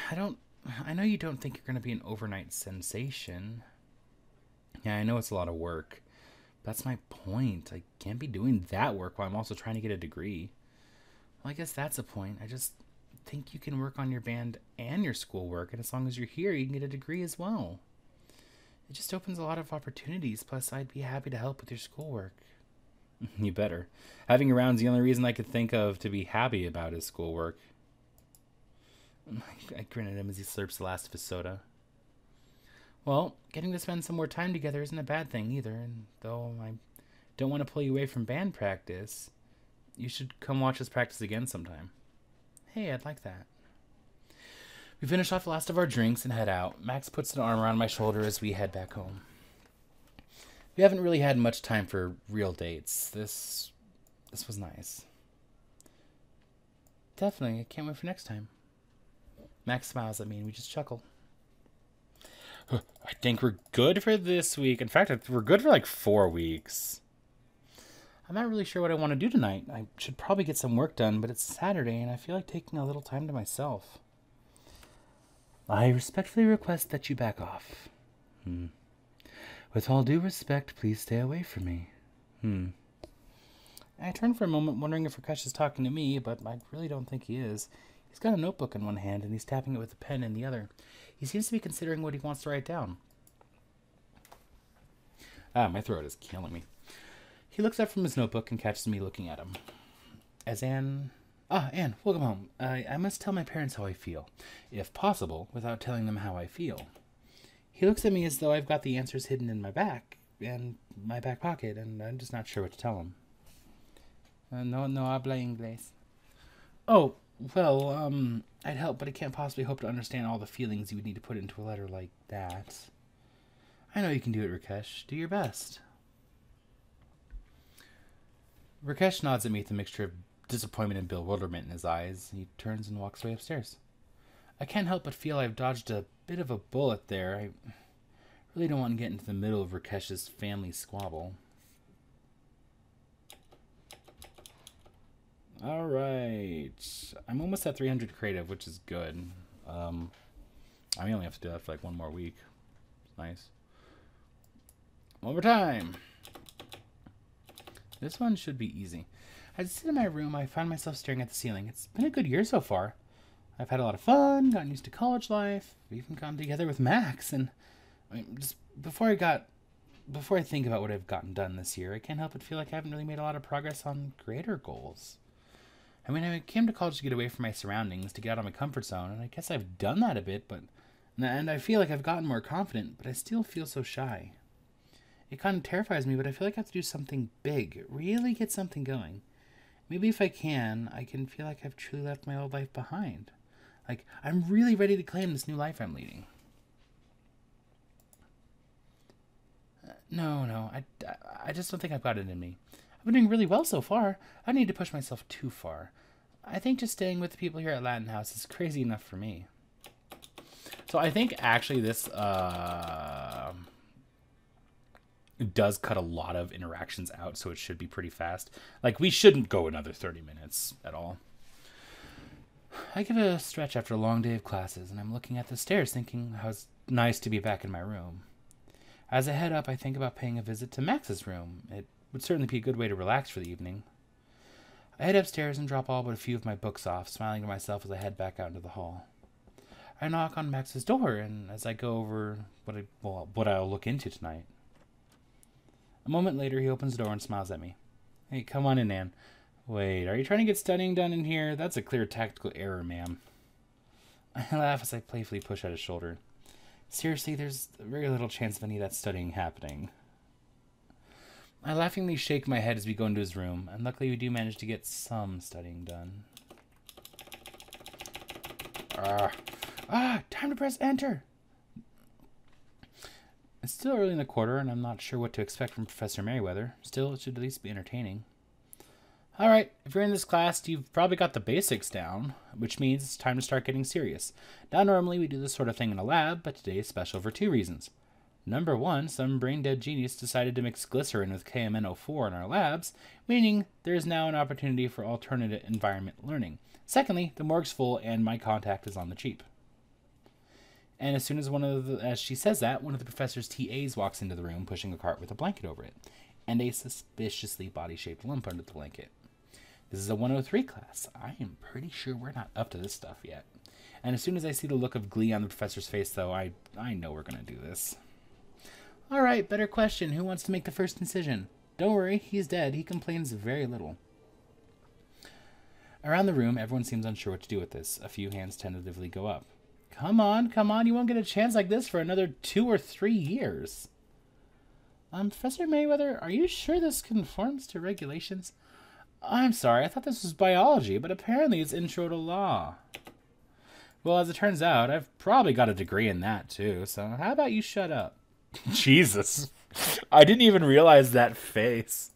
I know you don't think you're going to be an overnight sensation. Yeah, I know it's a lot of work. That's my point. I can't be doing that work while I'm also trying to get a degree. Well, I guess that's a point. I just think you can work on your band and your schoolwork, and as long as you're here, you can get a degree as well. It just opens a lot of opportunities, plus I'd be happy to help with your schoolwork. You better. Having you around is the only reason I could think of to be happy about his schoolwork. I grin at him as he slurps the last of his soda. Well, getting to spend some more time together isn't a bad thing either, and though I don't want to pull you away from band practice, you should come watch us practice again sometime. Hey, I'd like that. We finish off the last of our drinks and head out. Max puts an arm around my shoulder as we head back home. We haven't really had much time for real dates. This was nice. Definitely, I can't wait for next time. Max smiles at me and we just chuckle. I think we're good for this week. In fact, we're good for like 4 weeks. I'm not really sure what I want to do tonight. I should probably get some work done, but it's Saturday and I feel like taking a little time to myself. I respectfully request that you back off. With all due respect, please stay away from me. I turn for a moment, wondering if Rakesh is talking to me, but I really don't think he is. He's got a notebook in one hand and he's tapping it with a pen in the other. He seems to be considering what he wants to write down. My throat is killing me. He looks up from his notebook and catches me looking at him. Anne, welcome home. I must tell my parents how I feel, if possible, without telling them how I feel. He looks at me as though I've got the answers hidden in my back pocket, and I'm just not sure what to tell him. No habla inglés. Oh, well, I'd help, but I can't possibly hope to understand all the feelings you would need to put into a letter like that. I know you can do it, Rakesh. Do your best. Rakesh nods at me with a mixture of disappointment and bewilderment in his eyes. He turns and walks away upstairs. I can't help but feel I've dodged a bit of a bullet there. I Really don't want to get into the middle of Rakesh's family squabble. Alright. I'm almost at 300 creative, which is good. I only have to do that for like one more week. Nice. One more time. This one should be easy. I sit in my room, I find myself staring at the ceiling. It's been a good year so far. I've had a lot of fun, gotten used to college life, even gotten together with Max, and I mean, just before I think about what I've gotten done this year, I can't help but feel like I haven't really made a lot of progress on greater goals. I mean, I came to college to get away from my surroundings, to get out of my comfort zone, and I guess I've done that a bit, and I feel like I've gotten more confident, but I still feel so shy. It kind of terrifies me, but I feel like I have to do something big, really get something going. Maybe if I can feel like I've truly left my old life behind. Like, I'm really ready to claim this new life I'm leading. No, I just don't think I've got it in me. I've been doing really well so far. I don't need to push myself too far. I think just staying with the people here at Latin House is crazy enough for me. So I think actually this does cut a lot of interactions out, so it should be pretty fast. Like, we shouldn't go another 30 minutes at all. I give a stretch after a long day of classes, and I'm looking at the stairs thinking how it's nice to be back in my room. As I head up, I think about paying a visit to Max's room. It would certainly be a good way to relax for the evening. I head upstairs and drop all but a few of my books off, smiling to myself as I head back out into the hall. I knock on Max's door, and as I go over what I'll look into tonight. A moment later, he opens the door and smiles at me. Hey, come on in, Nan. Wait, are you trying to get studying done in here? That's a clear tactical error, ma'am. I laugh as I playfully push at his shoulder. Seriously, there's very little chance of any of that studying happening. I laughingly shake my head as we go into his room, and luckily we do manage to get some studying done. Time to press enter! It's still early in the quarter, and I'm not sure what to expect from Professor Merriweather. Still, it should at least be entertaining. Alright, if you're in this class, you've probably got the basics down, which means it's time to start getting serious. Now, normally we do this sort of thing in a lab, but today is special for two reasons. Number one, some brain-dead genius decided to mix glycerin with KMNO4 in our labs, meaning there is now an opportunity for alternate environment learning. Secondly, the morgue's full and my contact is on the cheap. And as soon as she says that, one of the professor's TAs walks into the room, pushing a cart with a blanket over it, and a suspiciously body-shaped lump under the blanket. This is a 103 class. I am pretty sure we're not up to this stuff yet. And as soon as I see the look of glee on the professor's face, though, I know we're going to do this. Alright, better question. Who wants to make the first incision? Don't worry, he's dead. He complains very little. Around the room, everyone seems unsure what to do with this. A few hands tentatively go up. Come on, you won't get a chance like this for another 2 or 3 years. Professor Merriweather, are you sure this conforms to regulations? I'm sorry, I thought this was biology, but apparently it's intro to law. Well, as it turns out, I've probably got a degree in that, too, so how about you shut up? Jesus. I didn't even realize that face.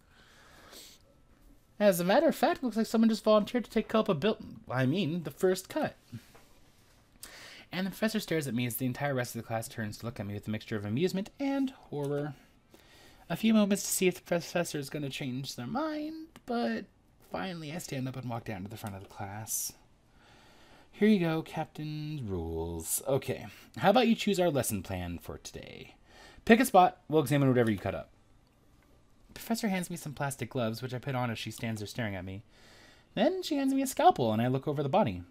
As a matter of fact, it looks like someone just volunteered to take the first cut. And the professor stares at me as the entire rest of the class turns to look at me with a mixture of amusement and horror. A few moments to see if the professor is going to change their mind, but finally I stand up and walk down to the front of the class. Here you go, Captain's rules. Okay, how about you choose our lesson plan for today? Pick a spot, we'll examine whatever you cut up. The professor hands me some plastic gloves, which I put on as she stands there staring at me. Then she hands me a scalpel, and I look over the body.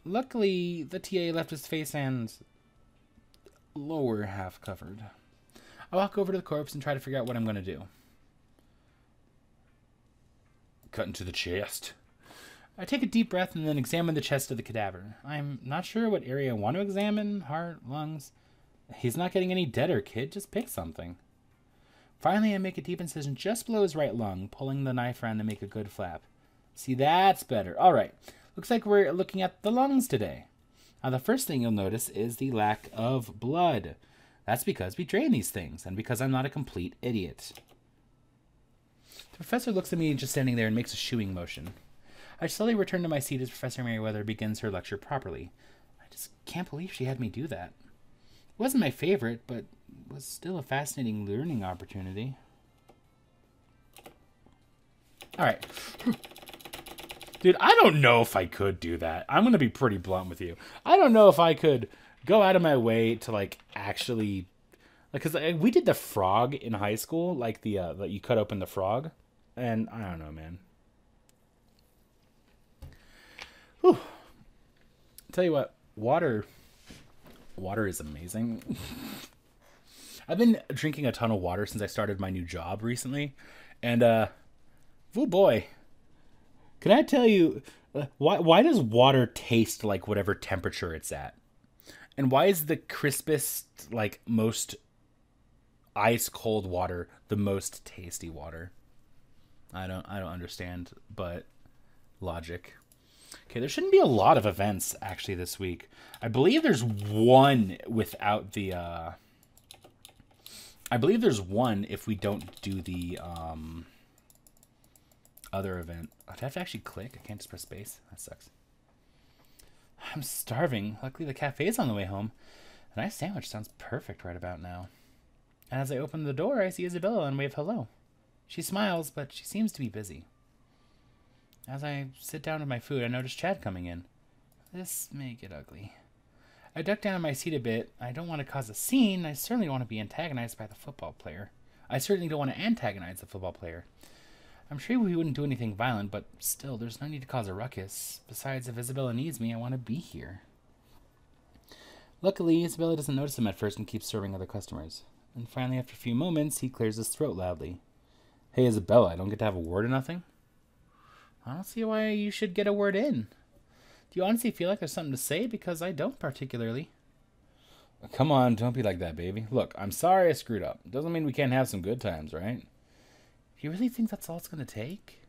Luckily, the TA left his face and lower half covered. I walk over to the corpse and try to figure out what I'm going to do. Cut into the chest. I take a deep breath and then examine the chest of the cadaver. I'm not sure what area I want to examine. Heart, lungs. He's not getting any deader, kid. Just pick something. Finally, I make a deep incision just below his right lung, pulling the knife around to make a good flap. See, that's better. All right. Looks like we're looking at the lungs today. Now, the first thing you'll notice is the lack of blood. That's because we drain these things, and because I'm not a complete idiot. The professor looks at me just standing there and makes a shooing motion. I slowly return to my seat as Professor Merriweather begins her lecture properly. I just can't believe she had me do that. It wasn't my favorite, but was still a fascinating learning opportunity. All right. Dude, I don't know if I could do that. I'm going to be pretty blunt with you. I don't know if I could go out of my way to, like, actually... Like, because we did the frog in high school. Like, you cut open the frog. And I don't know, man. Whew. Tell you what, water is amazing. I've been drinking a ton of water since I started my new job recently. And, oh boy. Can I tell you, why does water taste like whatever temperature it's at? And why is the crispest, like, most ice cold water the most tasty water? I don't understand, but logic. Okay, there shouldn't be a lot of events actually this week. I believe there's one without the I believe there's one if we don't do the other event. Oh, do I have to actually click? I can't just press space. That sucks. I'm starving. Luckily the cafe's on the way home. A nice sandwich sounds perfect right about now. And as I open the door, I see Isabella and wave hello. She smiles, but she seems to be busy. As I sit down to my food, I notice Chad coming in. This may get ugly. I duck down in my seat a bit. I don't want to cause a scene. I certainly don't want to be antagonized by the football player. I certainly don't want to antagonize the football player. I'm sure we wouldn't do anything violent, but still, there's no need to cause a ruckus. Besides, if Isabella needs me, I want to be here. Luckily, Isabella doesn't notice him at first and keeps serving other customers. And finally, after a few moments, he clears his throat loudly. Hey, Isabella, I don't get to have a word or nothing? I don't see why you should get a word in. Do you honestly feel like there's something to say? Because I don't particularly. Come on, don't be like that, baby. Look, I'm sorry I screwed up. Doesn't mean we can't have some good times, right? Do you really think that's all it's going to take?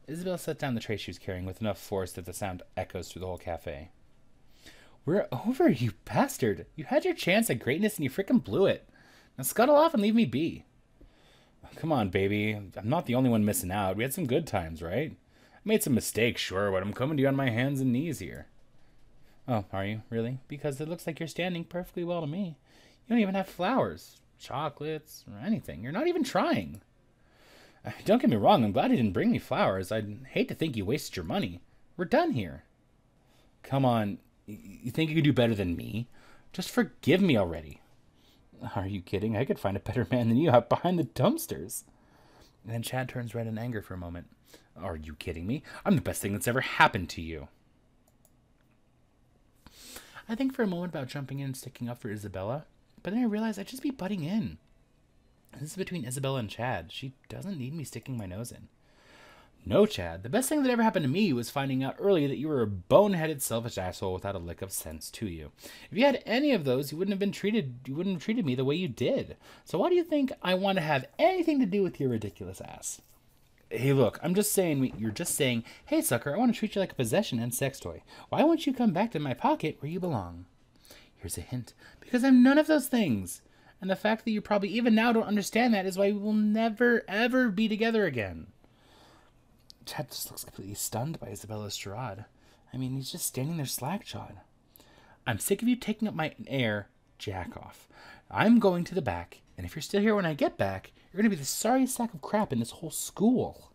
Isabella set down the tray she was carrying with enough force that the sound echoes through the whole cafe. We're over, you bastard. You had your chance at greatness and you frickin' blew it. Now scuttle off and leave me be. Come on, baby. I'm not the only one missing out. We had some good times, right? I made some mistakes, sure, but I'm coming to you on my hands and knees here. Oh, are you? Really? Because it looks like you're standing perfectly well to me. You don't even have flowers, chocolates, or anything. You're not even trying. Don't get me wrong, I'm glad you didn't bring me flowers. I'd hate to think you wasted your money. We're done here. Come on. You think you could do better than me? Just forgive me already. Are you kidding? I could find a better man than you out behind the dumpsters. And then Chad turns red in anger for a moment. Are you kidding me? I'm the best thing that's ever happened to you. I think for a moment about jumping in and sticking up for Isabella, but then I realized I'd just be butting in. This is between Isabella and Chad. She doesn't need me sticking my nose in. No, Chad. The best thing that ever happened to me was finding out early that you were a boneheaded, selfish asshole without a lick of sense to you. If you had any of those, you wouldn't have treated me the way you did. So why do you think I want to have anything to do with your ridiculous ass? Hey, look, I'm just saying, you're just saying, hey, sucker, I want to treat you like a possession and sex toy. Why won't you come back to my pocket where you belong? Here's a hint. Because I'm none of those things. And the fact that you probably even now don't understand that is why we will never, ever be together again. Chad just looks completely stunned by Isabella's charade. I mean, he's just standing there slack-jawed. I'm sick of you taking up my air. Jack off. I'm going to the back, and if you're still here when I get back, you're going to be the sorriest sack of crap in this whole school.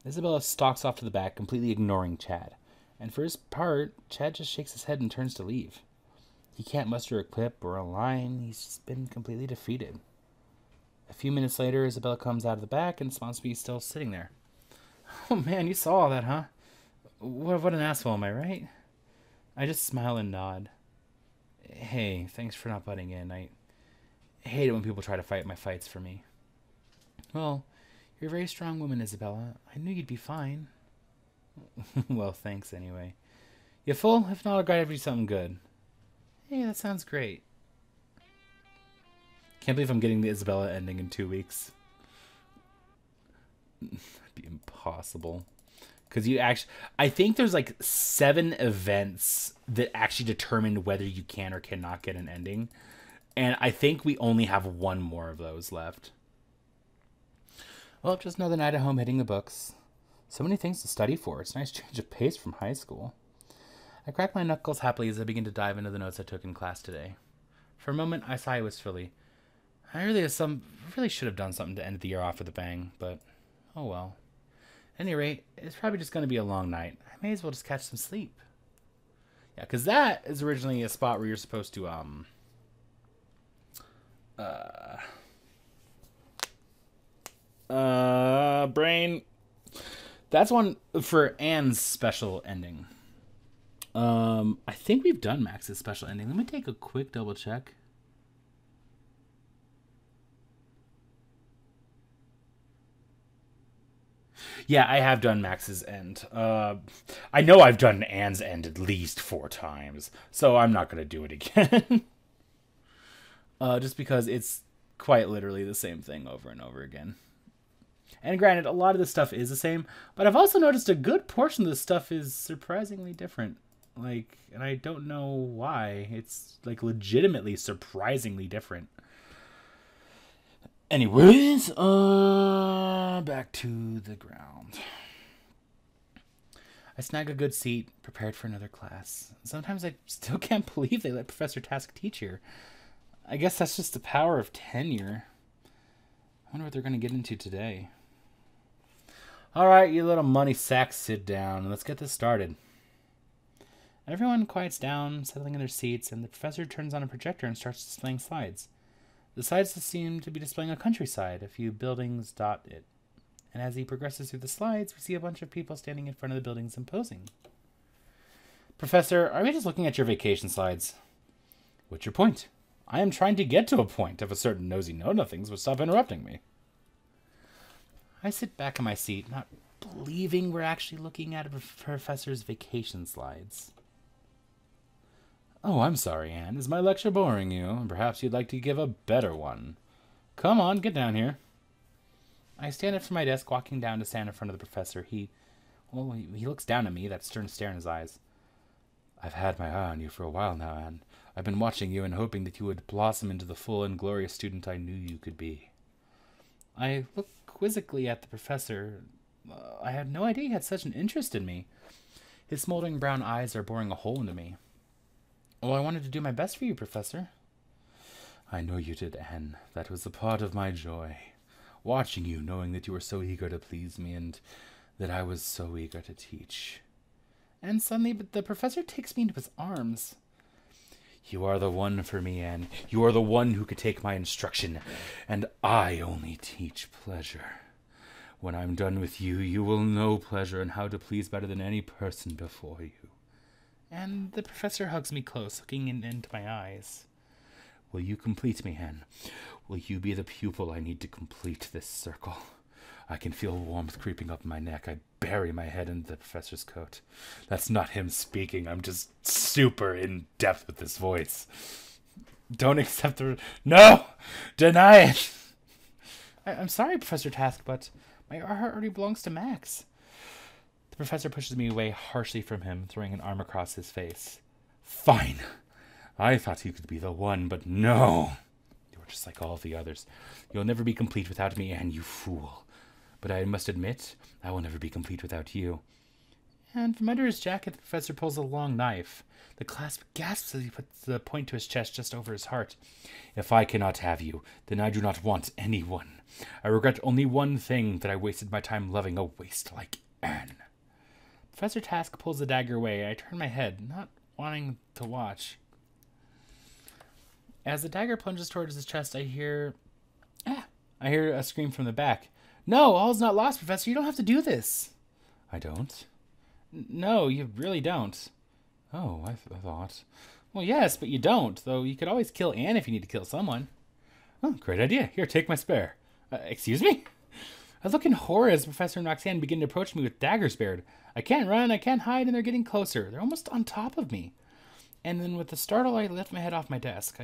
Isabella stalks off to the back, completely ignoring Chad. And for his part, Chad just shakes his head and turns to leave. He can't muster a quip or a line. He's just been completely defeated. A few minutes later, Isabella comes out of the back and spots me still sitting there. Oh man, you saw all that, huh? What an asshole, am I right? I just smile and nod. Hey, thanks for not butting in. I hate it when people try to fight my fights for me. Well, you're a very strong woman, Isabella. I knew you'd be fine. Well, thanks anyway. You full? If not, I'll grab you something good. Hey, that sounds great. Can't believe I'm getting the Isabella ending in 2 weeks. That'd be impossible. Because you actually... I think there's like 7 events that actually determine whether you can or cannot get an ending. And I think we only have 1 more of those left. Well, just another night at home hitting the books. So many things to study for. It's a nice change of pace from high school. I crack my knuckles happily as I begin to dive into the notes I took in class today. For a moment, I sighed wistfully. I really should have done something to end the year off with a bang, but oh well. At any rate, it's probably just going to be a long night. I may as well just catch some sleep. Yeah, because that is originally a spot where you're supposed to, brain. That's one for Anne's special ending. I think we've done Max's special ending. Let me take a quick double check. Yeah, I have done Max's end. I know I've done Anne's end at least 4 times, so I'm not going to do it again. Just because it's quite literally the same thing over and over again. And granted, a lot of this stuff is the same, but I've also noticed a good portion of this stuff is surprisingly different. Like, and I don't know why. It's, like, legitimately surprisingly different. Anyways, back to the ground. I snag a good seat, prepared for another class. Sometimes I still can't believe they let Professor Task teach here. I guess that's just the power of tenure. I wonder what they're going to get into today. Alright, you little money sacks, sit down. Let's get this started. Everyone quiets down, settling in their seats, and the professor turns on a projector and starts displaying slides. The slides seem to be displaying a countryside. A few buildings dot it. And as he progresses through the slides, we see a bunch of people standing in front of the buildings and posing. Professor, are we just looking at your vacation slides? What's your point? I am trying to get to a point. If a certain nosy know-nothings would stop interrupting me. I sit back in my seat, not believing we're actually looking at a professor's vacation slides. Oh, I'm sorry, Anne. Is my lecture boring you? Perhaps you'd like to give a better one. Come on, get down here. I stand up from my desk, walking down to stand in front of the professor. He looks down at me, that stern stare in his eyes. I've had my eye on you for a while now, Anne. I've been watching you and hoping that you would blossom into the full and glorious student I knew you could be. I look quizzically at the professor. I had no idea he had such an interest in me. His smoldering brown eyes are boring a hole into me. Well, I wanted to do my best for you, Professor. I know you did, Anne. That was a part of my joy. Watching you, knowing that you were so eager to please me, and that I was so eager to teach. And suddenly, the professor takes me into his arms. You are the one for me, Anne. You are the one who could take my instruction, and I only teach pleasure. When I'm done with you, you will know pleasure and how to please better than any person before you. And the professor hugs me close, looking into my eyes. Will you complete me, Anne? Will you be the pupil I need to complete this circle? I can feel warmth creeping up my neck. I bury my head in the professor's coat. That's not him speaking. I'm just super in depth with this voice. Don't accept the... No! Deny it! I'm sorry, Professor Task, but my heart already belongs to Max. The professor pushes me away harshly from him, throwing an arm across his face. Fine. I thought you could be the one, but no. You're just like all the others. You'll never be complete without me, Anne, you fool. But I must admit, I will never be complete without you. And from under his jacket, the professor pulls a long knife. The clasp gasps as he puts the point to his chest just over his heart. If I cannot have you, then I do not want anyone. I regret only one thing, that I wasted my time loving a waste like Anne. Professor Task pulls the dagger away. I turn my head, not wanting to watch. As the dagger plunges towards his chest, I hear a scream from the back. No, all's not lost, Professor. You don't have to do this. I don't? No, you really don't. Oh, I thought. Well, yes, but you don't, though you could always kill Anne if you need to kill someone. Oh, great idea. Here, take my spare. Excuse me? I look in horror as Professor and Roxanne begin to approach me with daggers bared. I can't run, I can't hide, and they're getting closer. They're almost on top of me. And then with a startle, I lift my head off my desk.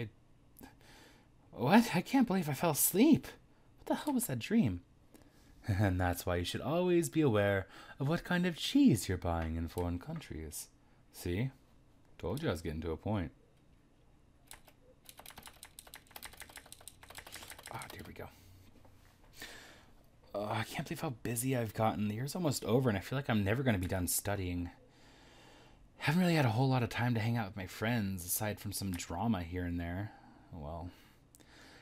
What? I can't believe I fell asleep. What the hell was that dream? And that's why you should always be aware of what kind of cheese you're buying in foreign countries. See? Told you I was getting to a point. Ah, here we go. I can't believe how busy I've gotten. The year's almost over, and I feel like I'm never going to be done studying. Haven't really had a whole lot of time to hang out with my friends, aside from some drama here and there. Well,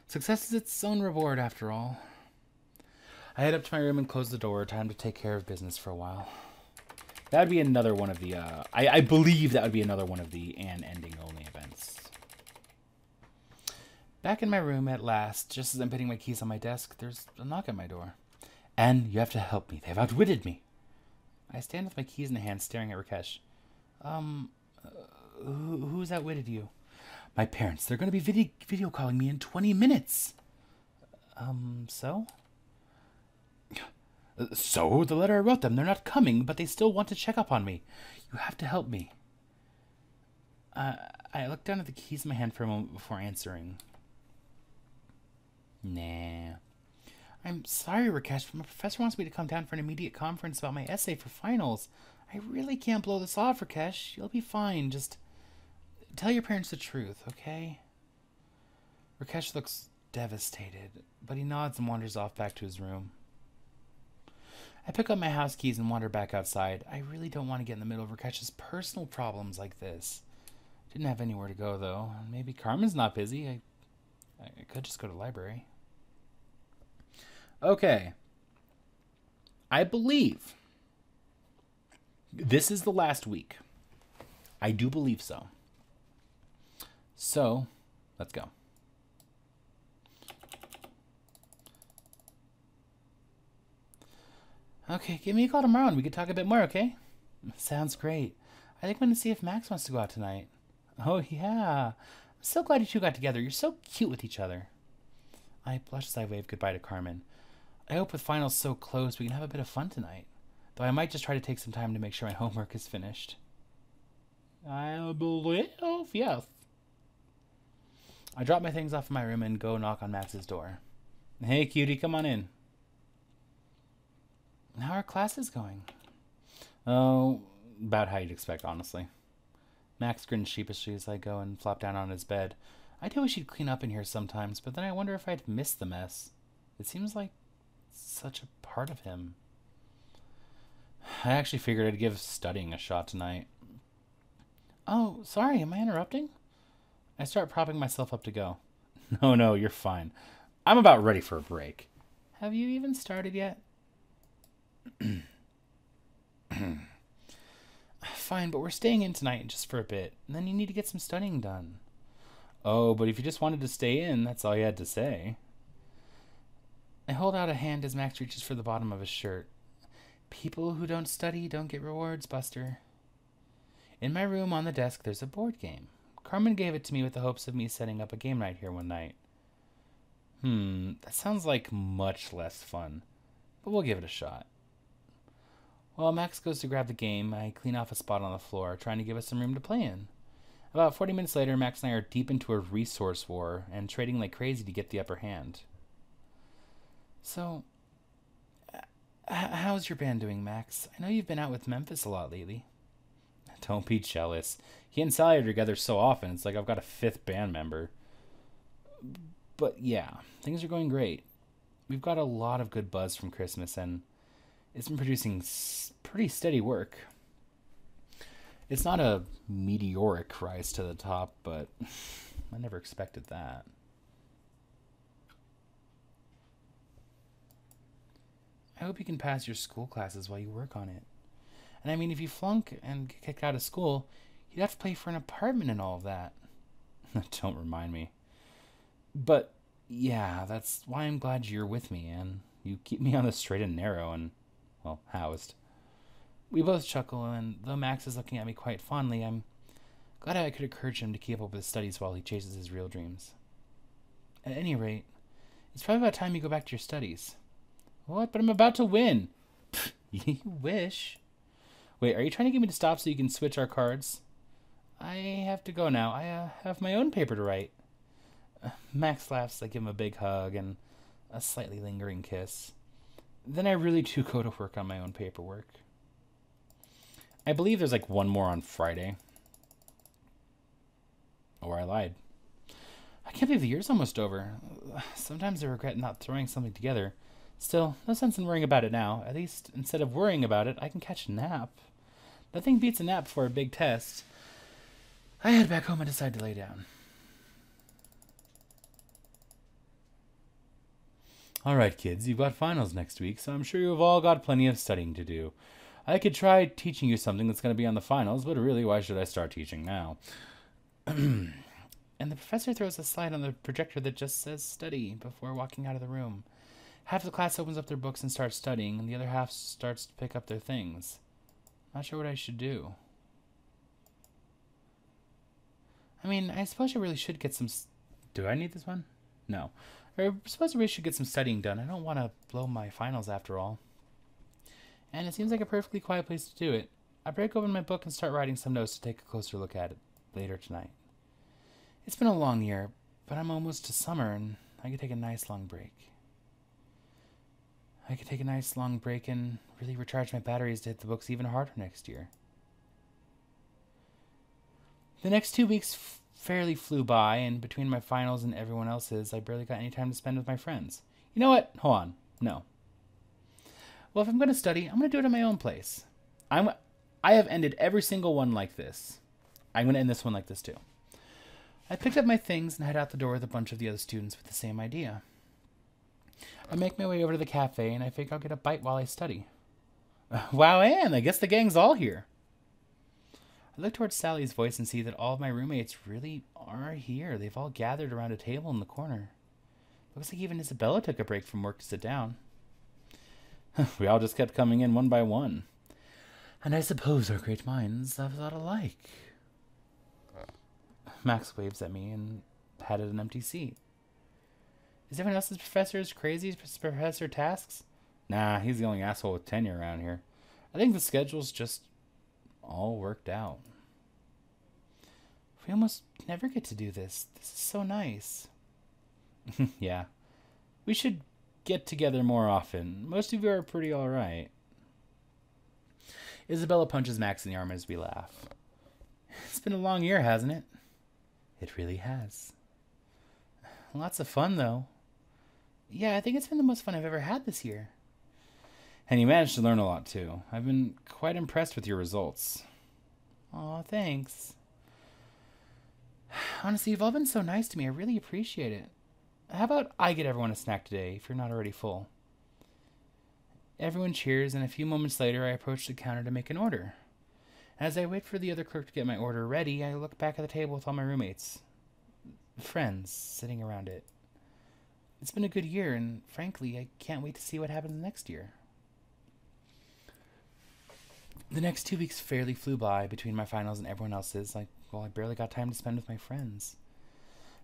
success is its own reward, after all. I head up to my room and close the door. Time to take care of business for a while. That would be another one of the, I believe that would be another one of the and ending only events. Back in my room at last, just as I'm putting my keys on my desk, there's a knock at my door. Anne, you have to help me. They've outwitted me. I stand with my keys in the hand, staring at Rakesh. Who's outwitted you? My parents. They're going to be video calling me in 20 minutes. So? So, the letter I wrote them, they're not coming, but they still want to check up on me. You have to help me. I look down at the keys in my hand for a moment before answering. Nah. I'm sorry, Rakesh, but my professor wants me to come down for an immediate conference about my essay for finals. I really can't blow this off, Rakesh. You'll be fine. Just tell your parents the truth, okay? Rakesh looks devastated, but he nods and wanders off back to his room. I pick up my house keys and wander back outside. I really don't want to get in the middle of Rakesh's personal problems like this. Didn't have anywhere to go, though. Maybe Carmen's not busy. I could just go to the library. Okay. I believe this is the last week. I do believe so. So, let's go. Okay, give me a call tomorrow and we can talk a bit more, okay? Sounds great. I think I'm going to see if Max wants to go out tonight. Oh, yeah. I'm so glad you two got together. You're so cute with each other. I blush as I wave goodbye to Carmen. I hope with finals so close we can have a bit of fun tonight. Though I might just try to take some time to make sure my homework is finished. I believe, yes. I drop my things off in my room and go knock on Max's door. Hey, cutie, come on in. How are classes going? Oh, about how you'd expect, honestly. Max grins sheepishly as I go and flop down on his bed. I do wish he'd clean up in here sometimes, but then I wonder if I'd miss the mess. It seems like such a part of him. I actually figured I'd give studying a shot tonight. Oh, sorry, am I interrupting? I start propping myself up to go. No, you're fine. I'm about ready for a break. Have you even started yet? Fine, but we're staying in tonight just for a bit, and then you need to get some studying done. Oh, but if you just wanted to stay in, that's all you had to say. I hold out a hand as Max reaches for the bottom of his shirt. People who don't study don't get rewards, Buster. In my room on the desk, there's a board game. Carmen gave it to me with the hopes of me setting up a game night here one night. That sounds like much less fun, but we'll give it a shot. While Max goes to grab the game, I clean off a spot on the floor, trying to give us some room to play in. About 40 minutes later, Max and I are deep into a resource war and trading like crazy to get the upper hand. So, how's your band doing, Max? I know you've been out with Memphis a lot lately. Don't be jealous. He and Sally are together so often, it's like I've got a fifth band member. But yeah, things are going great. We've got a lot of good buzz from Christmas, and it's been producing pretty steady work. It's not a meteoric rise to the top, but I never expected that. I hope you can pass your school classes while you work on it. And I mean, if you flunk and get kicked out of school, you'd have to pay for an apartment and all of that. Don't remind me. But, yeah, that's why I'm glad you're with me, and you keep me on the straight and narrow and, well, housed. We both chuckle, and though Max is looking at me quite fondly, I'm glad I could encourage him to keep up with his studies while he chases his real dreams. At any rate, it's probably about time you go back to your studies. What? But I'm about to win. You wish. Wait, are you trying to get me to stop so you can switch our cards? I have to go now. I have my own paper to write. Max laughs. I give him a big hug and a slightly lingering kiss. Then I really do go to work on my own paperwork. I believe there's like one more on Friday. Or I lied. I can't believe the year's almost over. Sometimes I regret not throwing something together. Still, no sense in worrying about it now. At least, instead of worrying about it, I can catch a nap. Nothing beats a nap before a big test. I head back home and decide to lay down. Alright, kids, you've got finals next week, so I'm sure you've all got plenty of studying to do. I could try teaching you something that's going to be on the finals, but really, why should I start teaching now? And the professor throws a slide on the projector that just says study before walking out of the room. Half the class opens up their books and starts studying, and the other half starts to pick up their things. Not sure what I should do. I mean, I suppose I really should get some... Do I need this one? No. I suppose I really should get some studying done. I don't want to blow my finals after all. And it seems like a perfectly quiet place to do it. I break open my book and start writing some notes to take a closer look at it later tonight. It's been a long year, but I'm almost to summer and I could take a nice long break. And really recharge my batteries to hit the books even harder next year. The next 2 weeks fairly flew by, and between my finals and everyone else's, I barely got any time to spend with my friends. You know what? Hold on. No. Well, if I'm going to study, I'm going to do it at my own place. I have ended every single one like this. I'm going to end this one like this too. I picked up my things and head out the door with a bunch of the other students with the same idea. I make my way over to the cafe, and I think I'll get a bite while I study. Wow, Anne, I guess the gang's all here. I look towards Sally's voice and see that all of my roommates really are here. They've all gathered around a table in the corner. Looks like even Isabella took a break from work to sit down. We all just kept coming in one by one. And I suppose our great minds have thought alike. Max waves at me and patted an empty seat. Is everyone else's professor as crazy as Professor Task's? Nah, he's the only asshole with tenure around here. I think the schedule's just all worked out. We almost never get to do this. This is so nice. Yeah. We should get together more often. Most of you are pretty alright. Isabella punches Max in the arm as we laugh. It's been a long year, hasn't it? It really has. Lots of fun, though. Yeah, I think it's been the most fun I've ever had this year. And you managed to learn a lot, too. I've been quite impressed with your results. Aw, thanks. Honestly, you've all been so nice to me. I really appreciate it. How about I get everyone a snack today, if you're not already full? Everyone cheers, and a few moments later, I approach the counter to make an order. As I wait for the other clerk to get my order ready, I look back at the table with all my roommates. Friends sitting around it. It's been a good year, and frankly, I can't wait to see what happens next year. The next 2 weeks fairly flew by between my finals and everyone else's. I barely got time to spend with my friends.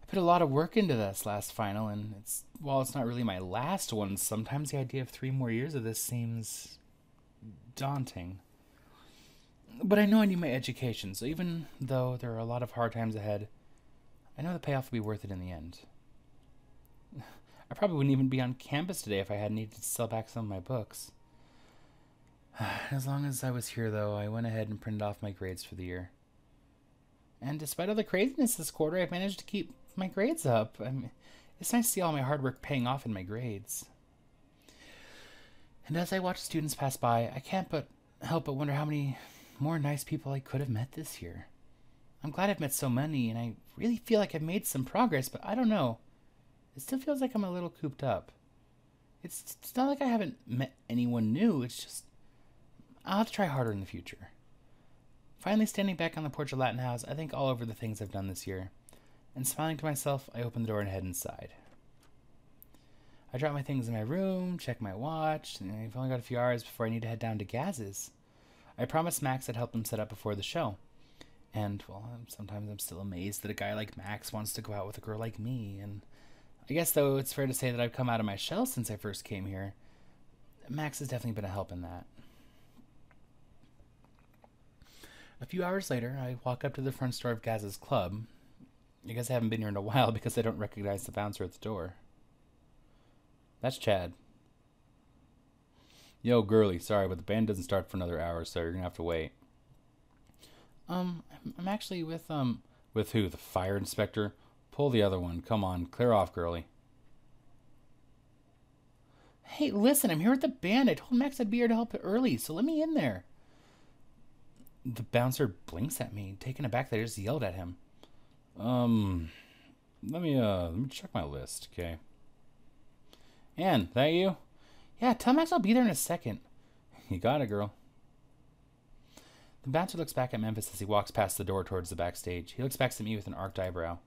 I put a lot of work into this last final, and while it's not really my last one, sometimes the idea of 3 more years of this seems daunting. But I know I need my education, so even though there are a lot of hard times ahead, I know the payoff will be worth it in the end. I probably wouldn't even be on campus today if I hadn't needed to sell back some of my books. As long as I was here, though, I went ahead and printed off my grades for the year. And despite all the craziness this quarter, I've managed to keep my grades up. It's nice to see all my hard work paying off in my grades. And as I watch students pass by, I can't help but wonder how many more nice people I could have met this year. I'm glad I've met so many, and I really feel like I've made some progress, but I don't know. It still feels like I'm a little cooped up. It's not like I haven't met anyone new, it's just I'll have to try harder in the future. Finally standing back on the porch of Latin House, I think all over the things I've done this year. And smiling to myself, I open the door and head inside. I drop my things in my room, check my watch, and I've only got a few hours before I need to head down to Gaz's. I promised Max I'd help him set up before the show. And, well, sometimes I'm still amazed that a guy like Max wants to go out with a girl like me. And I guess, though, it's fair to say that I've come out of my shell since I first came here. Max has definitely been a help in that. A few hours later, I walk up to the front door of Gaz's club. I guess I haven't been here in a while because I don't recognize the bouncer at the door. That's Chad. Yo, girly, sorry, but the band doesn't start for another hour, so you're gonna have to wait. I'm actually with who? The fire inspector? Pull the other one. Come on, clear off, girly. Hey, listen, I'm here with the band. I told Max I'd be here to help early, so let me in there. The bouncer blinks at me, taken aback that I just yelled at him. Let me check my list, okay? Ann, that you? Yeah, tell Max I'll be there in a second. You got it, girl. The bouncer looks back at Memphis as he walks past the door towards the backstage. He looks back at me with an arched eyebrow.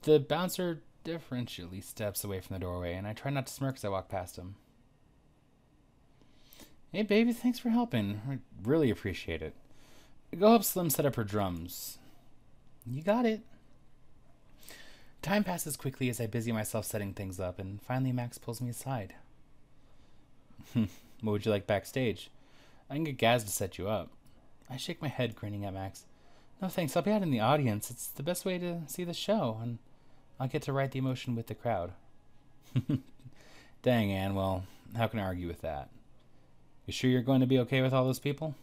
The bouncer deferentially steps away from the doorway, and I try not to smirk as I walk past him. Hey, baby, thanks for helping. I really appreciate it. Go help Slim set up her drums. You got it. Time passes quickly as I busy myself setting things up, and finally Max pulls me aside. What would you like backstage? I can get Gaz to set you up. I shake my head, grinning at Max. No thanks, I'll be out in the audience. It's the best way to see the show, and I'll get to ride the emotion with the crowd. Dang, Ann, well, how can I argue with that? You sure you're going to be okay with all those people?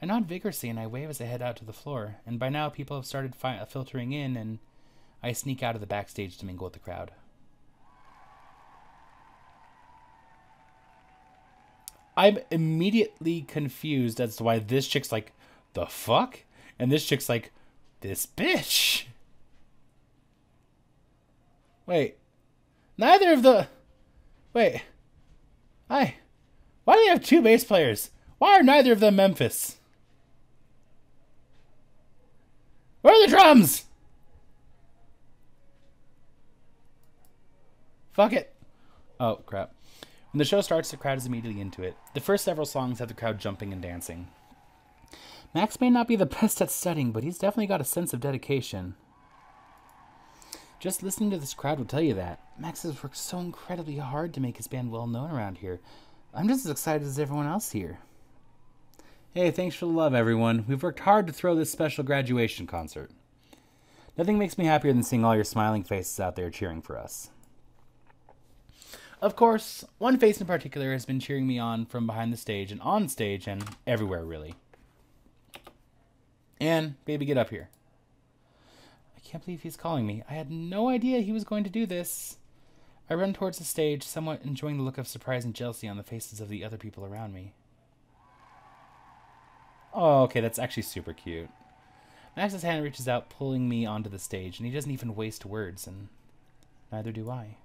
I nod vigorously and I wave as I head out to the floor, and by now people have started filtering in, and I sneak out of the backstage to mingle with the crowd. I'm immediately confused as to why this chick's like, the fuck? And this chick's like, this bitch. Wait. Neither of the... Wait. Why do you have two bass players? Why are neither of them Memphis? Where are the drums? Fuck it. Oh, crap. When the show starts, the crowd is immediately into it. The first several songs have the crowd jumping and dancing. Max may not be the best at studying, but he's definitely got a sense of dedication. Just listening to this crowd will tell you that. Max has worked so incredibly hard to make his band well known around here. I'm just as excited as everyone else here. Hey, thanks for the love, everyone. We've worked hard to throw this special graduation concert. Nothing makes me happier than seeing all your smiling faces out there cheering for us. Of course, one face in particular has been cheering me on from behind the stage and on stage and everywhere, really. Ann, baby, get up here. I can't believe he's calling me. I had no idea he was going to do this. I run towards the stage, somewhat enjoying the look of surprise and jealousy on the faces of the other people around me. Oh, okay, that's actually super cute. Max's hand reaches out, pulling me onto the stage, and he doesn't even waste words, and neither do I.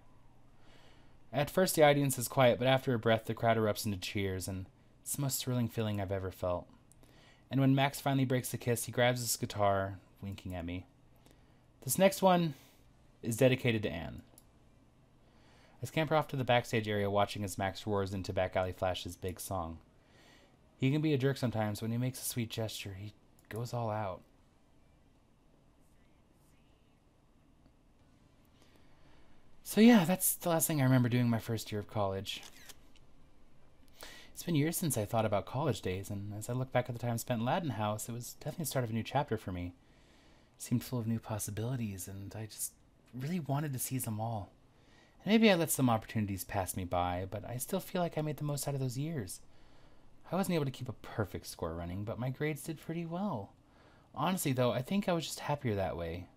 At first, the audience is quiet, but after a breath, the crowd erupts into cheers, and it's the most thrilling feeling I've ever felt. And when Max finally breaks the kiss, he grabs his guitar, winking at me. This next one is dedicated to Ann. I scamper off to the backstage area, watching as Max roars into Back Alley Flash's big song. He can be a jerk sometimes. When he makes a sweet gesture, he goes all out. So yeah, that's the last thing I remember doing my first year of college. It's been years since I thought about college days, and as I look back at the time spent in Latin House, it was definitely the start of a new chapter for me. It seemed full of new possibilities, and I just really wanted to seize them all. And maybe I let some opportunities pass me by, but I still feel like I made the most out of those years. I wasn't able to keep a perfect score running, but my grades did pretty well. Honestly, though, I think I was just happier that way.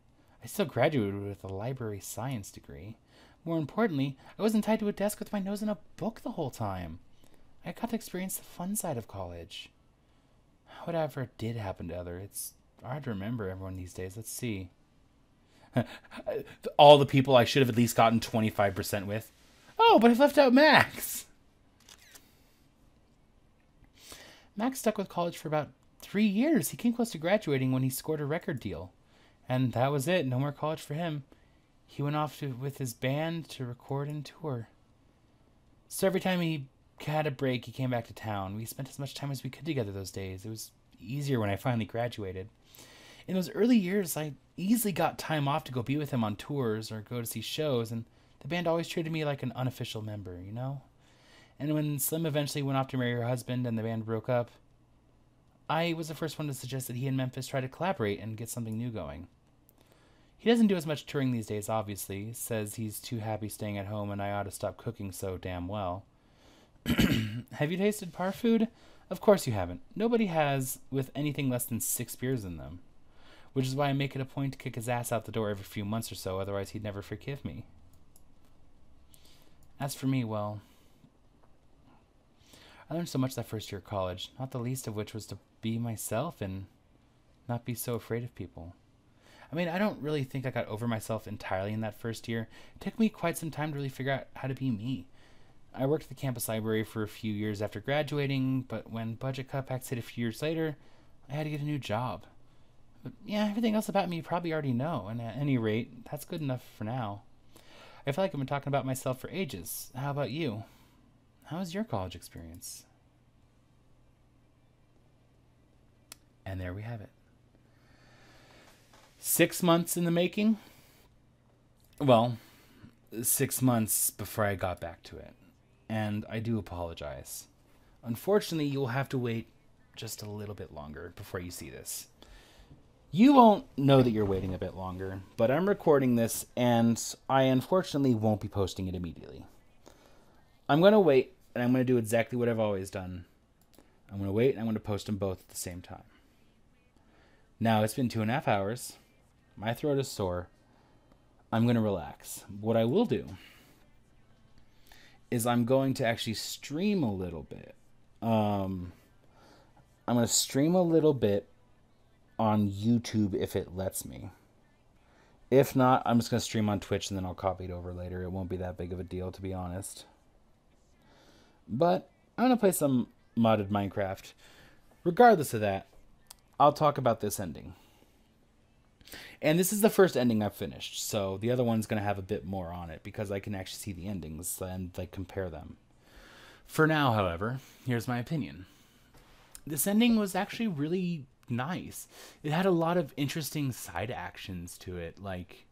I still graduated with a library science degree. More importantly, I wasn't tied to a desk with my nose in a book the whole time. I got to experience the fun side of college. Whatever did happen to others, it's hard to remember everyone these days. Let's see. All the people I should have at least gotten 25% with. Oh, but I've left out Max. Max stuck with college for about 3 years. He came close to graduating when he scored a record deal. And that was it. No more college for him. He went off with his band to record and tour. So every time he had a break, he came back to town. We spent as much time as we could together those days. It was easier when I finally graduated. In those early years, I easily got time off to go be with him on tours or go to see shows, and the band always treated me like an unofficial member, you know? And when Slim eventually went off to marry her husband and the band broke up, I was the first one to suggest that he and Memphis try to collaborate and get something new going. He doesn't do as much touring these days, obviously. Says he's too happy staying at home and I ought to stop cooking so damn well. Have you tasted par food? Of course you haven't. Nobody has with anything less than 6 beers in them. Which is why I make it a point to kick his ass out the door every few months or so, otherwise he'd never forgive me. As for me, well, I learned so much that first year of college, not the least of which was to be myself and not be so afraid of people. I mean, I don't really think I got over myself entirely in that first year. It took me quite some time to really figure out how to be me. I worked at the campus library for a few years after graduating, but when budget cutbacks hit a few years later, I had to get a new job. But yeah, everything else about me you probably already know, and at any rate, that's good enough for now. I feel like I've been talking about myself for ages. How about you? How was your college experience? And there we have it. 6 months in the making? Well, 6 months before I got back to it. And I do apologize. Unfortunately, you'll have to wait just a little bit longer before you see this. You won't know that you're waiting a bit longer, but I'm recording this, and I unfortunately won't be posting it immediately. I'm going to wait, and I'm going to do exactly what I've always done. I'm going to wait, and I'm going to post them both at the same time. Now, it's been 2.5 hours. My throat is sore. I'm going to relax. What I will do is I'm going to actually stream a little bit. I'm going to stream a little bit on YouTube if it lets me. If not, I'm just going to stream on Twitch and then I'll copy it over later. It won't be that big of a deal, to be honest. But I'm going to play some modded Minecraft. Regardless of that, I'll talk about this ending. And this is the first ending I've finished, so the other one's going to have a bit more on it because I can actually see the endings and like compare them. For now, however, here's my opinion. This ending was actually really nice. It had a lot of interesting side actions to it. Like,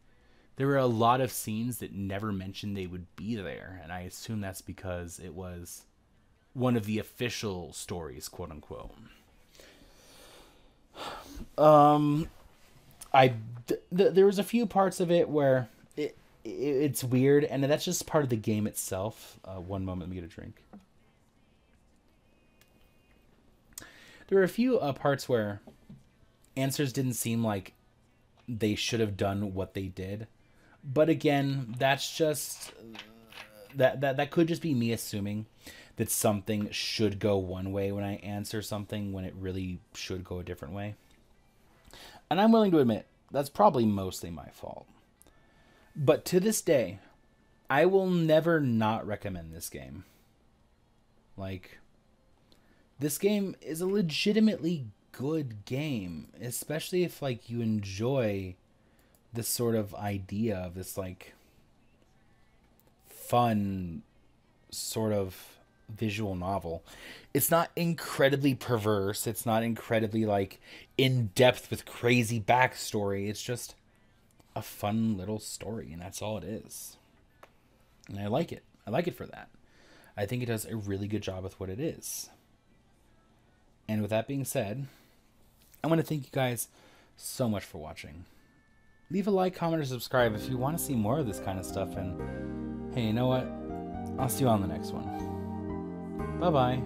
there were a lot of scenes that never mentioned they would be there, and I assume that's because it was one of the official stories, quote unquote. There was a few parts of it where it's weird, and that's just part of the game itself. One moment, let me get a drink. There were a few parts where answers didn't seem like they should have done what they did. But again, that's just... That could just be me assuming that something should go one way when I answer something when it really should go a different way. And I'm willing to admit, that's probably mostly my fault. But to this day, I will never not recommend this game. Like, this game is a legitimately good game, especially if, like, you enjoy this sort of idea of this, like, fun sort of visual novel. It's not incredibly perverse. It's not incredibly, like, in-depth with crazy backstory. It's just a fun little story, and that's all it is. And I like it. I like it for that. I think it does a really good job with what it is. And with that being said, I want to thank you guys so much for watching. Leave a like, comment, or subscribe if you want to see more of this kind of stuff. And hey, you know what? I'll see you on the next one. Bye-bye.